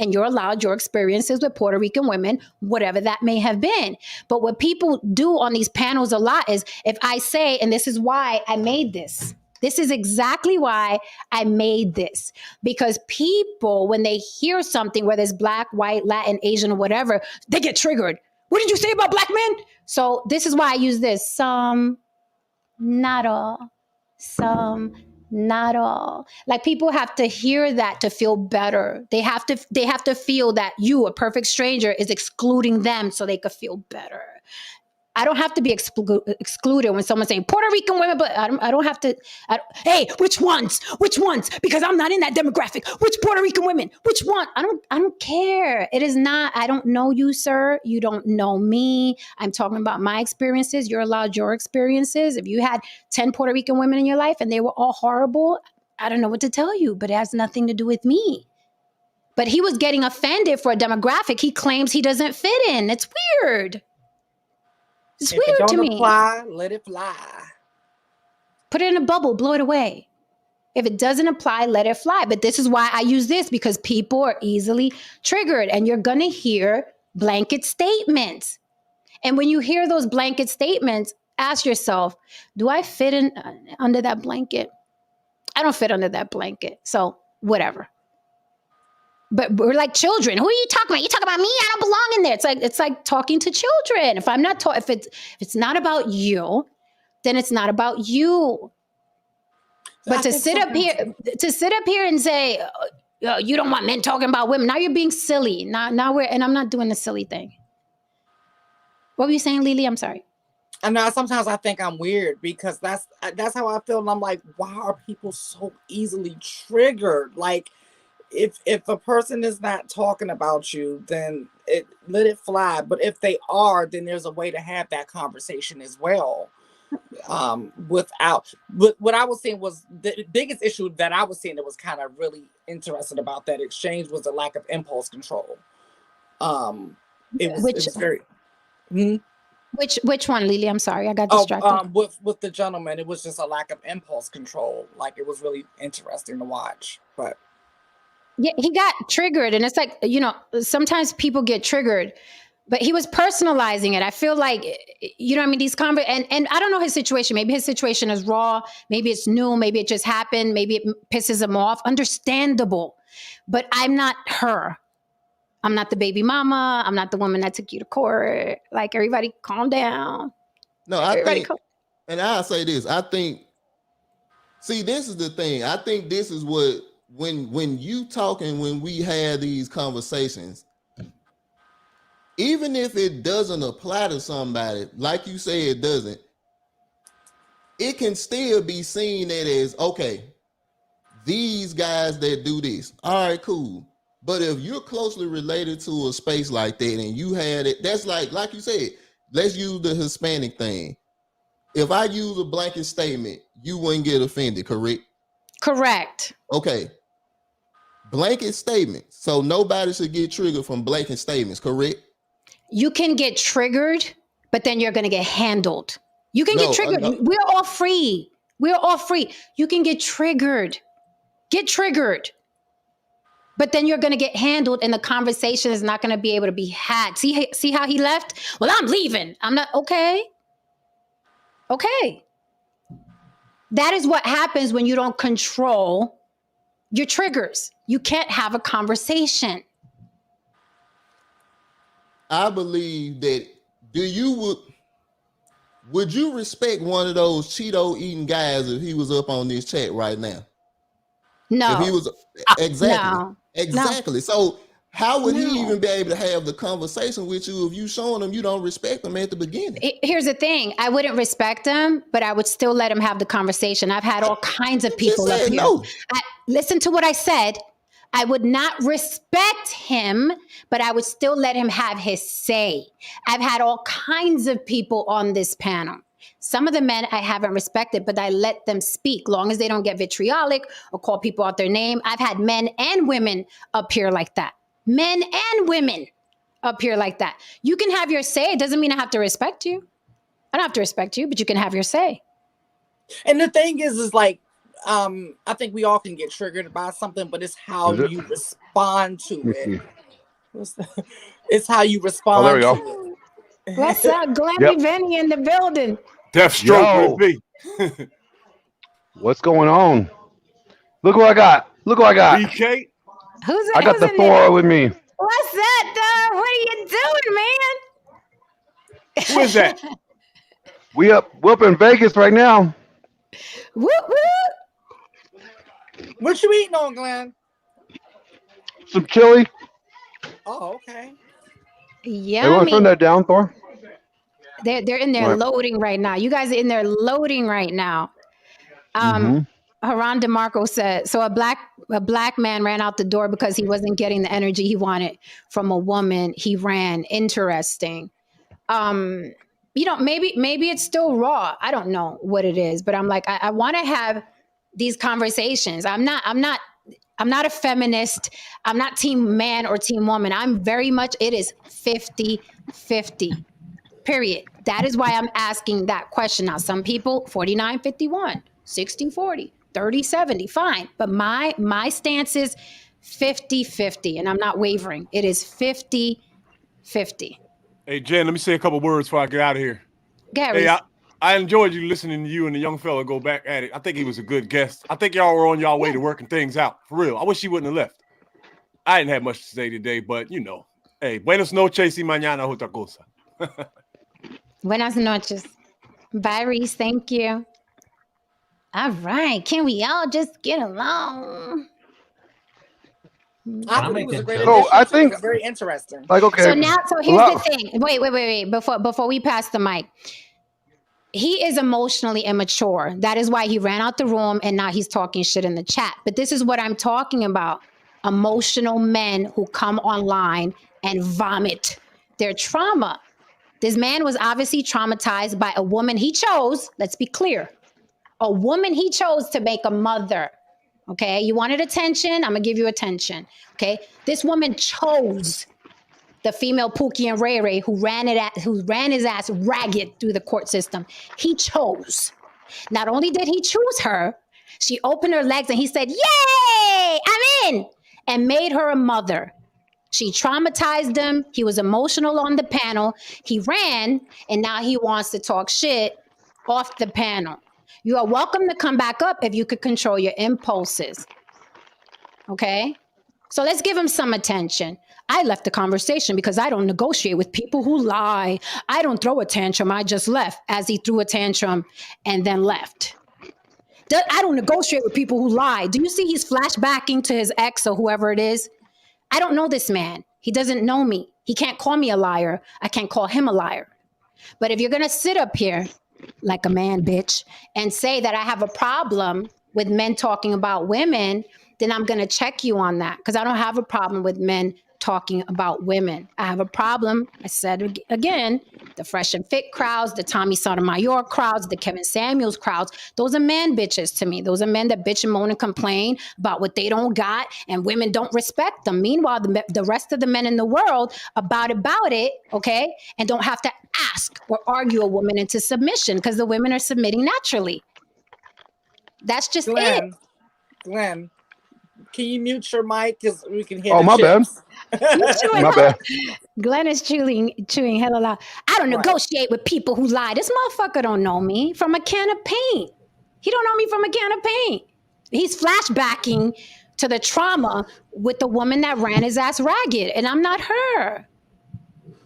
and you're allowed your experiences with Puerto Rican women, whatever that may have been. But what people do on these panels a lot is if I say, and this is why I made this. This is exactly why I made this. Because people, when they hear something, whether it's Black, white, Latin, Asian, or whatever, they get triggered. What did you say about Black men? So this is why I use this. Some, not all. Some, not all. Like people have to hear that to feel better. They have to feel that you, a perfect stranger, is excluding them so they could feel better. I don't have to be excluded when someone's saying Puerto Rican women, but I don't have to. Hey, which ones? Which ones? Because I'm not in that demographic. Which Puerto Rican women? Which one? I don't care. It is not. I don't know you, sir. You don't know me. I'm talking about my experiences. You're allowed your experiences. If you had 10 Puerto Rican women in your life and they were all horrible, I don't know what to tell you. But it has nothing to do with me. But he was getting offended for a demographic he claims he doesn't fit in. It's weird. It's weird to me. If it don't apply, let it fly. Put it in a bubble, blow it away. If it doesn't apply, let it fly. But this is why I use this, because people are easily triggered and you're going to hear blanket statements. And when you hear those blanket statements, ask yourself, do I fit in under that blanket? I don't fit under that blanket. So whatever. But we're like children. Who are you talking about? You talking about me? I don't belong in there. It's like talking to children. If I'm not if it's not about you, then it's not about you. But to sit up here and say you don't want men talking about women, now you're being silly. Now and I'm not doing the silly thing. What were you saying, Lily? I'm sorry. I know sometimes I think I'm weird because that's how I feel, and I'm like, why are people so easily triggered? Like, if a person is not talking about you, then let it fly. But if they are, then there's a way to have that conversation as well. But what I was saying was the biggest issue that I was seeing that was kind of really interesting about that exchange was the lack of impulse control. It was very. Which one, Lily? I'm sorry, I got distracted. With the gentleman, it was just a lack of impulse control. Like, it was really interesting to watch, but. Yeah, he got triggered, and it's like, sometimes people get triggered, but he was personalizing it. I feel like, I mean, these and I don't know his situation. Maybe his situation is raw. Maybe it's new. Maybe it just happened. Maybe it pisses him off. Understandable, but I'm not her. I'm not the baby mama. I'm not the woman that took you to court. Like, everybody calm down. No, and I'll say this. I think, see, this is the thing. I think this is what, when you talking, when we had these conversations, even if it doesn't apply to somebody, like you say it doesn't, it can still be seen that as, okay, these guys that do this, all right, cool. But if you're closely related to a space like that and you had it, that's like you said, let's use the Hispanic thing. If I use a blanket statement, you wouldn't get offended, correct? Correct. Okay. Blanket statements. So nobody should get triggered from blanket statements, correct? You can get triggered, but then you're going to get handled. You can get triggered. We're all free. We're all free. You can get triggered. Get triggered. But then you're going to get handled and the conversation is not going to be able to be had. See how he left? Well, I'm leaving. I'm not. Okay. Okay. That is what happens when you don't control your triggers. You can't have a conversation. I believe that would you respect one of those Cheeto eating guys if he was up on this chat right now? No. If he was exactly. No. So how would he even be able to have the conversation with you if you showing him you don't respect him at the beginning? Here's the thing. I wouldn't respect him, but I would still let him have the conversation. I've had all kinds of people up here. No. Listen to what I said. I would not respect him, but I would still let him have his say. I've had all kinds of people on this panel. Some of the men I haven't respected, but I let them speak, long as they don't get vitriolic or call people out their name. I've had men and women up here like that. Men and women up here like that. You can have your say. It doesn't mean I have to respect you. I don't have to respect you, but you can have your say. And the thing is like, I think we all can get triggered by something, but it's how you respond to Let me it. see. It's how you Oh, there we respond go. to it. What's up, Glammy Yep. Benny in the building? Deathstroke with Yo, me. what's going on? Look what I got. Look what I got. BK, I got Who's the in there? Thor with me. What's that, dog? What are you doing, who is that? man? We up in Vegas right now. Whoop whoop. What you eating on, Glenn? Some chili. Oh, okay. Hey, want to turn Yummy. that down, Thor? They're in there Right. loading right now. You guys are in there loading right now. Mm-hmm. Haran DeMarco said, so a black man ran out the door because he wasn't getting the energy he wanted from a woman. He ran. Interesting. Maybe it's still raw. I don't know what it is, but I'm like, I want to have these conversations. I'm not a feminist. I'm not team man or team woman. I'm very much, it is 50-50. Period. That is why I'm asking that question. Now, some people, 49-51, 60-40, 30-70, fine. But my stance is 50-50, and I'm not wavering. It is 50-50. Hey, Jen, let me say a couple words before I get out of here. Gary, Hey, I enjoyed you listening to you and the young fella go back at it. I think he was a good guest. I think y'all were on y'all way to working things out. For real. I wish he wouldn't have left. I didn't have much to say today, but hey, buenas noches y mañana otra cosa. buenas noches. Bye, Reese. Thank you. All right. Can we all just get along? I thought it was a great So addition I too. It think, was very interesting. like, okay. So here's the thing. Wait. Before we pass the mic. He is emotionally immature. That is why he ran out the room and now he's talking shit in the chat. But this is what I'm talking about. Emotional men who come online and vomit their trauma. This man was obviously traumatized by a woman he chose. Let's be clear. A woman he chose to make a mother. Okay. You wanted attention. I'm going to give you attention. Okay. This woman chose the female Pookie and Ray Ray who ran his ass ragged through the court system. He chose. Not only did he choose her, she opened her legs and he said, "Yay, I'm in," and made her a mother. She traumatized him. He was emotional on the panel. He ran, and now he wants to talk shit off the panel. You are welcome to come back up if you could control your impulses. Okay? So let's give him some attention. I left the conversation because I don't negotiate with people who lie. I don't throw a tantrum. I just left as he threw a tantrum and then left. I don't negotiate with people who lie. Do you see he's flashbacking to his ex or whoever it is? I don't know this man. He doesn't know me. He can't call me a liar. I can't call him a liar. But if you're going to sit up here like a man, bitch, and say that I have a problem with men talking about women, then I'm going to check you on that because I don't have a problem with men talking about women. I have a problem, I said again, the Fresh and Fit crowds, the Tommy Sotomayor crowds, the Kevin Samuels crowds. Those are man bitches to me. Those are men that bitch and moan and complain about what they don't got and women don't respect them. Meanwhile, the rest of the men in the world about it, okay, and don't have to ask or argue a woman into submission because the women are submitting naturally. That's just it. Glenn, can you mute your mic because we can hear Oh, the my chips? Bad. My bad. Glenn is chewing hella loud. I don't negotiate with people who lie. This motherfucker don't know me from a can of paint. He don't know me from a can of paint. He's flashbacking to the trauma with the woman that ran his ass ragged, and I'm not her.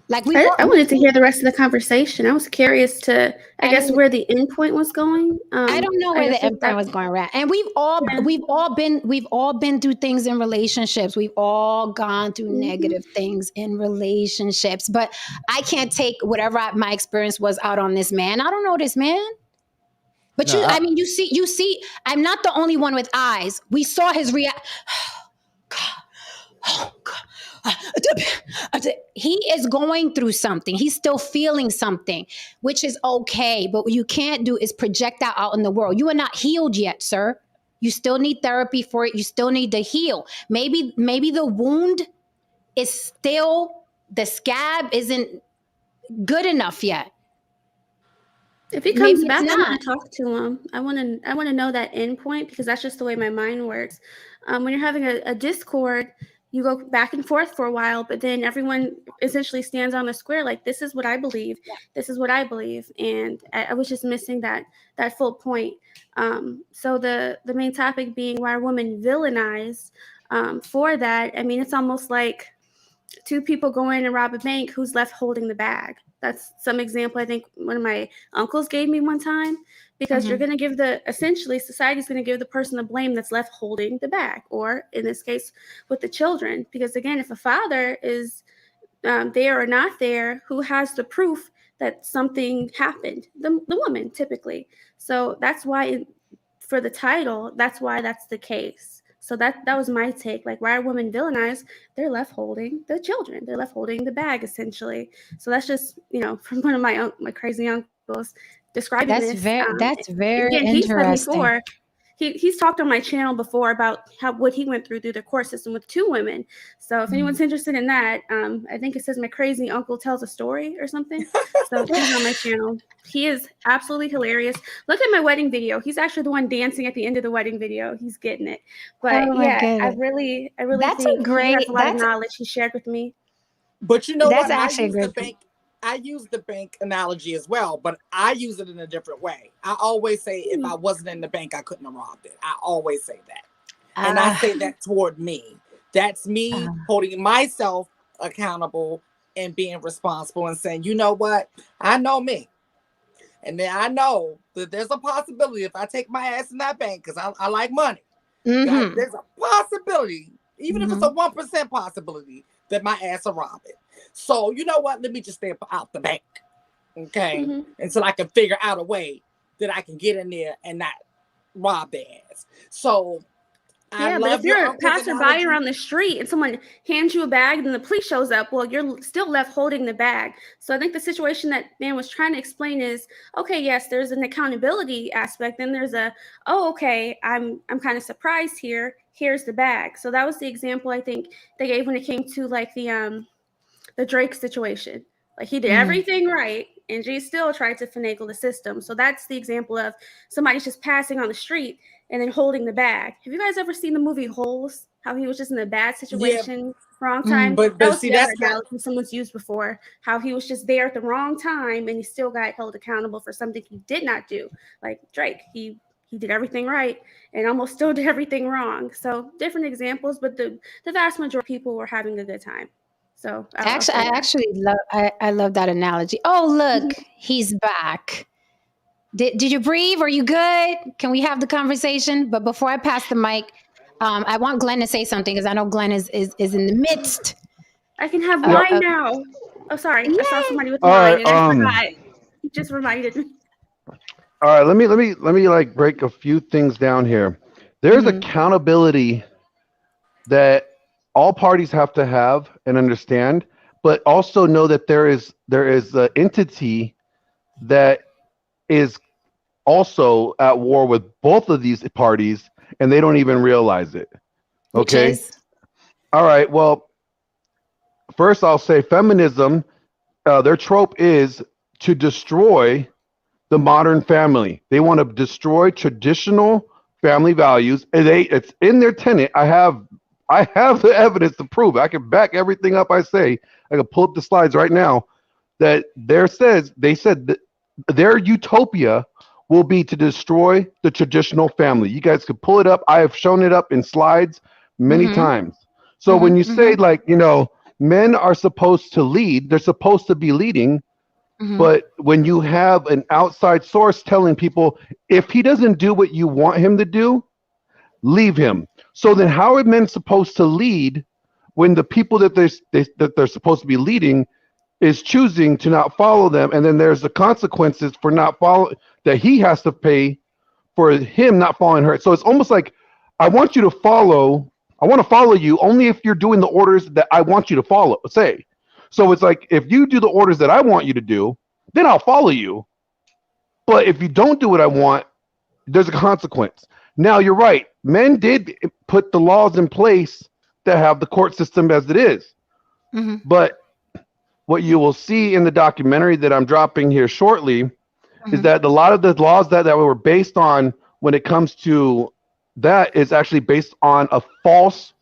Like I wanted to hear the rest of the conversation. I was curious to, I guess, where the end point was going. I don't know where the end point was going, Rat. And we've all been through things in relationships. We've all gone through negative things in relationships. But I can't take whatever my experience was out on this man. I don't know this man. But No, you see, I'm not the only one with eyes. We saw his reaction. Oh God. He is going through something. He's still feeling something, which is okay. But what you can't do is project that out in the world. You are not healed yet, sir. You still need therapy for it. You still need to heal. Maybe the wound is still, the scab isn't good enough yet. If he comes back, I want to talk to him. I want to know that end point because that's just the way my mind works. When you're having a discord, you go back and forth for a while, but then everyone essentially stands on the square like, this is what I believe. This is what I believe. And I was just missing that full point. So the main topic being, why are women villainized for that? I mean, it's almost like two people go in and rob a bank, who's left holding the bag. That's some example I think one of my uncles gave me one time, because you're going to give essentially society's going to give the person the blame that's left holding the bag, or in this case with the children. Because again, if a father is there or not there, who has the proof that something happened? The woman, typically. So that's why for the title, that's why that's the case. So that was my take. Like, why are women villainized? They're left holding the children. They're left holding the bag, essentially. So that's just, from one of my crazy uncles describing That's this. That's very again, he's interesting. 74. He's talked on my channel before about what he went through the court system with 2 women. So if anyone's interested in that, I think it says My Crazy Uncle Tells a Story or something. So he's on my channel. He is absolutely hilarious. Look at my wedding video. He's actually the one dancing at the end of the wedding video. He's getting it. But I really That's think a he has a lot of great. knowledge he shared with me. But you know That's what? actually a great point. I use the bank analogy as well, but I use it in a different way. I always say, if I wasn't in the bank, I couldn't have robbed it. I always say that. And I say that toward me. That's me holding myself accountable and being responsible and saying, you know what? I know me. And then I know that there's a possibility if I take my ass in that bank, because I like money. There's a possibility, even if it's a 1% possibility, that my ass will rob it. So you know what? Let me just stay out the bank, okay? Until I can figure out a way that I can get in there and not rob the ass. So yeah, but if you're a passerby around the street and someone hands you a bag and the police shows up, well, you're still left holding the bag. So I think the situation that man was trying to explain is, okay, yes, there's an accountability aspect. Then there's okay, I'm kind of surprised here. Here's the bag. So that was the example I think they gave when it came to like the Drake situation. Like, he did everything right, and G still tried to finagle the system. So that's the example of somebody's just passing on the street and then holding the bag. Have you guys ever seen the movie Holes? How he was just in a bad situation, wrong time. But that was see, the other that's analogy someone's used before. How he was just there at the wrong time, and he still got held accountable for something he did not do. Like Drake, he did everything right and almost still did everything wrong. So different examples, but the vast majority of people were having a good time. So I love that analogy. Oh, look, he's back. Did you breathe? Are you good? Can we have the conversation? But before I pass the mic, I want Glenn to say something, because I know Glenn is in the midst. I can have wine now. Oh, sorry. I saw somebody with wine and I forgot. You just reminded me. All right, let me like break a few things down here. There's accountability that all parties have to have and understand, but also know that there is an entity that is also at war with both of these parties, and they don't even realize it. Okay. All right. Well, first I'll say feminism, their trope is to destroy the modern family. They want to destroy traditional family values, and it's in their tenet. I have the evidence to prove it. I can back everything up I say. I can pull up the slides right now that they said that their utopia will be to destroy the traditional family. You guys could pull it up. I have shown it up in slides many times. So when you say men are supposed to lead, they're supposed to be leading. But when you have an outside source telling people, if he doesn't do what you want him to do, leave him. So then how are men supposed to lead when the people that they're supposed to be leading is choosing to not follow them? And then there's the consequences for not following that he has to pay for him not following her. So it's almost like, I want to follow you only if you're doing the orders that I want you to follow, say. So it's like, if you do the orders that I want you to do, then I'll follow you. But if you don't do what I want, there's a consequence. Now, you're right. Men did put the laws in place that have the court system as it is. But what you will see in the documentary that I'm dropping here shortly is that a lot of the laws that were based on when it comes to that is actually based on a false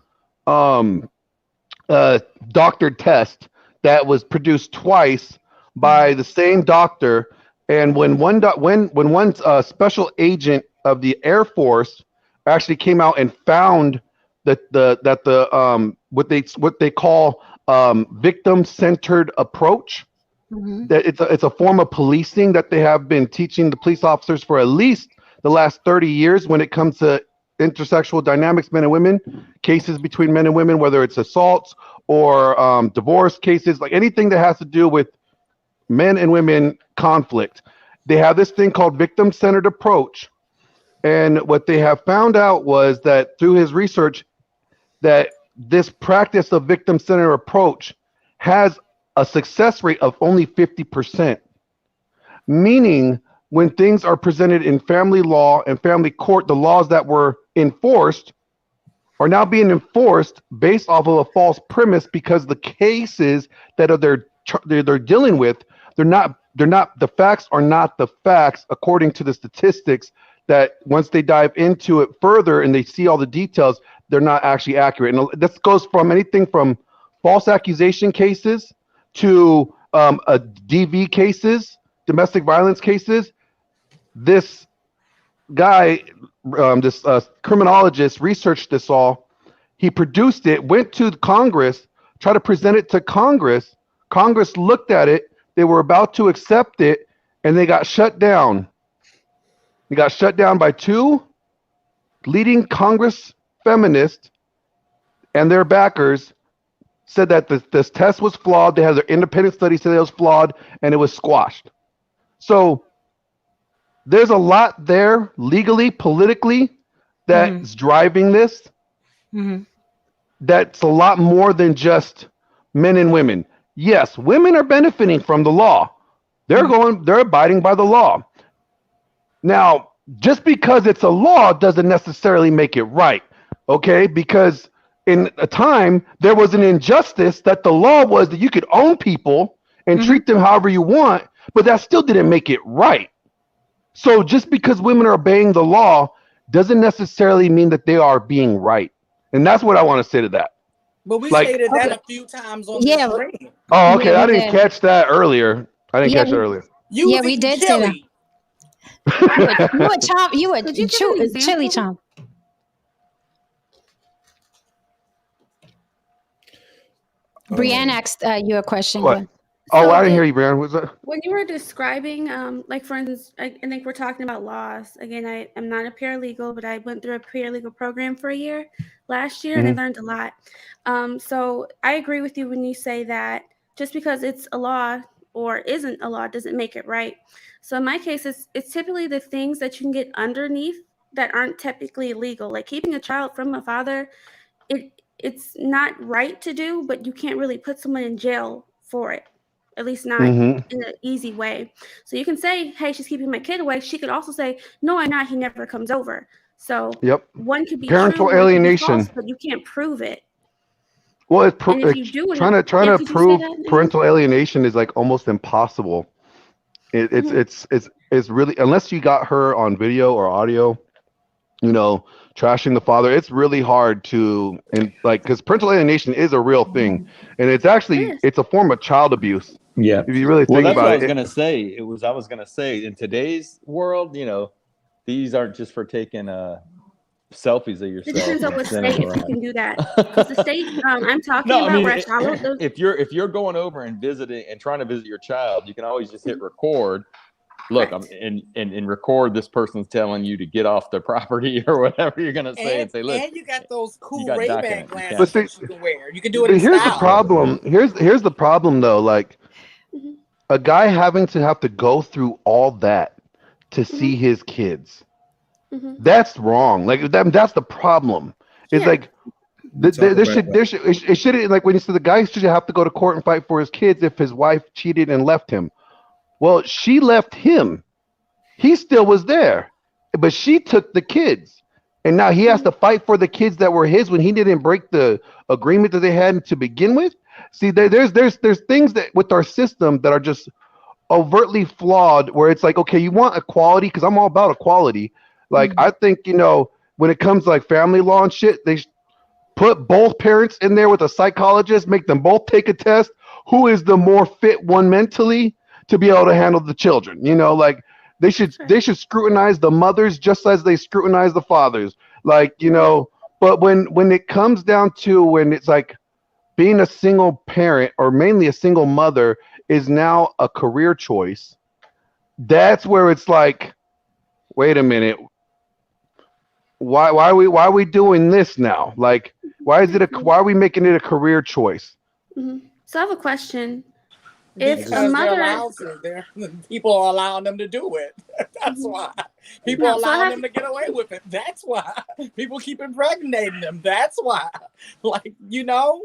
doctored test that was produced twice by the same doctor. And when one special agent of the Air Force actually came out and found that what they call victim centered approach, that it's a form of policing that they have been teaching the police officers for at least the last 30 years when it comes to intersexual dynamics, men and women, cases between men and women, whether it's assaults or divorce cases, like anything that has to do with men and women conflict. They have this thing called victim-centered approach. And what they have found out was that through his research, that this practice of victim-centered approach has a success rate of only 50%. Meaning, when things are presented in family law and family court, the laws that were enforced are now being enforced based off of a false premise, because the cases that they're dealing with, the facts are not the facts according to the statistics, that once they dive into it further and they see all the details, they're not actually accurate. And this goes from anything from false accusation cases to DV cases, domestic violence cases. This guy, this criminologist, researched this all. He produced it, went to Congress, tried to present it to Congress. Congress looked at it. They were about to accept it, and they got shut down. They got shut down by two leading Congress feminists, and their backers said that this test was flawed. They had their independent study said it was flawed, and it was squashed. So there's a lot there legally, politically, that's driving this. That's a lot more than just men and women. Yes, women are benefiting from the law. They're abiding by the law. Now, just because it's a law doesn't necessarily make it right, okay? Because in a time, there was an injustice that the law was that you could own people and treat them however you want, but that still didn't make it right. So just because women are obeying the law doesn't necessarily mean that they are being right. And that's what I want to say to that. But we stated that a few times on this stream. Oh, okay. I didn't catch that earlier. We did say that. You a chili chomp. Brianne asked you a question. What? Oh, I didn't hear you, Brianne. What's that? When you were describing, like for instance, I think we're talking about laws. Again, I am not a paralegal, but I went through a paralegal program for a year last year, and I learned a lot. So I agree with you when you say that just because it's a law or isn't a law doesn't make it right. So in my case, it's typically the things that you can get underneath that aren't typically illegal, like keeping a child from a father. It's not right to do, but you can't really put someone in jail for it. At least not in an easy way. So you can say, hey, she's keeping my kid away. She could also say, no, I'm not. He never comes over. So one could be parental true, alienation, false, but you can't prove it. Well, it's trying to prove parental alienation is like almost impossible. It's really, unless you got her on video or audio, trashing the father, it's really hard to, and like, because parental alienation is a real thing, and it's actually it's a form of child abuse. Yeah, if you really think about it. I was gonna say in today's world, these aren't just for taking selfies of yourself. It depends on what state if you can do that. Because the state I'm talking about, where I followed those. If you're going over and visiting and trying to visit your child, you can always just hit record. Look, and record this person's telling you to get off the property or whatever you're gonna say, and say, look. And you got those cool Ray-Ban glasses but you can wear. You can do it. But here's the problem. Here's the problem though. Like a guy having to go through all that to see his kids. That's wrong. Like that's the problem. It's like it shouldn't, like when you say the guy should have to go to court and fight for his kids if his wife cheated and left him. Well, she left him. He still was there, but she took the kids, and now he has to fight for the kids that were his when he didn't break the agreement that they had to begin with. See, there's things that with our system that are just overtly flawed. Where it's like, okay, you want equality because I'm all about equality. Like I think when it comes to like family law and shit, put both parents in there with a psychologist, make them both take a test. Who is the more fit one mentally to be able to handle the children? You know, like they should scrutinize the mothers just as they scrutinize the fathers. Like, you know, but when it comes down to when it's like being a single parent or mainly a single mother is now a career choice, that's where it's like, wait a minute, why are we doing this now? Like, why are we making it a career choice? Mm-hmm. So I have a question. If Because a mother, they're allowed to, people are allowing them to do it. That's why. People are No, so I allowing have- them to get away with it. That's why. People keep impregnating them. That's why. Like, you know,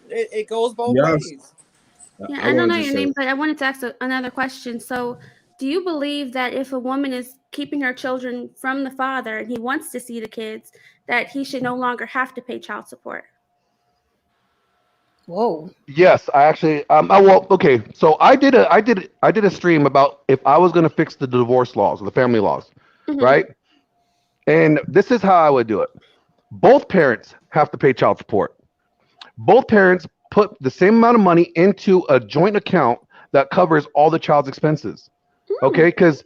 it goes both ways. Yeah, I don't know your name, but I wanted to ask another question. So, do you believe that if a woman is keeping her children from the father and he wants to see the kids, that he should no longer have to pay child support? Whoa. Yes, I actually well, okay. So I did a stream about if I was going to fix the divorce laws, the family laws, right? And this is how I would do it. Both parents have to pay child support. Both parents put the same amount of money into a joint account that covers all the child's expenses. Okay? Because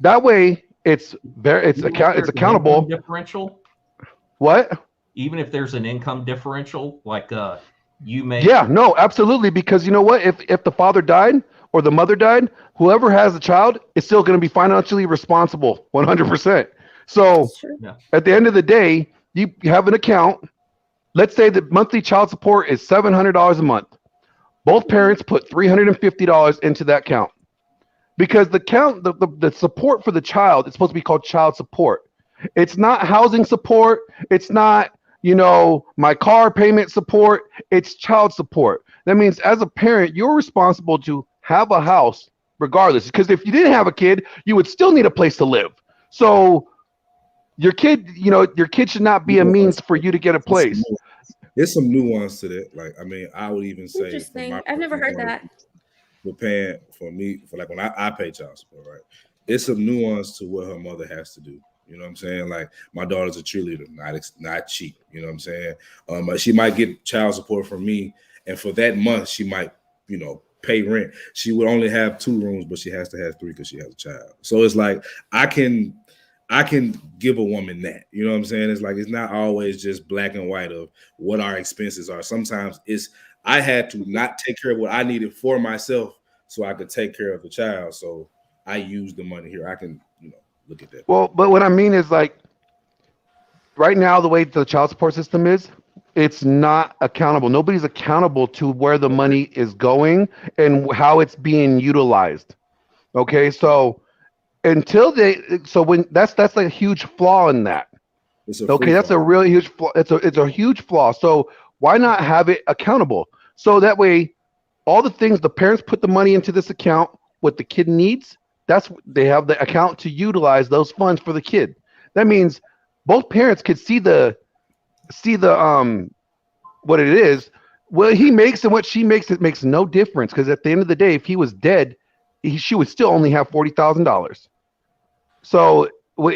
that way it's accountable. Differential. What? Even if there's an income differential, like you may. Yeah, no, absolutely. Because you know what? If the father died or the mother died, whoever has the child is still going to be financially responsible 100%. So at the end of the day, you have an account. Let's say the monthly child support is $700 a month. Both parents put $350 into that account. Because the support for the child is supposed to be called child support. It's not housing support. It's not, you know, my car payment support. It's child support. That means as a parent, you're responsible to have a house regardless. Because if you didn't have a kid, you would still need a place to live. So your kid should not be a means for you to get a place. There's some nuance to that. Like, I mean, I would even say, Interesting. I've never heard that. For paying for me, for like when I pay child support, right? It's some nuance to what her mother has to do. You know what I'm saying? Like, my daughter's a cheerleader, not cheap. You know what I'm saying? She might get child support from me, and for that month, she might, you know, pay rent. She would only have 2 rooms, but she has to have 3 because she has a child. So it's like I can give a woman that. You know what I'm saying? It's like it's not always just black and white of what our expenses are. Sometimes I had to not take care of what I needed for myself so I could take care of the child. So I use the money here. I can, you know, look at that. Well, but what I mean is, like, right now, the way the child support system is, it's not accountable. Nobody's accountable to where the money is going and how it's being utilized. Okay, so that's like a huge flaw in that. Okay, that's a really huge flaw. It's a huge flaw. So why not have it accountable? So that way, all the things the parents put the money into this account, what the kid needs, they have the account to utilize those funds for the kid. That means both parents could see the what it is. What he makes and what she makes, it makes no difference, because at the end of the day, if he was dead, she would still only have $40,000. So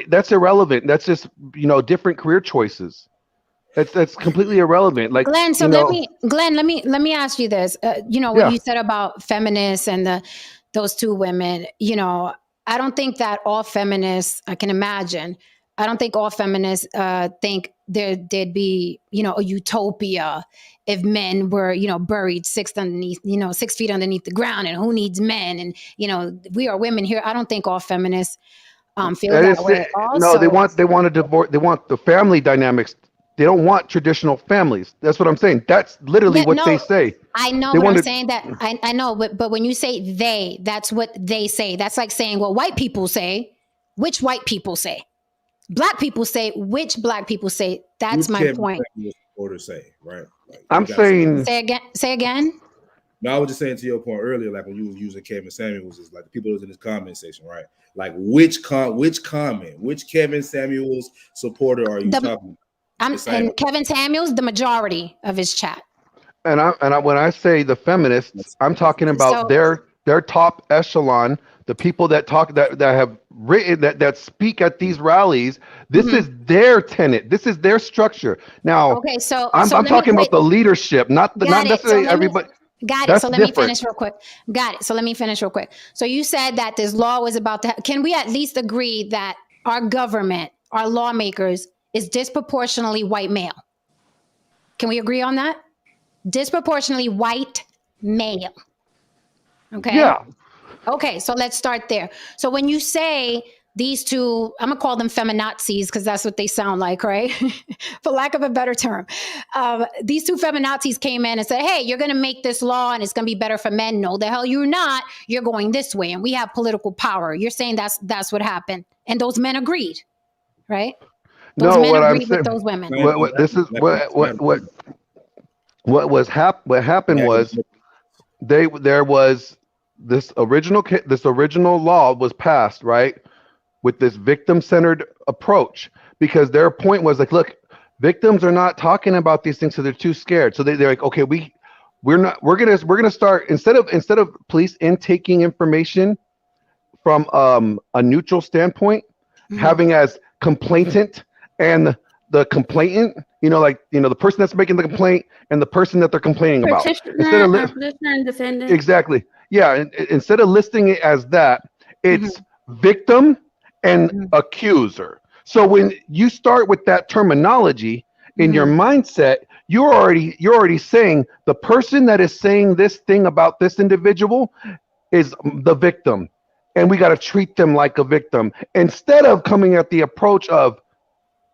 that's irrelevant. That's just, you know, different career choices. That's completely irrelevant. Like, Glenn, so let me ask you this. You know what you said about feminists and those 2 women. You know, I don't think that all feminists. I can imagine. I don't think all feminists think there'd be, you know, a utopia if men were, you know, buried 6 feet underneath the ground, and who needs men, and, you know, we are women here. I don't think all feminists feel that way. Also, no, they want a divorce. They want the family dynamics. They don't want traditional families. That's what I'm saying. That's literally what they say. I know, but I'm saying that I know, but when you say they, that's what they say. That's like saying, well, white people say. Which white people say? Black people say. Which black people say? That's my point. Order say, right? Like, I'm saying. Say again. No, I was just saying to your point earlier, like when you was using Kevin Samuels, is like the people that was in this comment section, right? Like which Kevin Samuels supporter are you talking about? And Kevin Samuels, the majority of his chat. And when I say the feminists, I'm talking about their top echelon, the people that have written that speak at these rallies. This is their tenet. This is their structure. Now, Okay, so I'm talking about the leadership, not necessarily everybody. Got it. That's So let different. me finish real quick. Got it. So let me finish real quick. So you said that this law was about to. Can we at least agree that our government, our lawmakers, is disproportionately white male? Can we agree on that? Disproportionately white male. Okay. Yeah. Okay, so let's start there. So when you say these two, I'm gonna call them feminazis because that's what they sound like, right? For lack of a better term. These two feminazis came in and said, hey, you're gonna make this law and it's gonna be better for men. No, the hell you're not. You're going this way and we have political power. You're saying that's what happened. And those men agreed, right? Those men what I'm agreed saying, with those women. What happened was there was this original law was passed, right, with this victim-centered approach, because their point was like, look, victims are not talking about these things, so they're too scared. So they're like, okay, we're gonna start, instead of police intaking information from a neutral standpoint, having as complainant and the complainant, the person that's making the complaint and the person that they're complaining about. Petitioner and defendant. Exactly. Yeah. Instead of listing it as that, it's victim and accuser. So when you start with that terminology in your mindset, you're already saying the person that is saying this thing about this individual is the victim, and we got to treat them like a victim instead of coming at the approach of,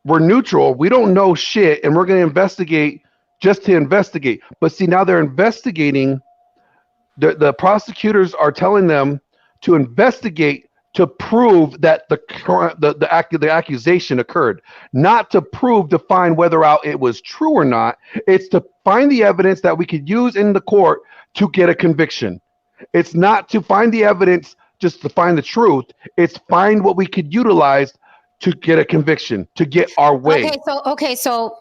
we're neutral, we don't know shit, and we're going to investigate just to investigate. But see, now they're investigating. The prosecutors are telling them to investigate to prove that the accusation occurred, not to find whether out it was true or not. It's to find the evidence that we could use in the court to get a conviction. It's not to find the evidence just to find the truth. It's find what we could utilize to get a conviction, to get our way. Okay, so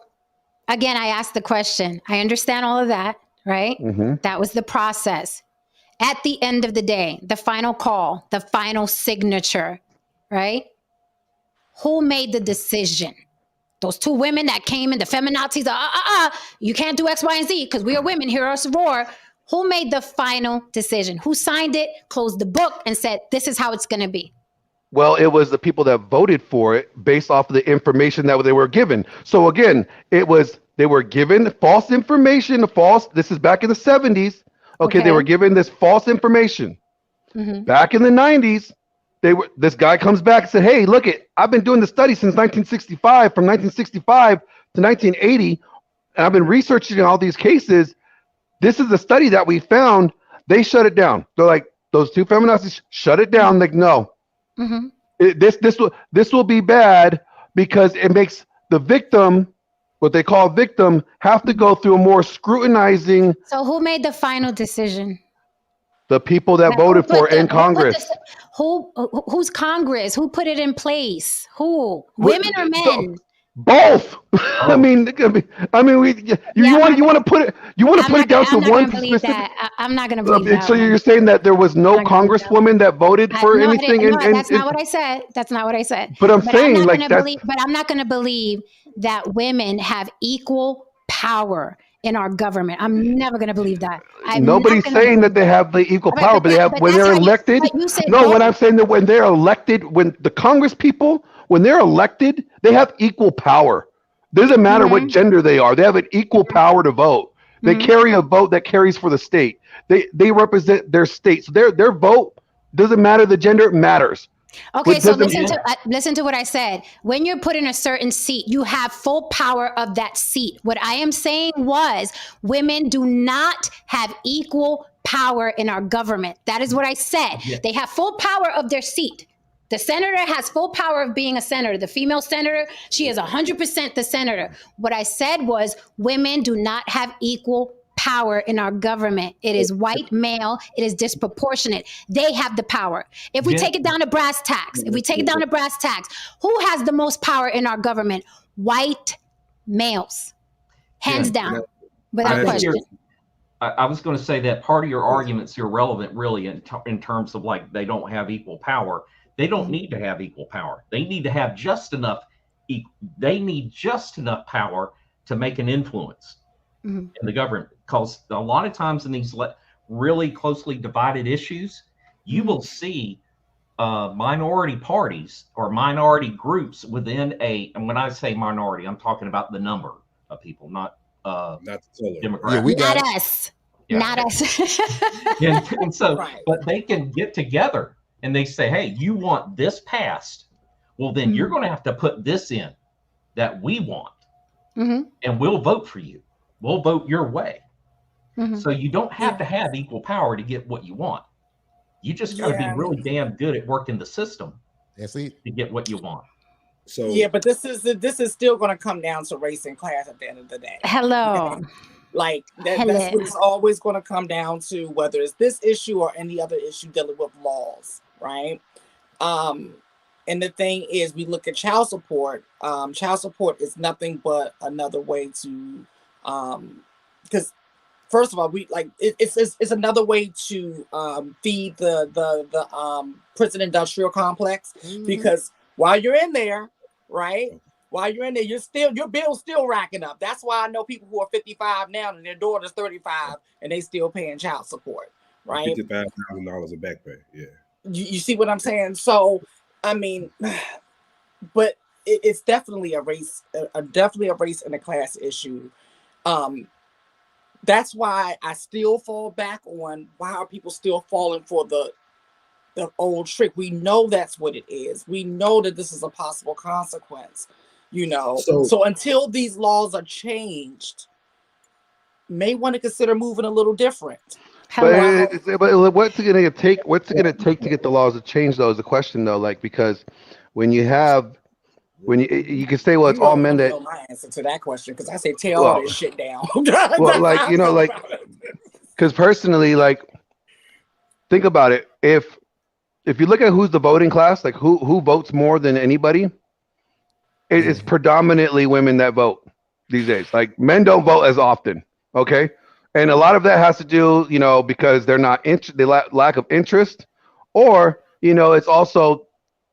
again, I asked the question. I understand all of that, right? That was the process. At the end of the day, the final call, the final signature, right? Who made the decision? Those two women that came in, the feminazis, you can't do X, Y, and Z because we are women, hear us roar. Who made the final decision? Who signed it, closed the book, and said, this is how it's going to be? Well, it was the people that voted for it based off of the information that they were given. So again, they were given false information, this is back in the 70s. Okay, they were given this false information. Back in the 90s, this guy comes back and said, hey, look, I've been doing the study since 1965, from 1965 to 1980, and I've been researching all these cases. This is the study that we found. They shut it down. They're like, those two feminists shut it down. Like, no, this will be bad because it makes the victim, what they call victim, have to go through a more scrutinizing. So who made the final decision? The people that voted for in Congress. Who's Congress? Who put it in place? Who? Women or men? Both. I mean, you want to put it down to one specific. I'm not going to believe that. So you're saying that there was no congresswoman that voted for anything? That's not what I said. That's not what I said. But I'm saying, like, but I'm not going to believe that women have equal power in our government. I'm never going to believe that. Nobody's saying that they have the equal power, but they have when they're elected. No, when I'm saying that when they're elected, when the Congress people, when they're elected, they have equal power. Doesn't matter what gender they are. They have an equal power to vote. They carry a vote that carries for the state. They represent their state. So their vote doesn't matter the gender, it matters. Okay, so listen to what I said. When you're put in a certain seat, you have full power of that seat. What I am saying was women do not have equal power in our government. That is what I said. Yeah. They have full power of their seat. The senator has full power of being a senator. The female senator, she is 100% the senator. What I said was women do not have equal power in our government. It is white male. It is disproportionate. They have the power. If we take it down to brass tacks, who has the most power in our government? White males. Hands down. Without question. I was going to say that part of your argument's irrelevant, really, in terms of like they don't have equal power. They don't need to have equal power. They need to have just enough. They need just enough power to make an influence in the government. Because a lot of times in these really closely divided issues, you will see minority parties or minority groups within and when I say minority, I'm talking about the number of people, not the color. demographics. Yeah, we got Not us. Yeah. Not us. and so, but they can get together and they say, hey, you want this passed? Well, then you're going to have to put this in that we want, and we'll vote for you. We'll vote your way. So you don't have to have equal power to get what you want. You just got to be really damn good at working the system. That's it. To get what you want. So yeah, but this is still going to come down to race and class at the end of the day. Hello. Okay? Like that's what it's always going to come down to, whether it's this issue or any other issue dealing with laws, right? And the thing is, we look at child support. Child support is nothing but another way to, because first of all, it's another way to feed the prison industrial complex, because while you're in there, right? While you're in there, your bill's still racking up. That's why I know people who are 55 now and their daughter's 35 and they still paying child support, right? $55,000 of back pay. Yeah. You see what I'm saying? So, I mean, but it's definitely a race, definitely a race and a class issue. That's why I still fall back on, why are people still falling for the old trick? We know that's what it is. We know that this is a possible consequence, you know. So until these laws are changed, may want to consider moving a little different. But what's it gonna take? What's it gonna take to get the laws to change? Though is the question, though. Like, because when you can say, well, it's all men that. Know my answer to that question, because I say tear all this shit down. Well, like, you know, like, because personally, like, think about it. If you look at who's the voting class, like who votes more than anybody, it's predominantly women that vote these days. Like, men don't vote as often, okay? And a lot of that has to do, you know, because they're not they lack of interest, or, you know, it's also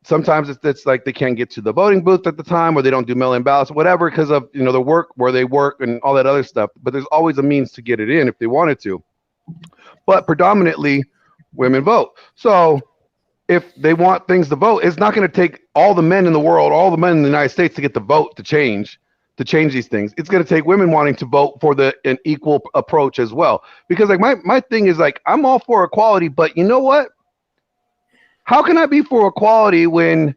sometimes it's like they can't get to the voting booth at the time, or they don't do mail-in ballots, whatever, because of, you know, the work where they work and all that other stuff. But there's always a means to get it in if they wanted to. But predominantly, women vote. So if they want things to vote, it's not going to take all the men in the world, all the men in the United States to get the vote to change these things. It's going to take women wanting to vote for an equal approach as well. Because like my thing is, like, I'm all for equality, but you know what? How can I be for equality when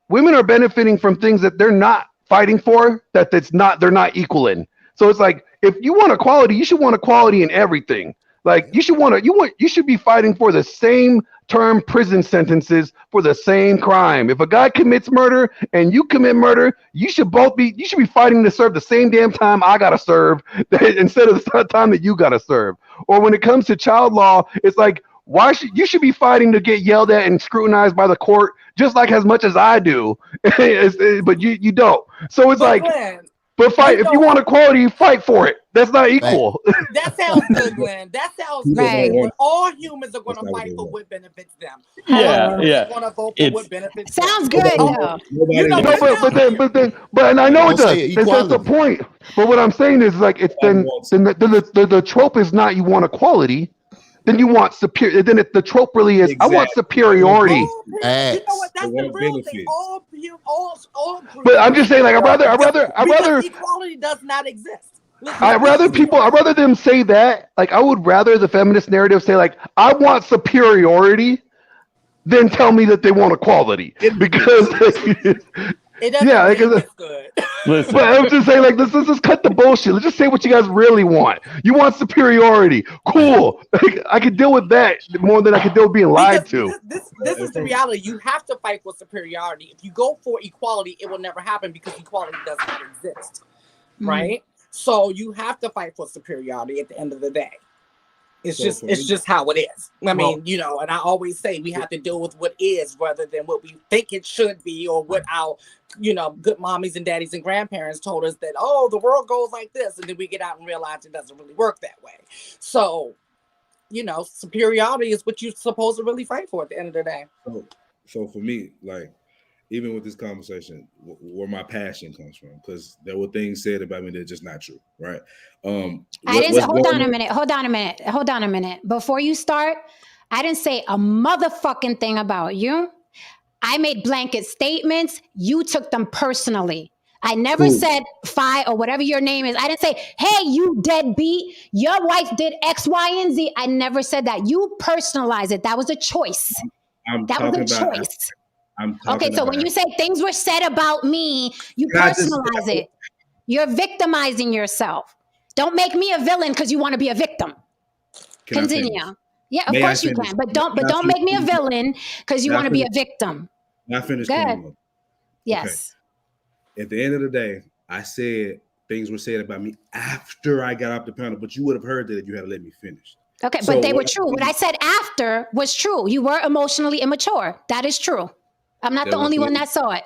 women are benefiting from things that they're not fighting for, they're not equal in? So it's like, if you want equality, you should want equality in everything. Like, you should be fighting for the same term prison sentences for the same crime. If a guy commits murder and you commit murder, you should be fighting to serve the same damn time I gotta serve instead of the time that you gotta serve. Or when it comes to child law, it's like, you should be fighting to get yelled at and scrutinized by the court just like as much as I do, but you don't. So it's like, Glenn, but fight. If you want equality, fight for it. That's not equal. That sounds good, Glenn. That sounds Right. good. But all humans are going to fight for what benefits them. Yeah, yeah. Going to vote for what benefits them. Sounds good, though. You know, But and I know it does. say That's the point. But what I'm saying is, like, it's then the trope is not you want equality. Then you want superior. Then the trope really is, I want superiority. You know what? That's the real thing. All But I'm just saying, like, I'd rather equality does not exist. I'd rather them say that. Like, I would rather the feminist narrative say, like, I want superiority, than tell me that they want equality. Because it doesn't make good. Listen. But I'm just saying, like, let's just cut the bullshit. Let's just say what you guys really want. You want superiority. Cool. I can deal with that more than I can deal with being lied to. This is the reality. You have to fight for superiority. If you go for equality, it will never happen because equality does not exist. Right? So you have to fight for superiority at the end of the day. It's just how it is. I mean, you know, and I always say we have to deal with what is rather than what we think it should be, or what our, you know, good mommies and daddies and grandparents told us that, oh, the world goes like this. And then we get out and realize it doesn't really work that way. So, you know, superiority is what you're supposed to really fight for at the end of the day. So for me, like, even with this conversation, where my passion comes from, because there were things said about me that are just not true, right? I didn't say, What's hold going on a on? minute. Hold on a minute. Hold on a minute. Before you start, I didn't say a motherfucking thing about you. I made blanket statements. You took them personally. I never Cool. said Phi or whatever your name is. I didn't say, hey, you deadbeat. Your wife did X, Y, and Z. I never said that. You personalized it. That was a choice. I'm That was talking a about. choice. I'm Okay, talking so when about. you say things were said about me, you Can I just? personalize it. You're victimizing yourself. Don't make me a villain because you want to be a victim. Can I Continue. finish? Yeah, of May I course you finish? can, but Can I don't finish make me a cleaning up? villain because you May I want to be finish? a victim. May I finish Good. cleaning up? Okay. Yes. At the end of the day, I said things were said about me after I got off the panel, but you would have heard that if you had let me finish. Okay, So but they were what true. What I said after was true. You were emotionally immature. That is true. I'm not there the was only one things, that saw it.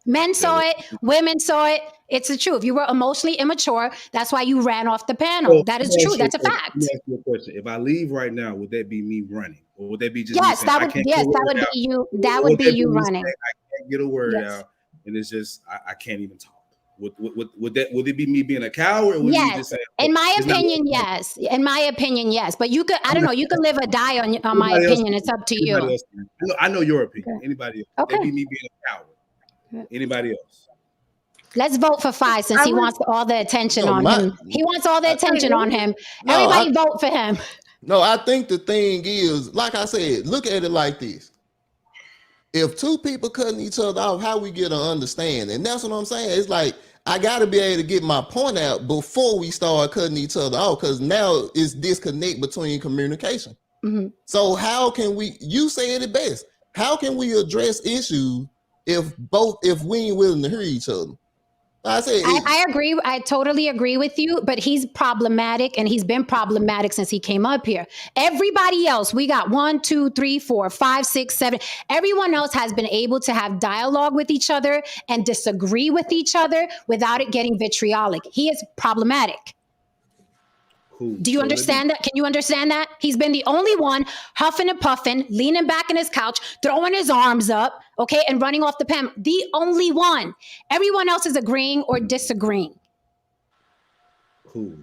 Men there saw was, it, women saw it. It's the truth. You were emotionally immature. That's why you ran off the so panel. That let is me true. ask you a That's a question. Let me fact. ask you a question. If I leave right now, would that be me running, or would that be just me Yes, saying I can't get a that word would be out? you. Or That would would be that be you me saying running. I can't get a word Yes. out, and it's just I can't even talk? Would it be me being a coward, or would me Yes. just saying, In my it's not opinion, working? yes. In my opinion, yes. But you could, I I'm don't not know, you could live or die on my anybody else. opinion. It's up to Anybody you. else? I know your opinion. Okay. Anybody else? Okay. That'd be me being a coward. Anybody else? Let's vote for Phi since he wants all the attention No, on him. He wants all the attention on him. Everybody vote for him. No, I think the thing is, like I said, look at it like this. If two people cutting each other off, how we get an understanding? And that's what I'm saying. It's like I gotta be able to get my point out before we start cutting each other off, because now it's disconnect between communication. Mm-hmm. So how can we, you said it best, how can we address issues if we ain't willing to hear each other? I said I agree. I totally agree with you, but he's problematic and he's been problematic since he came up here. Everybody else, we got 1, 2, 3, 4, 5, 6, 7. Everyone else has been able to have dialogue with each other and disagree with each other without it getting vitriolic. He is problematic. Cool. Do you understand that? Can you understand that? He's been the only one huffing and puffing, leaning back in his couch, throwing his arms up, okay, and running off the panel. The only one. Everyone else is agreeing or disagreeing. Cool.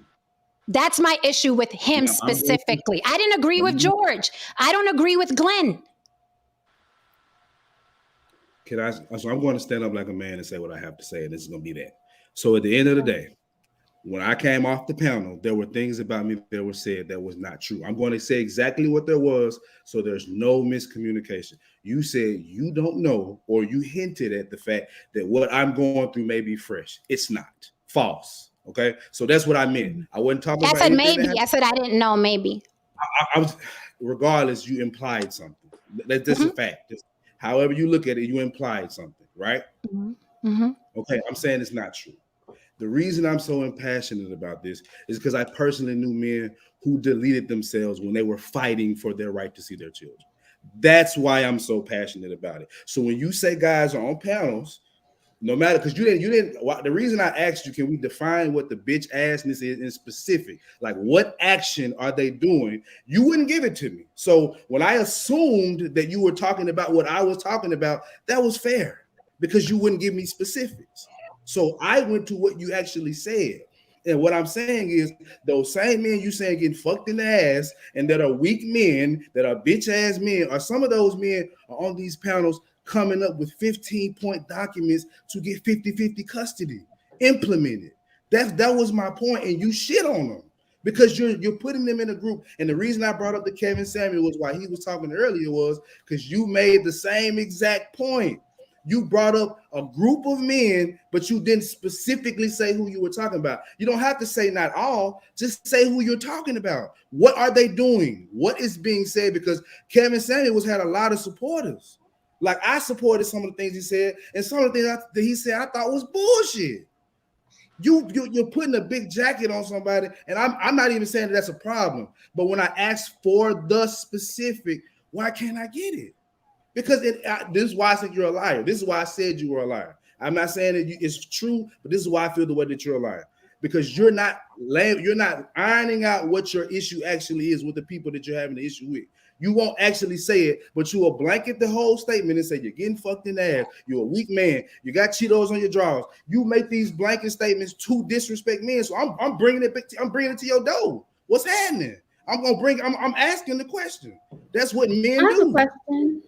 That's my issue with him specifically. I didn't agree with George. I don't agree with Glenn. So I'm going to stand up like a man and say what I have to say, and this is going to be that. So at the end of the day, when I came off the panel, there were things about me that were said that was not true. I'm going to say exactly what there was, so there's no miscommunication. You said you don't know, or you hinted at the fact that what I'm going through may be fresh. It's not. False. Okay, so that's what I meant. I wasn't talking I about said anything. maybe. I said I didn't know. Maybe. I was. Regardless, you implied something. That's a fact. However you look at it, you implied something, right? Mm-hmm. Okay, I'm saying it's not true. The reason I'm so impassionate about this is because I personally knew men who deleted themselves when they were fighting for their right to see their children. That's why I'm so passionate about it. So when you say guys are on panels, no matter, because you didn't. The reason I asked you, can we define what the bitch assness is in specific? Like, what action are they doing? You wouldn't give it to me. So when I assumed that you were talking about what I was talking about, that was fair because you wouldn't give me specifics. So I went to what you actually said. And what I'm saying is those same men you saying getting fucked in the ass and that are weak men, that are bitch ass men, or some of those men are on these panels coming up with 15-point documents to get 50-50 custody implemented. That was my point, and you shit on them because you're putting them in a group. And the reason I brought up the Kevin Samuel was why he was talking earlier was because you made the same exact point. You brought up a group of men, but you didn't specifically say who you were talking about. You don't have to say not all, just say who you're talking about. What are they doing? What is being said? Because Kevin Samuels had a lot of supporters. Like, I supported some of the things he said, and some of the things that he said I thought was bullshit. You're putting a big jacket on somebody, and I'm not even saying that's a problem. But when I ask for the specific, why can't I get it? Because this is why I think you're a liar. This is why I said you were a liar. I'm not saying that it's true, but this is why I feel the way that you're a liar. Because you're not ironing out what your issue actually is with the people that you're having the issue with. You won't actually say it, but you will blanket the whole statement and say you're getting fucked in the ass. You're a weak man. You got Cheetos on your drawers. You make these blanket statements to disrespect men. So I'm bringing it. I'm bringing it to your door. What's happening? I'm asking the question. That's what men do. Question.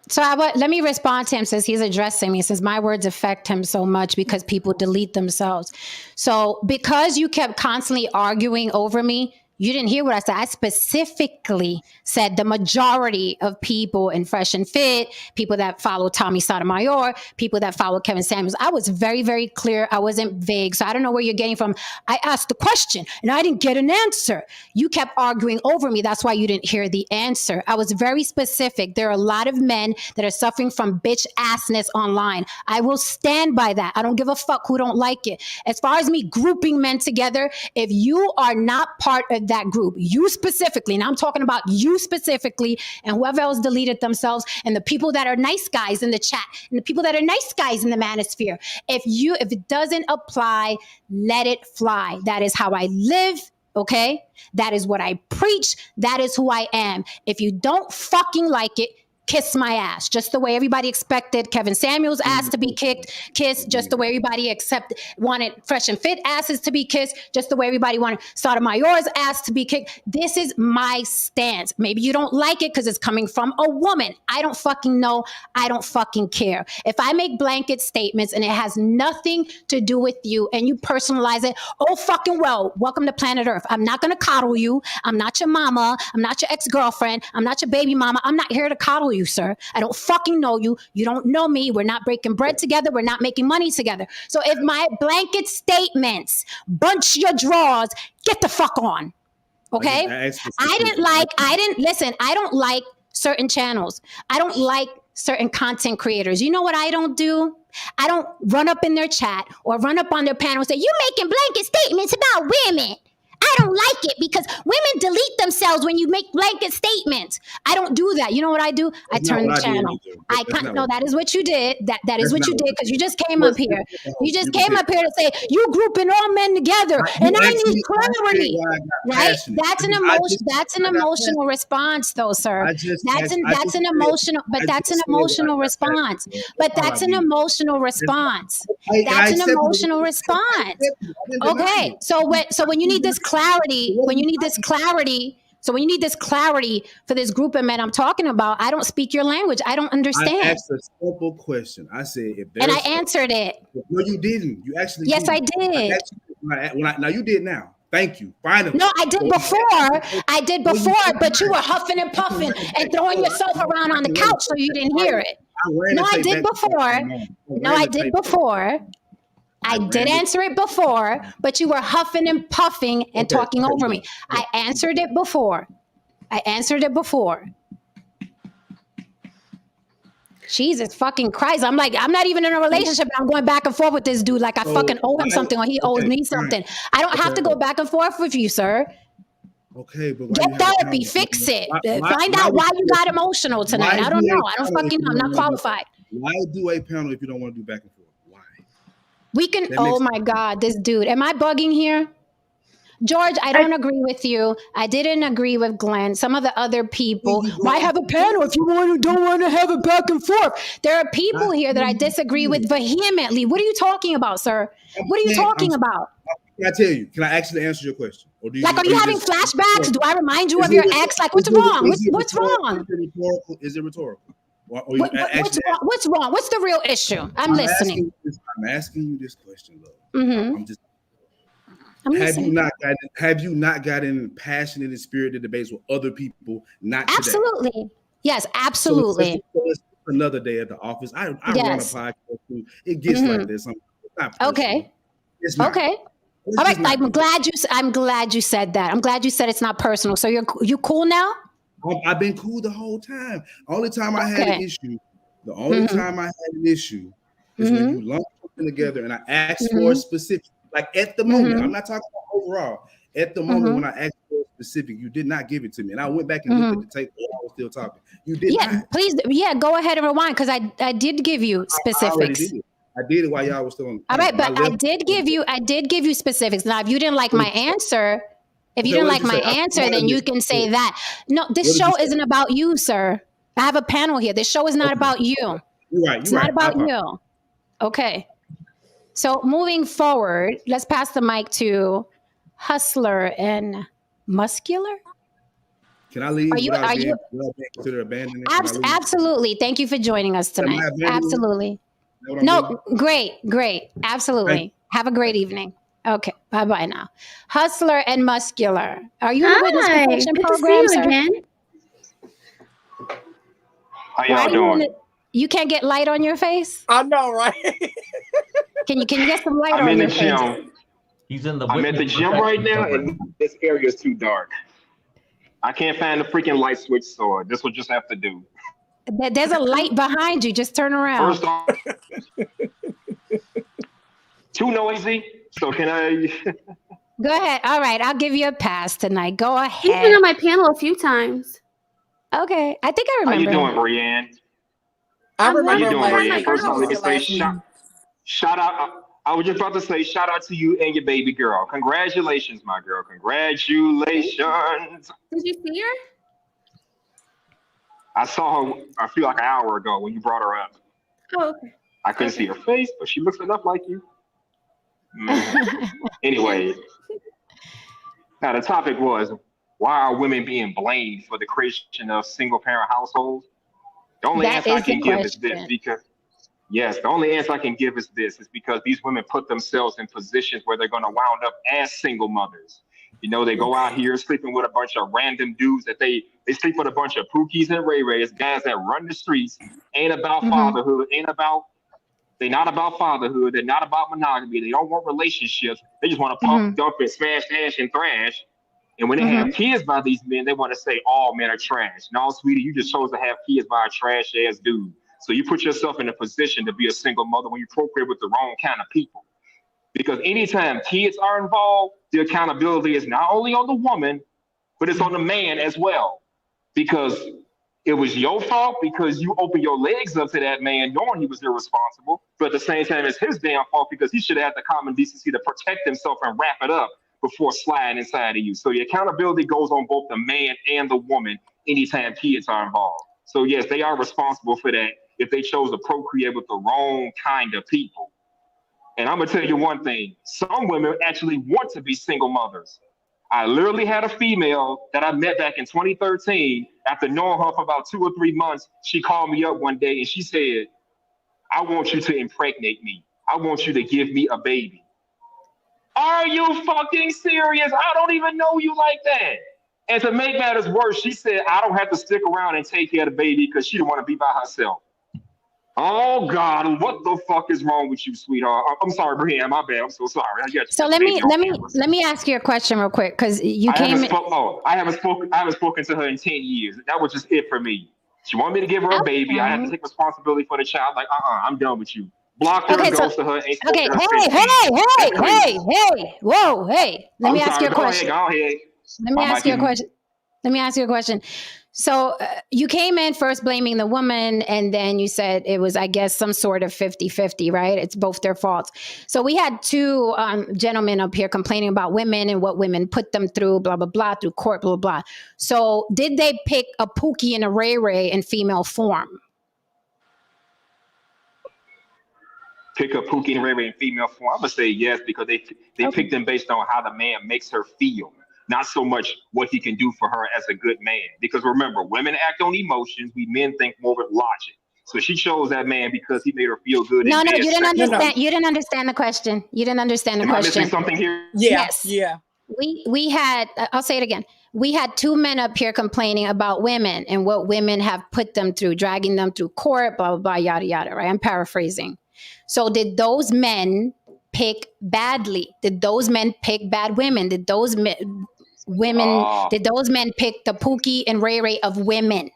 So let me respond to him since he's addressing me, since my words affect him so much because people delete themselves. So because you kept constantly arguing over me, you didn't hear what I said. I specifically said the majority of people in Fresh and Fit, people that follow Tommy Sotomayor, people that follow Kevin Samuels. I was very, very clear. I wasn't vague. So I don't know where you're getting from. I asked the question and I didn't get an answer. You kept arguing over me. That's why you didn't hear the answer. I was very specific. There are a lot of men that are suffering from bitch assness online. I will stand by that. I don't give a fuck who don't like it. As far as me grouping men together, if you are not part of that group, you specifically, and I'm talking about you specifically, and whoever else deleted themselves, and the people that are nice guys in the chat, and the people that are nice guys in the manosphere, if it doesn't apply, let it fly. That is how I live. Okay? That is what I preach. That is who I am. If you don't fucking like it, kiss my ass, just the way everybody expected Kevin Samuels' ass to be kissed, just the way everybody wanted Fresh and Fit asses to be kissed, just the way everybody wanted Sotomayor's ass to be kicked. This is my stance. Maybe you don't like it because it's coming from a woman. I don't fucking know. I don't fucking care. If I make blanket statements and it has nothing to do with you and you personalize it, oh fucking well, welcome to planet Earth. I'm not going to coddle you. I'm not your mama. I'm not your ex-girlfriend. I'm not your baby mama. I'm not here to coddle you, sir. I don't fucking know you. You don't know me. We're not breaking bread together. We're not making money together. So if my blanket statements bunch your drawers, get the fuck on. Okay? I don't like certain channels. I don't like certain content creators. You know what I don't do? I don't run up in their chat or run up on their panel and say, you're making blanket statements about women. I don't like it because women delete themselves when you make blanket statements. I don't do that. You know what I do? I turn the channel. No, that is what you did. That is what you did because you just came up here. You just came up here to say you grouping all men together, and I need clarity. Right? That's an emotion. That's an emotional response, though, sir. That's an emotional. But that's an emotional response. But that's an emotional response. That's an emotional response. Okay. So when you need this clarity, so when you need this clarity for this group of men I'm talking about, I don't speak your language. I don't understand. I asked a simple question. I said, and I answered it. No, you didn't. You actually yes, didn't. I did. Now you did now. Thank you. Finally. No, I did before. I did before, but you were huffing and puffing and throwing yourself around on the couch so you didn't hear it. No, I did before. No, I did before. I did answer it before, but you were huffing and puffing and talking over me. I answered it before. Jesus fucking Christ. I'm like, I'm not even in a relationship. I'm going back and forth with this dude like I fucking owe him something or he owes me something. I don't have to go back and forth with you, sir. Okay, but get therapy, fix it. Find out why you got emotional tonight. I don't know. I don't fucking know. I'm not qualified. Why do a panel if you don't want to do back and forth? Why? We can, oh my God, this dude. Am I bugging here? George, I don't agree with you. I didn't agree with Glenn. Some of the other people, why have a panel if you don't want to have it back and forth? There are people here that I disagree with vehemently. What are you talking about, sir? What are you talking about? Can I tell you? Can I actually answer your question? Or do you, are you having flashbacks? Do I remind you of your ex? Like, what's wrong? What's wrong? Is it rhetorical? What's wrong? What's the real issue? I'm listening. I'm asking you this question, though. Have you not gotten passionate and spirited debates with other people? Not absolutely. Today? Yes, absolutely. So it's another day at the office. I run a podcast too. It gets like this. Okay. It's not. Okay. All right. I'm glad you said that. I'm glad you said it's not personal. So you cool now? I've been cool the whole time. Only time I had an issue. The only time I had an issue is when you lump something together and I asked for a specific. Like at the moment, I'm not talking about overall. At the moment when I asked for a specific, you did not give it to me. And I went back and looked at the tape while I was still talking. You did not. Please, go ahead and rewind because I did give you specifics. I did it while y'all was still on the all right, but I did give you specifics. Now, if you didn't like my answer, If you didn't like my answer, then you can say that. No, this show isn't about you, sir. I have a panel here. This show is not about you. You're right. It's not about you. Okay. So moving forward, let's pass the mic to Hustler and Muscular. Can I leave? Are you being considered abandoning? Absolutely. Thank you for joining us tonight. Absolutely. No, great. Absolutely. Have a great evening. Okay. Bye-bye now. Hustler and Muscular. Are you in the witness protection program, sir? Again. How y'all doing? You can't get light on your face? I know, right? Can you get some light on your face? I'm in the gym. He's in the I'm at the gym right now, and this area is too dark. I can't find the freaking light switch, so this will just have to do. There's a light behind you. Just turn around. First off, too noisy. So can I? Go ahead. All right, I'll give you a pass tonight. Go ahead. He's been on my panel a few times. Okay, I think I remember. How you doing, Brianne? I remember. How you doing, Brianne? Brianne? First of all, let me say shout out. I was just about to say shout out to you and your baby girl. Congratulations, my girl. Congratulations. Did you see her? I saw her, I feel like an hour ago when you brought her up. Oh, okay. I couldn't see her face, but she looks enough like you. Anyway, now the topic was, why are women being blamed for the creation of single-parent households? The only answer I can give is this, because the only answer I can give is this, is because these women put themselves in positions where they're going to wound up as single mothers. You know, they go out here sleeping with a bunch of random dudes that they sleep with a bunch of Pookies and Ray Rays, guys that run the streets, ain't about fatherhood, they're not about fatherhood, they're not about monogamy, they don't want relationships, they just want to pump, dump, and smash, dash, and thrash. And when they have kids by these men, they want to say all men are trash. No, sweetie, you just chose to have kids by a trash ass dude. So you put yourself in a position to be a single mother when you procreate with the wrong kind of people. Because anytime kids are involved, the accountability is not only on the woman, but it's on the man as well. Because it was your fault because you opened your legs up to that man knowing he was irresponsible. But at the same time, it's his damn fault because he should have had the common decency to protect himself and wrap it up before sliding inside of you. So the accountability goes on both the man and the woman anytime kids are involved. So yes, they are responsible for that if they chose to procreate with the wrong kind of people. And I'm gonna tell you one thing, some women actually want to be single mothers. I literally had a female that I met back in 2013. After knowing her for about 2 or 3 months, she called me up one day and she said, I want you to impregnate me. I want you to give me a baby. Are you fucking serious? I don't even know you like that. And to make matters worse, she said, I don't have to stick around and take care of the baby because she didn't want to be by herself. Oh God, what the fuck is wrong with you, sweetheart? I'm sorry, Brianne, my bad. I'm so sorry. So let me ask you a question real quick because I haven't spoken to her in 10 years. That was just it for me. She wanted me to give her a baby. I had to take responsibility for the child. Like, I'm done with you. Blocked her, ghosted her. Okay, hey, whoa, hey. Let me ask you a question. Go ahead. Let me ask you a question. So you came in first blaming the woman, and then you said it was, I guess, some sort of 50-50, right? It's both their faults. So we had two gentlemen up here complaining about women and what women put them through, blah, blah, blah, through court, blah, blah, blah. So did they pick a Pookie and a Ray Ray in female form? Pick up Pookie and Ray Ray in female form? I'm going to say yes, because they picked them based on how the man makes her feel. Not so much what he can do for her as a good man. Because remember, women act on emotions. We men think more with logic. So she chose that man because he made her feel good. No, you didn't understand. You didn't understand the question. You didn't understand the question. Am I missing something here? Yes. Yeah. We had, I'll say it again. We had two men up here complaining about women and what women have put them through, dragging them through court, blah, blah, blah, yada, yada, right? I'm paraphrasing. So did those men pick badly? Did those men pick bad women? Did those men pick the Pookie and Ray Ray of women?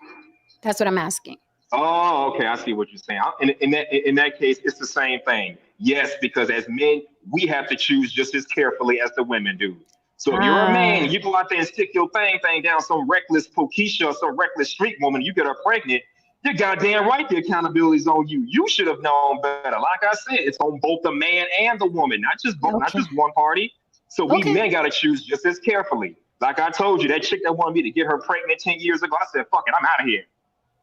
That's what I'm asking. Oh, okay. I see what you're saying. In that case, it's the same thing. Yes, because as men, we have to choose just as carefully as the women do. So if you're a man, you go out there and stick your thing down some reckless Pokisha or some reckless street woman, you get her pregnant, you're goddamn right the accountability's on you. You should have known better. Like I said, it's on both the man and the woman, not just both, not just one party. So we men got to choose just as carefully. Like I told you, that chick that wanted me to get her pregnant 10 years ago, I said, fuck it, I'm out of here.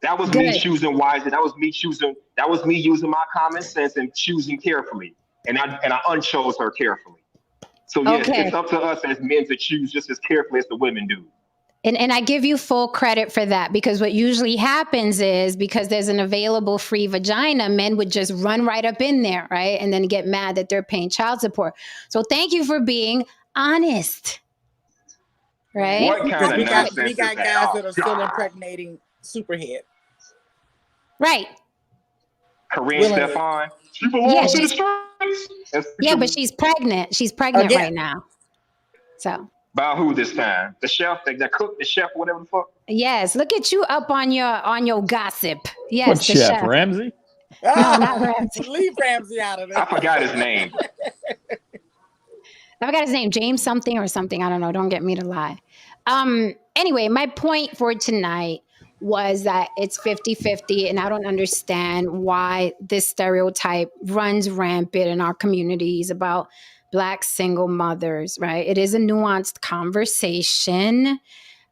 That was me choosing wisely. That was me using my common sense and choosing carefully. And I unchose her carefully. So yes, it's up to us as men to choose just as carefully as the women do. And I give you full credit for that, because what usually happens is, because there's an available free vagina, men would just run right up in there, right? And then get mad that they're paying child support. So thank you for being honest. Right? What kind of nonsense we got is that? guys Oh, that are still God. impregnating Superhead. Right. Corinne Stefan. She belongs to the streets. Yeah, but she's pregnant. She's pregnant right now. So. By who this time? The chef, the cook, the chef, whatever the fuck. Yes, look at you up on your gossip. Yes, what the chef, Ramsey? No, not Ramsey. Leave Ramsey out of this. I forgot his name. I forgot his name, James something or something. I don't know. Don't get me to lie. Anyway, my point for tonight was that it's 50-50, and I don't understand why this stereotype runs rampant in our communities about Black single mothers, right? It is a nuanced conversation.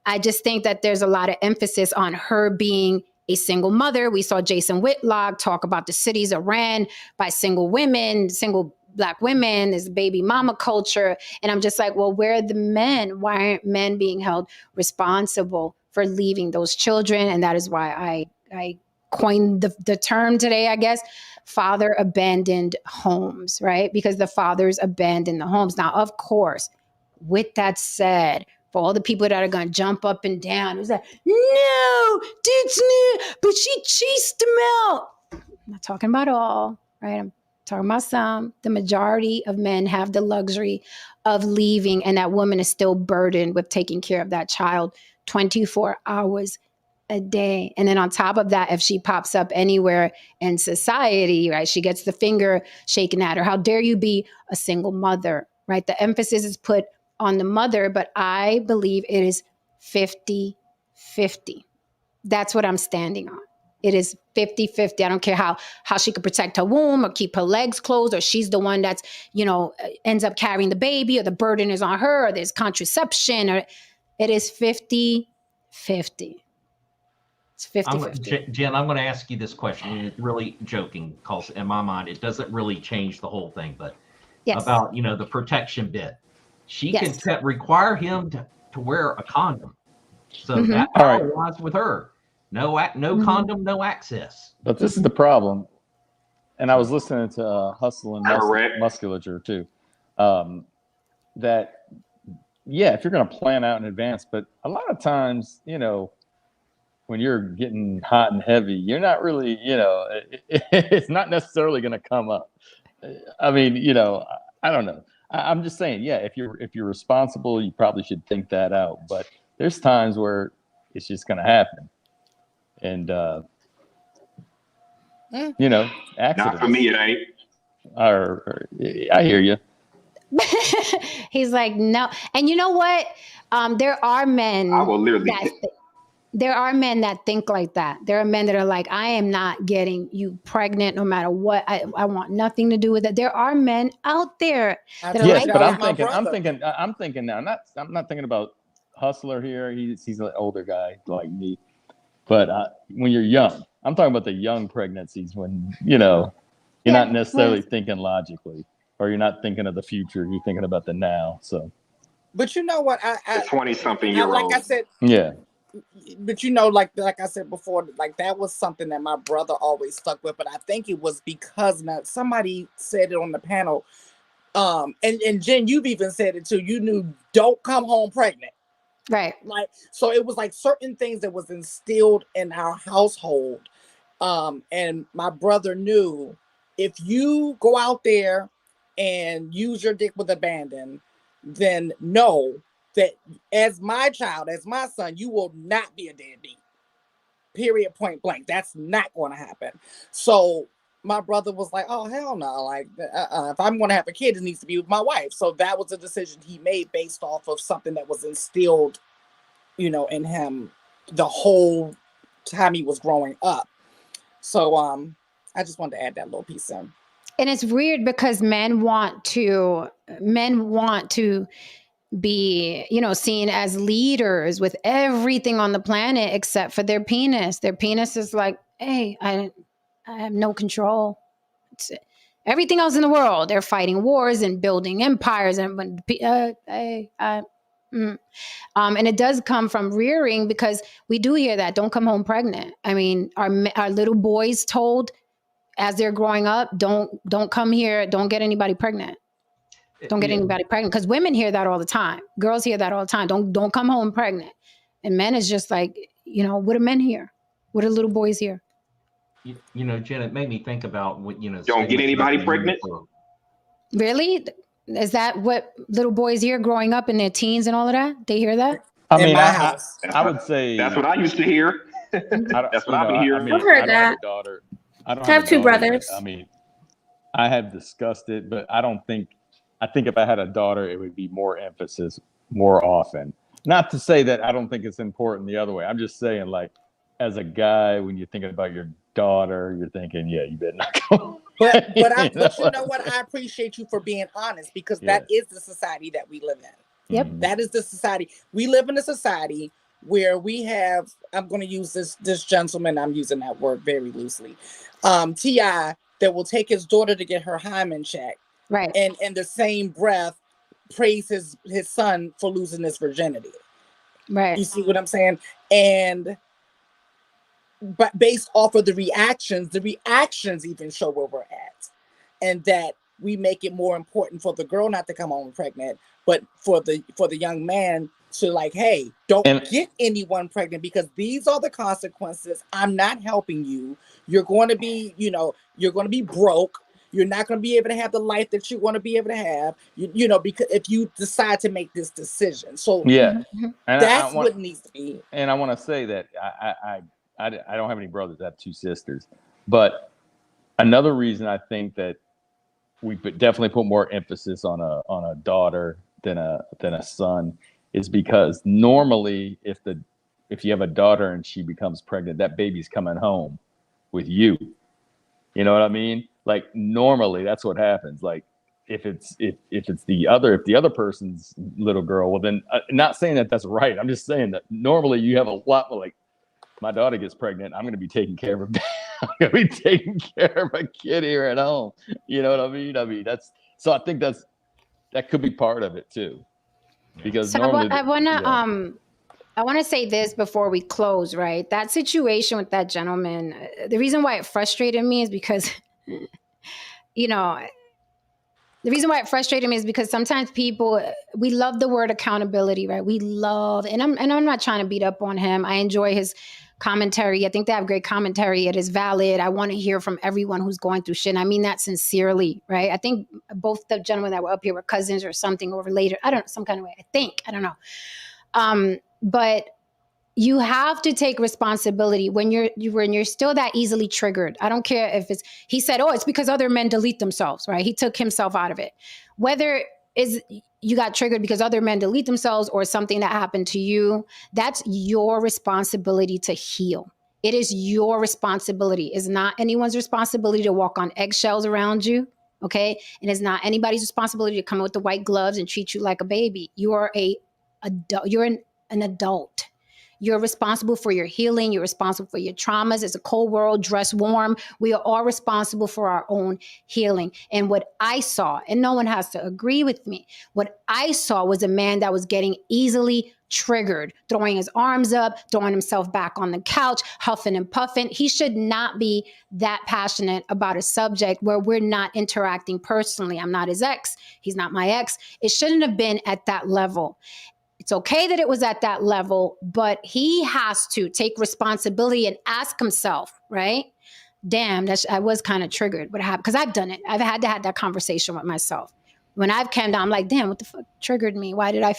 I just think that there's a lot of emphasis on her being a single mother. We saw Jason Whitlock talk about the cities are ran by single women, single Black women, this baby mama culture. And I'm just like, well, where are the men? Why aren't men being held responsible for leaving those children? And that is why I coined the term today, I guess, father abandoned homes, right? Because the fathers abandoned the homes. Now, of course, with that said, for all the people that are going to jump up and down, it was like, no, but she chased him out. I'm not talking about all, right? I'm talking about some. The majority of men have the luxury of leaving, and that woman is still burdened with taking care of that child 24 hours a day. And then on top of that, if she pops up anywhere in society, right, she gets the finger shaken at her. How dare you be a single mother, right? The emphasis is put on the mother, but I believe it is 50-50. That's what I'm standing on. It is 50-50. I don't care how she could protect her womb or keep her legs closed, or she's the one that's, ends up carrying the baby, or the burden is on her, or there's contraception, or it is 50-50. It's 50-50. Jen, I'm going to ask you this question. And it's really joking, because in my mind, it doesn't really change the whole thing, but about, the protection bit. She can require him to wear a condom. So that power lies with her. No condom, no access. But this is the problem. And I was listening to Hustle and Musculature too. That, if you're going to plan out in advance, but a lot of times, when you're getting hot and heavy, you're not really, it's not necessarily going to come up. I mean, I don't know. I'm just saying, if you're responsible, you probably should think that out. But there's times where it's just going to happen, and accidents. Not for me, it ain't. I hear you. He's like, no, and you know what? There are men. I will literally. There are men that think like that. There are men that are like, I am not getting you pregnant no matter what. I want nothing to do with it. There are men out there that are like but that. I'm thinking now. I'm not thinking about Hustler here. He's an older guy like me. But when you're young, I'm talking about the young pregnancies when you're not necessarily thinking logically, or you're not thinking of the future. You're thinking about the now. So. But you know what? I 20-something-year-old. Like I said. Yeah. But like I said before, like that was something that my brother always stuck with. But I think it was because somebody said it on the panel, and Jen, you've even said it too. You knew, don't come home pregnant, right? Like, so it was like certain things that was instilled in our household, and my brother knew, if you go out there and use your dick with abandon, then know that as my child, as my son, you will not be a deadbeat. Period, point blank. That's not going to happen. So my brother was like, oh, hell no. Like, if I'm going to have a kid, it needs to be with my wife. So that was a decision he made based off of something that was instilled, in him the whole time he was growing up. So I just wanted to add that little piece in. And it's weird because men want to be, seen as leaders with everything on the planet except for their penis. Their penis is like, hey, I have no control. Everything else in the world, they're fighting wars and building empires, and and it does come from rearing, because we do hear that, don't come home pregnant. I mean, our little boys told as they're growing up, don't come here, don't get anybody pregnant. Don't get anybody pregnant, because women hear that all the time. Girls hear that all the time. Don't come home pregnant. And men is just like, what do men hear? What do little boys hear? Jen, it made me think about what, don't get anybody pregnant. Really? Is that what little boys hear growing up in their teens and all of that? They hear that? I mean, I would say that's what I used to hear. That's what I've been hearing. I've heard that. Have a daughter. I don't have two brothers. I mean, I have discussed it, but I think if I had a daughter, it would be more emphasis more often. Not to say that I don't think it's important the other way. I'm just saying, like, as a guy, when you're thinking about your daughter, you're thinking, yeah, you better not go. But you know what? I appreciate you for being honest, because that is the society that we live in. Yep. That is the society. We live in a society where we have, I'm going to use this gentleman, I'm using that word very loosely, T.I., that will take his daughter to get her hymen checked. Right. And in the same breath, praise his son for losing his virginity. Right. You see what I'm saying? But based off of the reactions even show where we're at. And that we make it more important for the girl not to come home pregnant, but for the young man to, like, hey, don't get anyone pregnant, because these are the consequences. I'm not helping you. You're going to be, you're going to be broke. You're not going to be able to have the life that you want to be able to have, because if you decide to make this decision. So yeah, that's what needs to be. And I want to say that I don't have any brothers. I have two sisters. But another reason I think that we definitely put more emphasis on a daughter than a son is because normally if you have a daughter and she becomes pregnant, that baby's coming home with you. You know what I mean? Like, normally that's what happens. Like, if the other person's little girl, well, then not saying that that's right. I'm just saying that normally you have a lot more, like, my daughter gets pregnant, I'm going to be taking care of I'm going to be taking care of my kid here at home. You know what I mean? I mean, so I think that could be part of it too. Because normally I want to say this before we close, right? That situation with that gentleman, the reason why it frustrated me is because, the reason why it frustrated me is because sometimes people, we love the word accountability, right? We love, and I'm not trying to beat up on him. I enjoy his commentary. I think they have great commentary. It is valid. I want to hear from everyone who's going through shit. And I mean that sincerely, right? I think both the gentlemen that were up here were cousins or something, or related. I don't know, some kind of way. I don't know. But you have to take responsibility when you're still that easily triggered. I don't care if he said, it's because other men delete themselves, right? He took himself out of it. Whether you got triggered because other men delete themselves or something that happened to you, that's your responsibility to heal. It is your responsibility. It's not anyone's responsibility to walk on eggshells around you. Okay. And it's not anybody's responsibility to come with the white gloves and treat you like a baby. You are you're an adult. You're responsible for your healing. You're responsible for your traumas. It's a cold world, dress warm. We are all responsible for our own healing. And what I saw, and no one has to agree with me, what I saw was a man that was getting easily triggered, throwing his arms up, throwing himself back on the couch, huffing and puffing. He should not be that passionate about a subject where we're not interacting personally. I'm not his ex. He's not my ex. It shouldn't have been at that level. It's okay that it was at that level, but he has to take responsibility and ask himself, right? Damn, I was kind of triggered. What happened? Because I've done it. I've had to have that conversation with myself. When I've calmed down, I'm like, damn, what the fuck triggered me? Why did I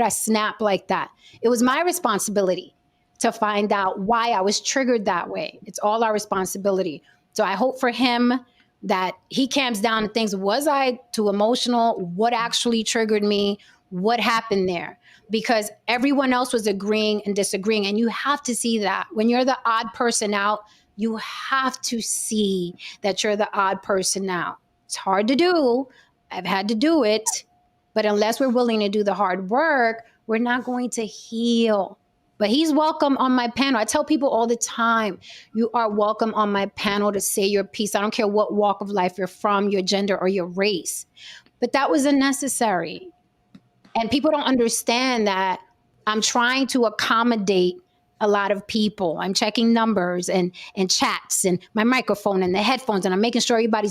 snap like that? It was my responsibility to find out why I was triggered that way. It's all our responsibility. So I hope for him that he calms down and thinks, was I too emotional? What actually triggered me? What happened there? Because everyone else was agreeing and disagreeing. And you have to see that. When you're the odd person out, you have to see that you're the odd person out. It's hard to do. I've had to do it. But unless we're willing to do the hard work, we're not going to heal. But he's welcome on my panel. I tell people all the time, you are welcome on my panel to say your piece. I don't care what walk of life you're from, your gender, or your race. But that was unnecessary. And people don't understand that I'm trying to accommodate a lot of people. I'm checking numbers and chats and my microphone and the headphones, and I'm making sure everybody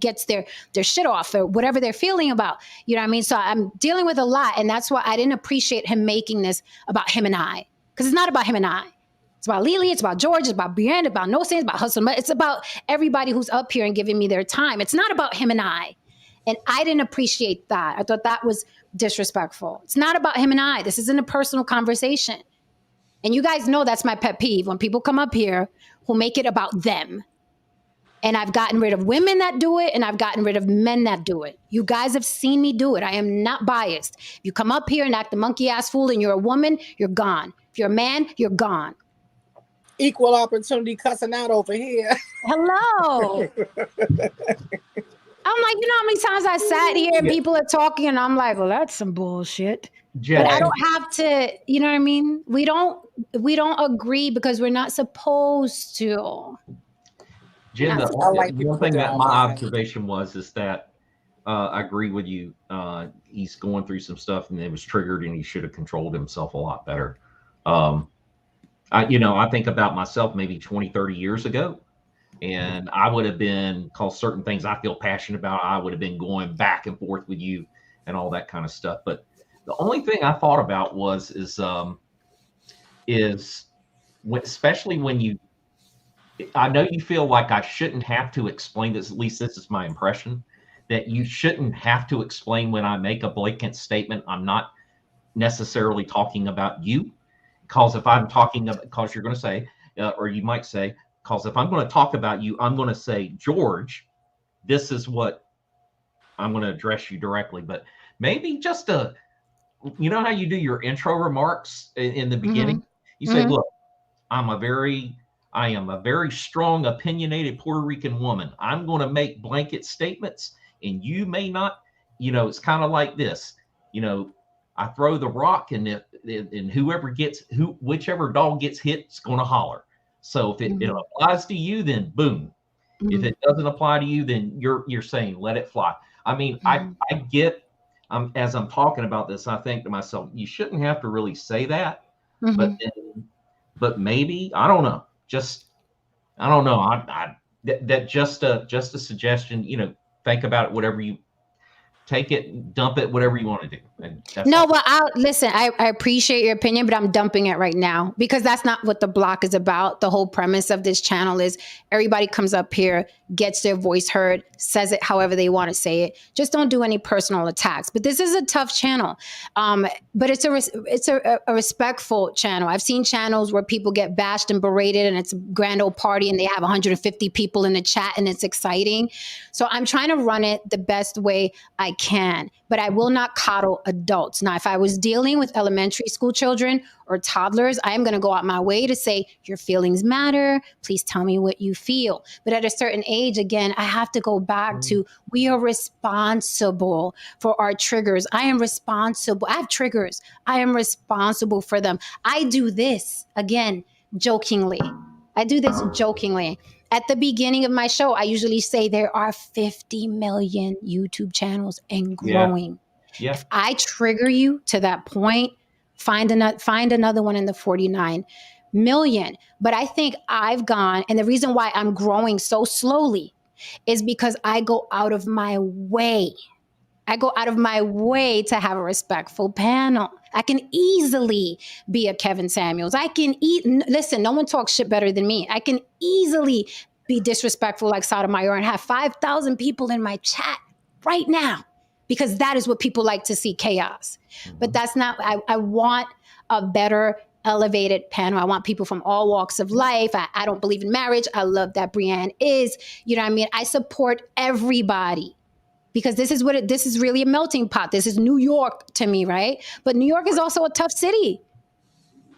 gets their shit off or whatever they're feeling about. You know what I mean? So I'm dealing with a lot, and that's why I didn't appreciate him making this about him and I, because it's not about him and I. It's about Lily, it's about George, it's about Brianne, it's about No Sense, it's about Hustle. It's about everybody who's up here and giving me their time. It's not about him and I. And I didn't appreciate that. I thought that was disrespectful. It's not about him and I. This isn't a personal conversation. And you guys know that's my pet peeve, when people come up here who make it about them. And I've gotten rid of women that do it, and I've gotten rid of men that do it. You guys have seen me do it. I am not biased. If you come up here and act the monkey ass fool and you're a woman, you're gone. If you're a man, you're gone. Equal opportunity cussing out over here. Hello. I'm like, you know how many times I sat here and people are talking and I'm like, well, that's some bullshit. But I don't have to, you know what I mean? We don't agree because we're not supposed to. Jen, the one thing that my observation is that I agree with you. He's going through some stuff and it was triggered, and he should have controlled himself a lot better. I think about myself maybe 20, 30 years ago, and I would have been called certain things I feel passionate about. I would have been going back and forth with you and all that kind of stuff. But the only thing I thought about especially when I know you feel like I shouldn't have to explain this, at least this is my impression, that you shouldn't have to explain when I make a blanket statement. I'm not necessarily talking about you, because if I'm talking about, because you're going to say, or you might say, because if I'm going to talk about you, I'm going to say, George, this is what I'm going to address you directly. But maybe just you know how you do your intro remarks in the beginning? You say, look, I am a very strong, opinionated Puerto Rican woman. I'm going to make blanket statements, and you may not, it's kind of like this, I throw the rock, and whichever dog gets hit, it's going to holler. So if it applies to you, then boom. If it doesn't apply to you, then you're saying let it fly. I mean, I get, as I'm talking about this, I think to myself, you shouldn't have to really say that, but maybe, I don't know. I don't know. That just a suggestion. Think about it. Whatever you take it, dump it, whatever you want to do. No, well, listen, I appreciate your opinion, but I'm dumping it right now, because that's not what the block is about. The whole premise of this channel is everybody comes up here, gets their voice heard, says it however they want to say it. Just don't do any personal attacks. But this is a tough channel. But it's a respectful channel. I've seen channels where people get bashed and berated, and it's a grand old party, and they have 150 people in the chat, and it's exciting. So I'm trying to run it the best way I can, but I will not coddle adults. Now, if I was dealing with elementary school children or toddlers, I am going to go out my way to say, your feelings matter. Please tell me what you feel. But at a certain age, again, I have to go back to, we are responsible for our triggers. I am responsible. I have triggers. I am responsible for them. I do this, again, jokingly. I do this jokingly. At the beginning of my show, I usually say there are 50 million YouTube channels and growing. Yeah. If I trigger you to that point, find another one in the 49 million. But I think I've gone, and the reason why I'm growing so slowly is because I go out of my way. I go out of my way to have a respectful panel. I can easily be a Kevin Samuels. Listen, no one talks shit better than me. I can easily be disrespectful like Sotomayor and have 5,000 people in my chat right now, because that is what people like to see, chaos. But that's not, I want a better elevated panel. I want people from all walks of life. I don't believe in marriage. I love that Brianne is, you know what I mean? I support everybody, because this is really a melting pot. This is New York to me, right? But New York is also a tough city.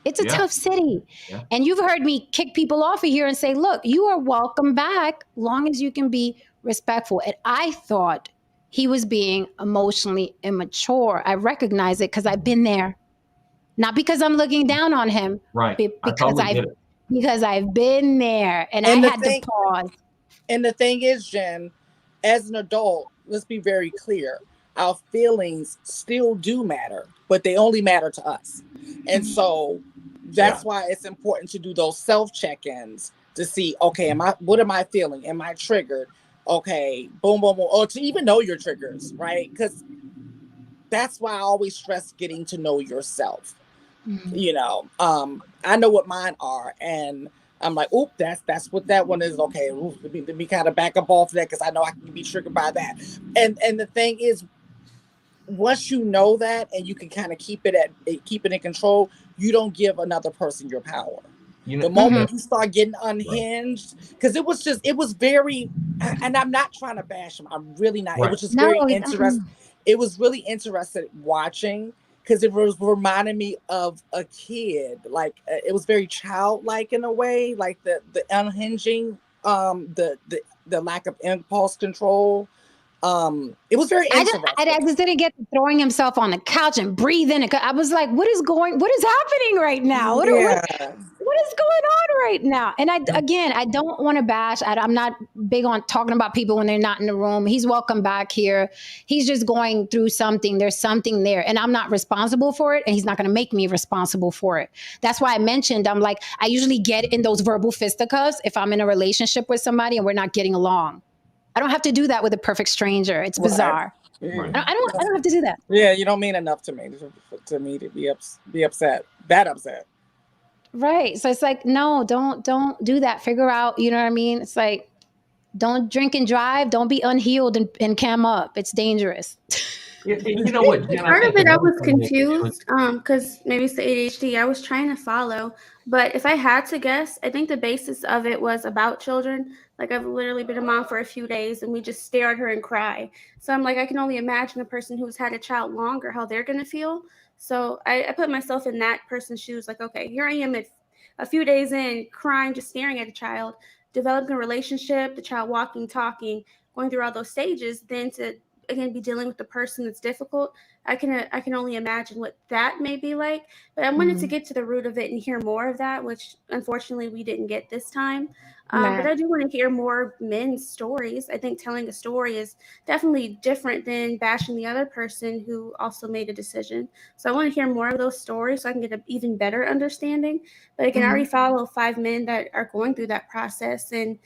It's a tough city. Yeah. And you've heard me kick people off of here and say, look, you are welcome back, long as you can be respectful. And I thought he was being emotionally immature. I recognize it because I've been there. Not because I'm looking down on him, Right. because I've been there, and I had to pause. And the thing is, Jen, as an adult, let's be very clear. Our feelings still do matter, but they only matter to us. And so that's why it's important to do those self check-ins to see, okay, what am I feeling? Am I triggered? Okay, boom, boom, boom. Or to even know your triggers, right? Because that's why I always stress getting to know yourself. You know, I know what mine are, and I'm like, oop, that's what that one is. Okay, oof, let me kind of back up off that because I know I can be triggered by that. And the thing is, once you know that and you can kind of keep it in control, you don't give another person your power. The moment you start getting unhinged, because it was very, and I'm not trying to bash him. I'm really not. It was just very interesting. It was really interesting watching because it was reminding me of a kid. Like it was very childlike in a way, like the unhinging, the lack of impulse control. It was very interesting. I just didn't get to throwing himself on the couch and breathing. I was like, what is happening right now? What is going on right now? And I don't want to bash. I'm not big on talking about people when they're not in the room. He's welcome back here. He's just going through something. There's something there, and I'm not responsible for it, and he's not going to make me responsible for it. That's why I mentioned, I'm like, I usually get in those verbal fisticuffs if I'm in a relationship with somebody and we're not getting along. I don't have to do that with a perfect stranger. It's bizarre. Right. I don't have to do that. Yeah, you don't mean enough to me to be upset. That upset. Right. So it's like, no, don't do that. Figure out, you know what I mean? It's like, don't drink and drive. Don't be unhealed and cam up. It's dangerous. You know what, Jen, Part of it, I was confused because maybe it's the ADHD. I was trying to follow, but if I had to guess, I think the basis of it was about children. Like I've literally been a mom for a few days, and we just stare at her and cry. So I'm like, I can only imagine a person who's had a child longer, how they're gonna feel. So I put myself in that person's shoes. Like, okay, here I am at a few days in, crying, just staring at a child, developing a relationship, the child walking, talking, going through all those stages, then to again be dealing with the person that's difficult. I can only imagine what that may be like, but I wanted to get to the root of it and hear more of that, which unfortunately we didn't get this time. But I do want to hear more men's stories. I think telling a story is definitely different than bashing the other person who also made a decision. So I want to hear more of those stories so I can get an even better understanding. But again, I already follow 5 men that are going through that process, and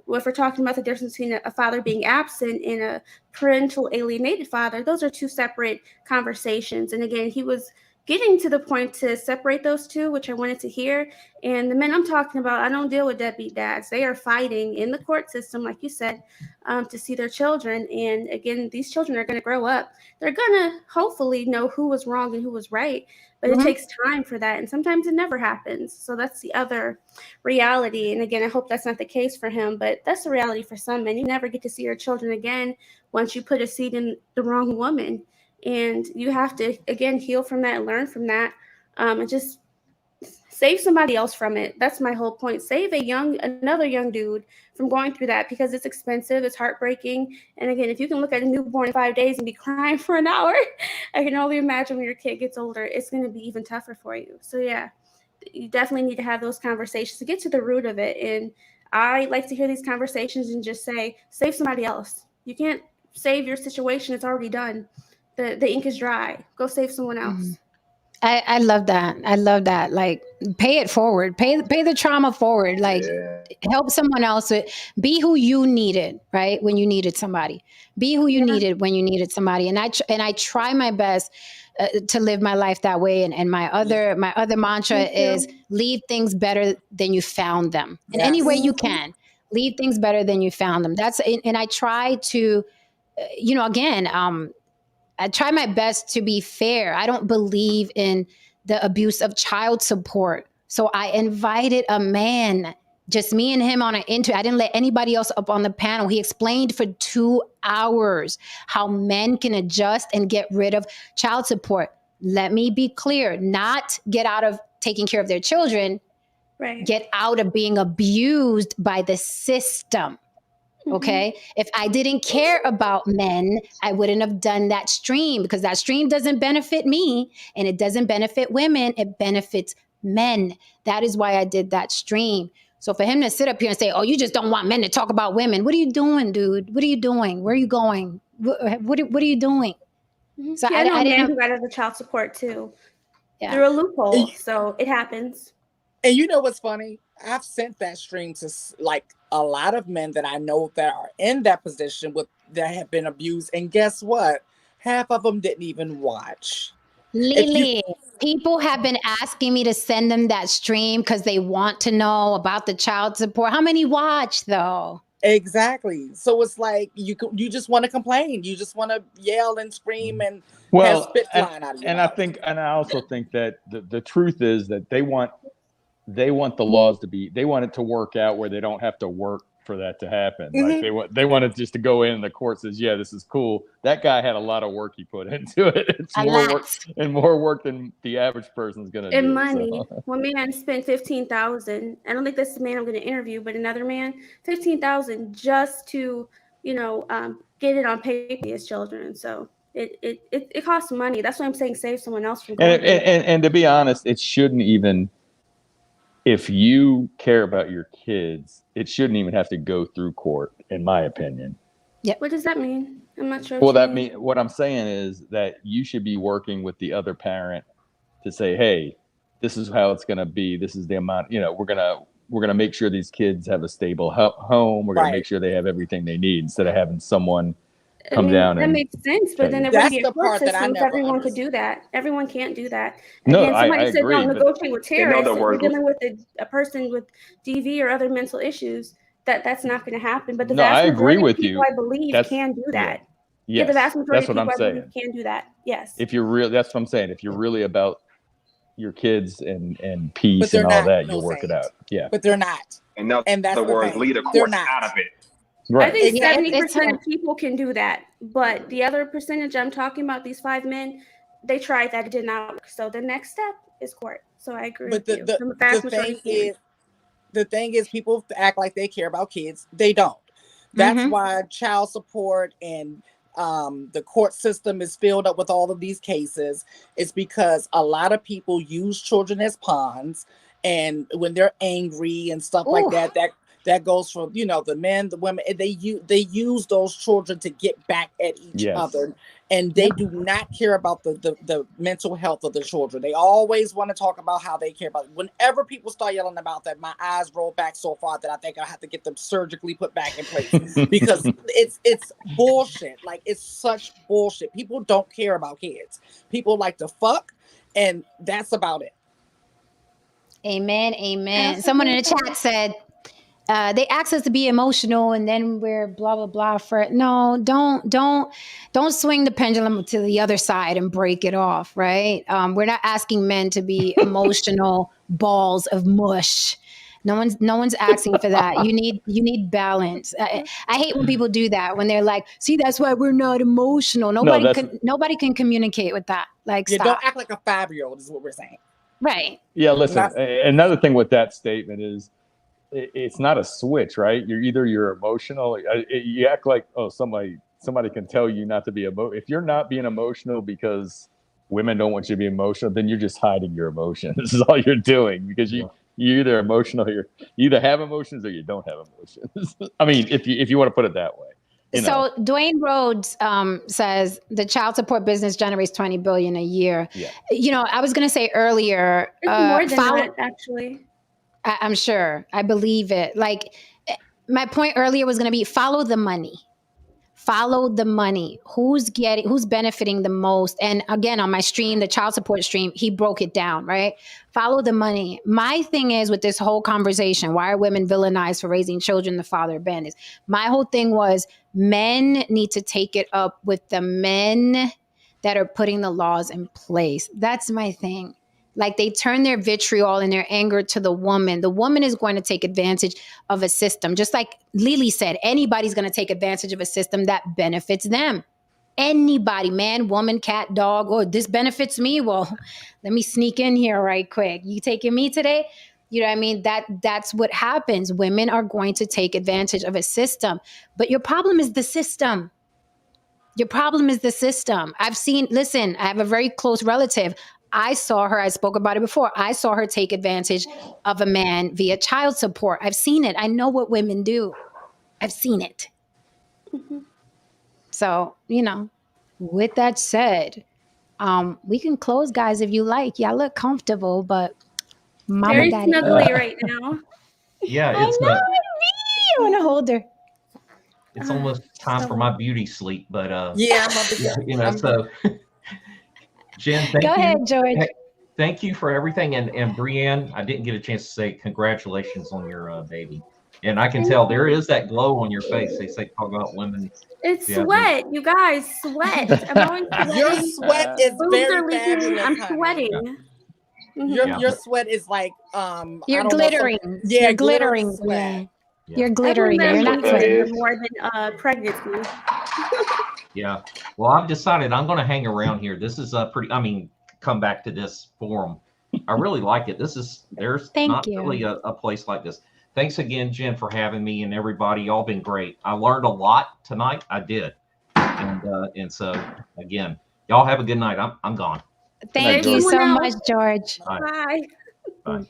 if we're talking about the difference between a father being absent and a parental alienated father, those are two separate conversations. And again, he was getting to the point to separate those two, which I wanted to hear. And the men I'm talking about, I don't deal with deadbeat dads. They are fighting in the court system, like you said, to see their children. And again, these children are going to grow up. They're going to hopefully know who was wrong and who was right. But it takes time for that. And sometimes it never happens. So that's the other reality. And again, I hope that's not the case for him. But that's the reality for some men. You never get to see your children again once you put a seed in the wrong woman. And you have to, again, heal from that, learn from that, and just save somebody else from it. That's my whole point. Save another young dude from going through that, because it's expensive, it's heartbreaking. And again, if you can look at a newborn in 5 days and be crying for an hour, I can only imagine when your kid gets older, it's going to be even tougher for you. So yeah, you definitely need to have those conversations to get to the root of it. And I like to hear these conversations and just say, save somebody else. You can't save your situation. It's already done. The ink is dry. Go save someone else. I love that. I love that. Like, pay it forward. Pay the trauma forward. Like, help someone else. Be who you needed, right? When you needed somebody. Be who you needed when you needed somebody. And I try my best to live my life that way. And my other mantra is leave things better than you found them. In any way you can. Leave things better than you found them. And I try to, again, I try my best to be fair. I don't believe in the abuse of child support. So I invited a man, just me and him on an interview. I didn't let anybody else up on the panel. He explained for 2 hours how men can adjust and get rid of child support. Let me be clear, not get out of taking care of their children, get out of being abused by the system. Okay. If I didn't care about men, I wouldn't have done that stream, because that stream doesn't benefit me and it doesn't benefit women. It benefits men. That is why I did that stream. So for him to sit up here and say, oh, you just don't want men to talk about women. What are you doing, dude? What are you doing? Where are you going? What are you doing? So I know I a didn't man know. who got out of child support too, Yeah. through a loophole. So it happens. And you know what's funny? I've sent that stream to like a lot of men that I know that are in that position that have been abused. And guess what? Half of them didn't even watch. Lily, people have been asking me to send them that stream because they want to know about the child support. How many watch though? Exactly. So it's like you just want to complain. You just want to yell and scream and have Well, spit flying out of your mouth. I also think that the truth is that they want the laws to be, they want it to work out where they don't have to work for that to happen. Like they want it just to go in and the court says, yeah, this is cool. That guy had a lot of work he put into it. It's more work than the average person's gonna do. And money. So. One man spent $15,000. I don't think that's the man I'm going to interview, but another man, $15,000 just to, get it on paper for his children. So it costs money. That's why I'm saying save someone else from going through that. And to be honest, it shouldn't even. If you care about your kids, it shouldn't even have to go through court, in my opinion. Yeah. What does that mean? I'm not sure. Well, what I'm saying is that you should be working with the other parent to say, hey, this is how it's going to be. This is the amount, we're going to make sure these kids have a stable home. We're going to make sure they have everything they need, instead of having someone come down. That makes sense, but then there would be a court system if everyone could do that. Everyone can't do that. Again, somebody said don't negotiate with terrorists. If we're dealing with a person with DV or other mental issues, that's not going to happen. But the vast majority of people, I believe, can do that. Yeah, the vast majority of people, I believe, can do that. Yes. If you're real, that's what I'm saying. If you're really about your kids and peace and all that, you'll work it out. Yeah. But they're not. And that's the words, lead a course out of it. Right. I think 70% of people can do that, but the other percentage I'm talking about, these 5 men, they tried that, it did not work. So the next step is court. So I agree with you. The thing is, people act like they care about kids. They don't. That's why child support and the court system is filled up with all of these cases. It's because a lot of people use children as pawns, and when they're angry and stuff like that goes from the men, the women. They use those children to get back at each other, and they do not care about the mental health of the children. They always want to talk about how they care about it. Whenever people start yelling about that, my eyes roll back so far that I think I have to get them surgically put back in place because it's bullshit. Like, it's such bullshit. People don't care about kids. People like to fuck, and that's about it. Amen. Amen. Someone in the chat said, they ask us to be emotional and then we're blah, blah, blah no, don't swing the pendulum to the other side and break it off. Right. We're not asking men to be emotional balls of mush. No one's asking for that. You need balance. I hate when people do that, when they're like, see, that's why we're not emotional. Nobody can communicate with that. Like, stop. Don't act like a 5-year-old is what we're saying. Right. Yeah. Listen, another thing with that statement is, it's not a switch, right? You're emotional. You act like, somebody can tell you not to be emotional. If you're not being emotional because women don't want you to be emotional, then you're just hiding your emotions. This is all you're doing, because you're either emotional, you either have emotions or you don't have emotions. I mean, if you want to put it that way. So Dwayne Rhodes says the child support business generates $20 billion a year. Yeah. I was going to say earlier, it's more than that, actually. I'm sure. I believe it. Like, my point earlier was going to be follow the money. Follow the money. Who's benefiting the most? And again, on my stream, the child support stream, he broke it down, right? Follow the money. My thing is with this whole conversation, why are women villainized for raising children the father abandons? My whole thing was men need to take it up with the men that are putting the laws in place. That's my thing. Like, they turn their vitriol and their anger to the woman. The woman is going to take advantage of a system. Just like Lily said, anybody's going to take advantage of a system that benefits them. Anybody, man, woman, cat, dog, this benefits me. Well, let me sneak in here right quick. You taking me today? You know what I mean? That's what happens. Women are going to take advantage of a system, but your problem is the system. Your problem is the system. Listen, I have a very close relative. I saw her, I spoke about it before. I saw her take advantage of a man via child support. I've seen it. I know what women do. I've seen it. So, with that said, we can close, guys, if you like. Y'all look comfortable, but Mama Very got it. snuggly right now. Yeah, I it's know. I want to hold her. it's almost time for my beauty sleep, but Yeah, I'm up again. so Jen, Go ahead, George. Thank you for everything, and Brienne, I didn't get a chance to say congratulations on your baby, and I can tell there is that glow on your face. They say talk about women. It's sweat, you guys. Sweat. I'm always sweating. Your sweat is Boobs very are leaking. fabulous, I'm honey. sweating. Your sweat is like You're I don't glittering. know, yeah, You're glittering. sweat. You're glittering. You're not sweating. More than pregnancy. Yeah. Well, I've decided I'm going to hang around here. This is come back to this forum. I really like it. There's not really a place like this. Thanks again, Jen, for having me, and everybody. Y'all been great. I learned a lot tonight. I did. And so again, y'all have a good night. I'm gone. Thank you so much, George. Bye. Bye.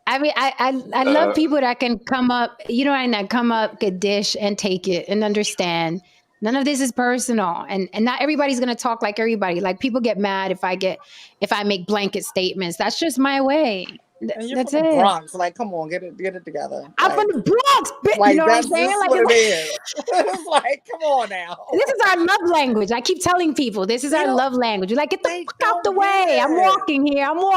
I mean, I love people that can come up, and that come up, get dish and take it and understand. None of this is personal, and not everybody's gonna talk like everybody. Like, people get mad if I make blanket statements. That's just my way. And you're That's from it. the Bronx. Like, come on, get it together. I'm from the Bronx, bitch. Like, You know what I'm that's saying? just Like, what it is. It's like, come on now. this is our love language. I keep telling people this is our love language. You're like, get the fuck out the way. I'm walking here. I'm You know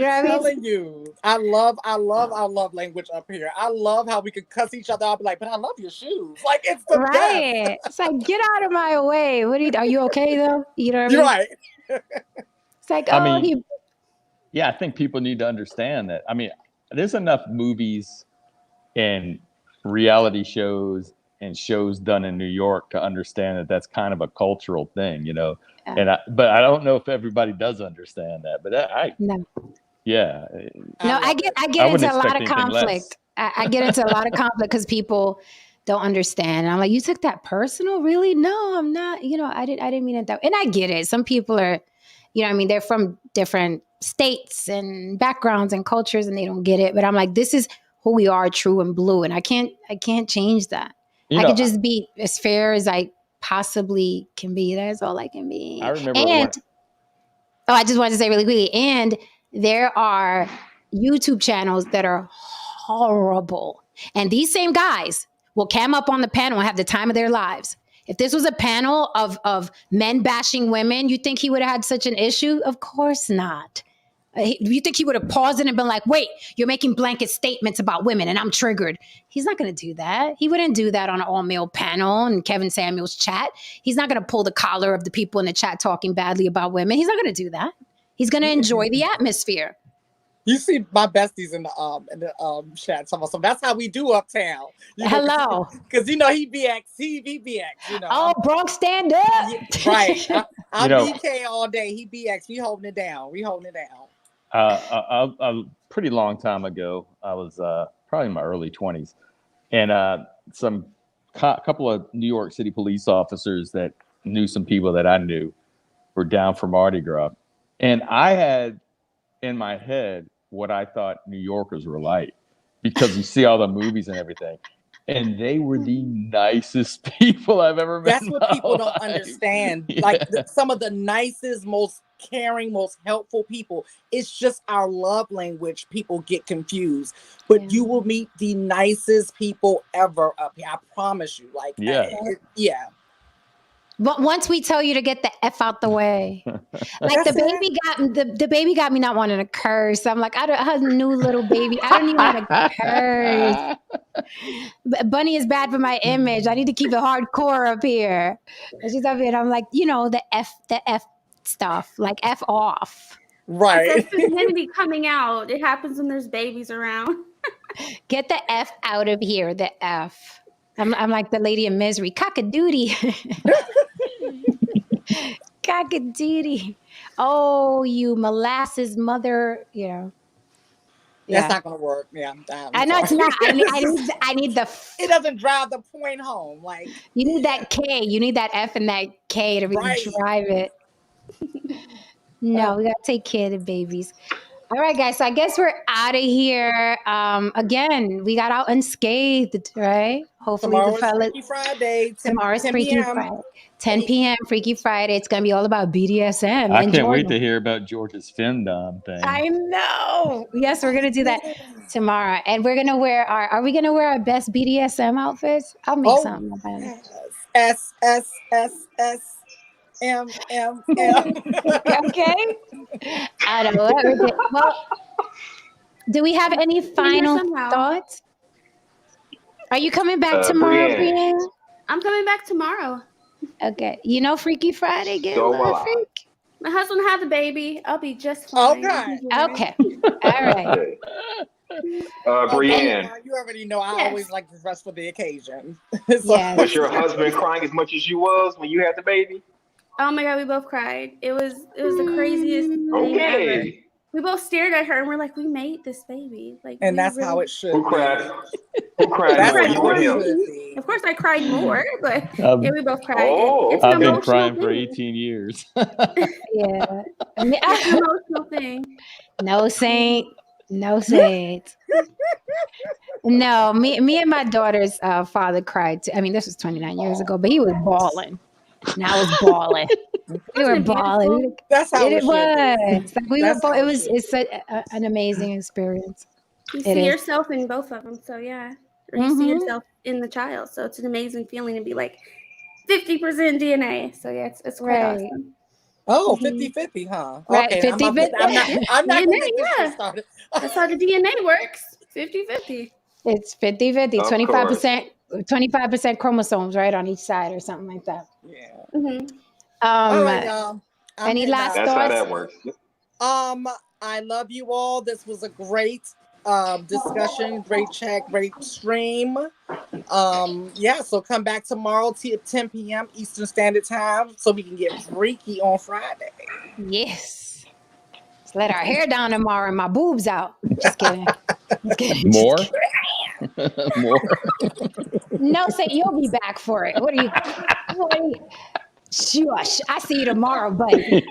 what I mean? telling you, I love our love language up here. I love how we can cuss each other. I'll be like, but I love your shoes. Like, it's the Right. best. It's like, get out of my way. Are you okay though? You know what I mean? You're right. It's like, yeah, I think people need to understand that. I mean, there's enough movies and reality shows and shows done in New York to understand that that's kind of a cultural thing, Yeah. But I don't know if everybody does understand that. But yeah. No, I get into a lot of conflict. I get into a lot of conflict because people don't understand. And I'm like, you took that personal? Really? No, I'm not. I didn't mean it that way. And I get it. Some people are, they're from different states and backgrounds and cultures, and they don't get it. But I'm like, this is who we are, true and blue, and I can't change that. I could just be as fair as I possibly can be. That's all I can be. I remember I just wanted to say really quickly, and there are YouTube channels that are horrible. And these same guys will cam up on the panel and have the time of their lives. If this was a panel of men bashing women, you think he would have had such an issue? Of course not. You think he would have paused it and been like, wait, you're making blanket statements about women and I'm triggered. He's not going to do that. He wouldn't do that on an all-male panel and Kevin Samuels chat. He's not going to pull the collar of the people in the chat talking badly about women. He's not going to do that. He's going to enjoy the atmosphere. You see my besties in the chat. So that's how we do uptown. Hello. Because he BX, he BX, Oh, Bronx stand up. Yeah, right. I'm BK all day. He BX. We holding it down. A pretty long time ago, I was probably in my early 20s, and couple of New York City police officers that knew some people that I knew were down for Mardi Gras, and I had in my head what I thought New Yorkers were like, because you see all the movies and everything, and they were the nicest people I've ever met. That's what people don't understand. Yeah. Like some of the nicest, most caring, most helpful people. It's just our love language. People get confused, but you will meet the nicest people ever up here. I promise you. Like, yeah. But once we tell you to get the F out the way, like the baby got me not wanting to curse. I'm like, her new little baby. I don't even want to curse. Bunny is bad for my image. I need to keep it hardcore up here. And she's up here. And I'm like, the F stuff, like F off. Right. It's that femininity coming out. It happens when there's babies around. Get the F out of here. The F. I'm like the lady in Misery. Cock-a-doodie. Cock-a-doodie. Oh, you molasses mother, That's not gonna work. Yeah, I know it's not. I need the. It doesn't drive the point home. Like you need that K. You need that F and that K to really drive it. No, we gotta take care of the babies. All right, guys. So I guess we're out of here. Again, we got out unscathed, right? Hopefully tomorrow the fellas. is Freaky Friday. Tomorrow's 10 Freaky p.m. Friday. 10 p.m. Freaky Friday. It's gonna be all about BDSM. I and can't wait Jordan. to hear about George's femdom thing. I know. Yes, we're gonna do that tomorrow, and we're gonna wear our. Are we gonna wear our best BDSM outfits? I'll make something about it. S S S S M M M. Okay. I don't know. Well, do we have any final thoughts? Are you coming back tomorrow, Brienne? I'm coming back tomorrow. Okay. You know Freaky Friday, get a little freak. My husband had the baby. I'll be just fine. Okay. All right. Brienne, You already know I always like to dress for the occasion. Was your husband crying as much as you was when you had the baby? Oh my God, we both cried. It was the craziest thing ever. We both stared at her and we're like, we made this baby. Like, and that's how it should. Who cried? Who cried more, you or him? Of course, I cried more, but yeah, we both cried. I've been crying for 18 years. Yeah. It's an emotional thing. No saint. No saint. No, me and my daughter's father cried too. I mean, this was 29 years ago, but he was bawling. And I was bawling. We were bawling. That's how it was. Be. Like we were both. It's an amazing experience. You see yourself in both of them, so yeah. Or you see yourself in the child, so it's an amazing feeling to be like 50% DNA. So yeah, it's quite awesome. Oh, 50-50, huh? Right, okay, 50-50. I'm not DNA, gonna get this shit started. That's how the DNA works. 50-50. It's 50-50, 25% chromosomes, right, on each side or something like that. Yeah. All right, y'all. Any last That's thoughts? how that works. I love you all. This was a great discussion, great chat, great stream. Yeah, so come back tomorrow at 10 p.m. Eastern Standard Time so we can get freaky on Friday. Yes. Let's let our hair down tomorrow and my boobs out. Just kidding. More? More? No, say you'll be back for it. What are you? Shush. I see you tomorrow, buddy.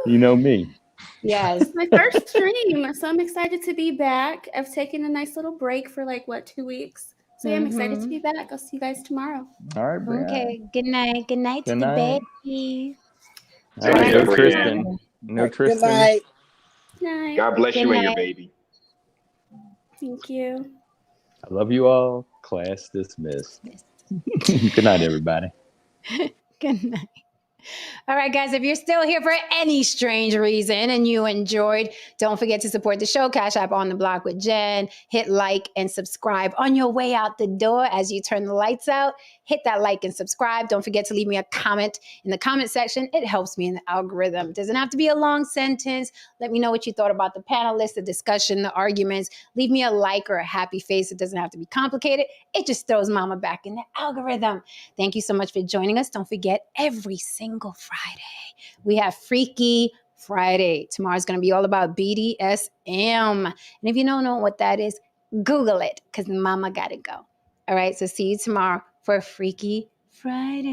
You know me. Yes. It's my first stream, so I'm excited to be back. I've taken a nice little break for 2 weeks. So yeah, I'm excited to be back. I'll see you guys tomorrow. All right, Brian. Okay. Good night. Good night to the baby. All right, no Tristan. No Tristan. Good night. Good night. God bless you and your baby. Thank you. I love you all. Class dismissed. Good night, everybody. Good night. All right, guys, if you're still here for any strange reason and you enjoyed, don't forget to support the show. Cash App On The Block with Jen. Hit like and subscribe on your way out the door as you turn the lights out. Hit that like and subscribe. Don't forget to leave me a comment in the comment section. It helps me in the algorithm. It doesn't have to be a long sentence. Let me know what you thought about the panelists, the discussion, the arguments. Leave me a like or a happy face. It doesn't have to be complicated. It just throws mama back in the algorithm. Thank you so much for joining us. Don't forget, every single Friday, we have Freaky Friday. Tomorrow's going to be all about BDSM. And if you don't know what that is, Google it because mama got to go. All right, so see you tomorrow for Freaky Friday.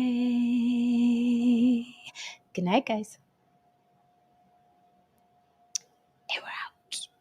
Good night, guys.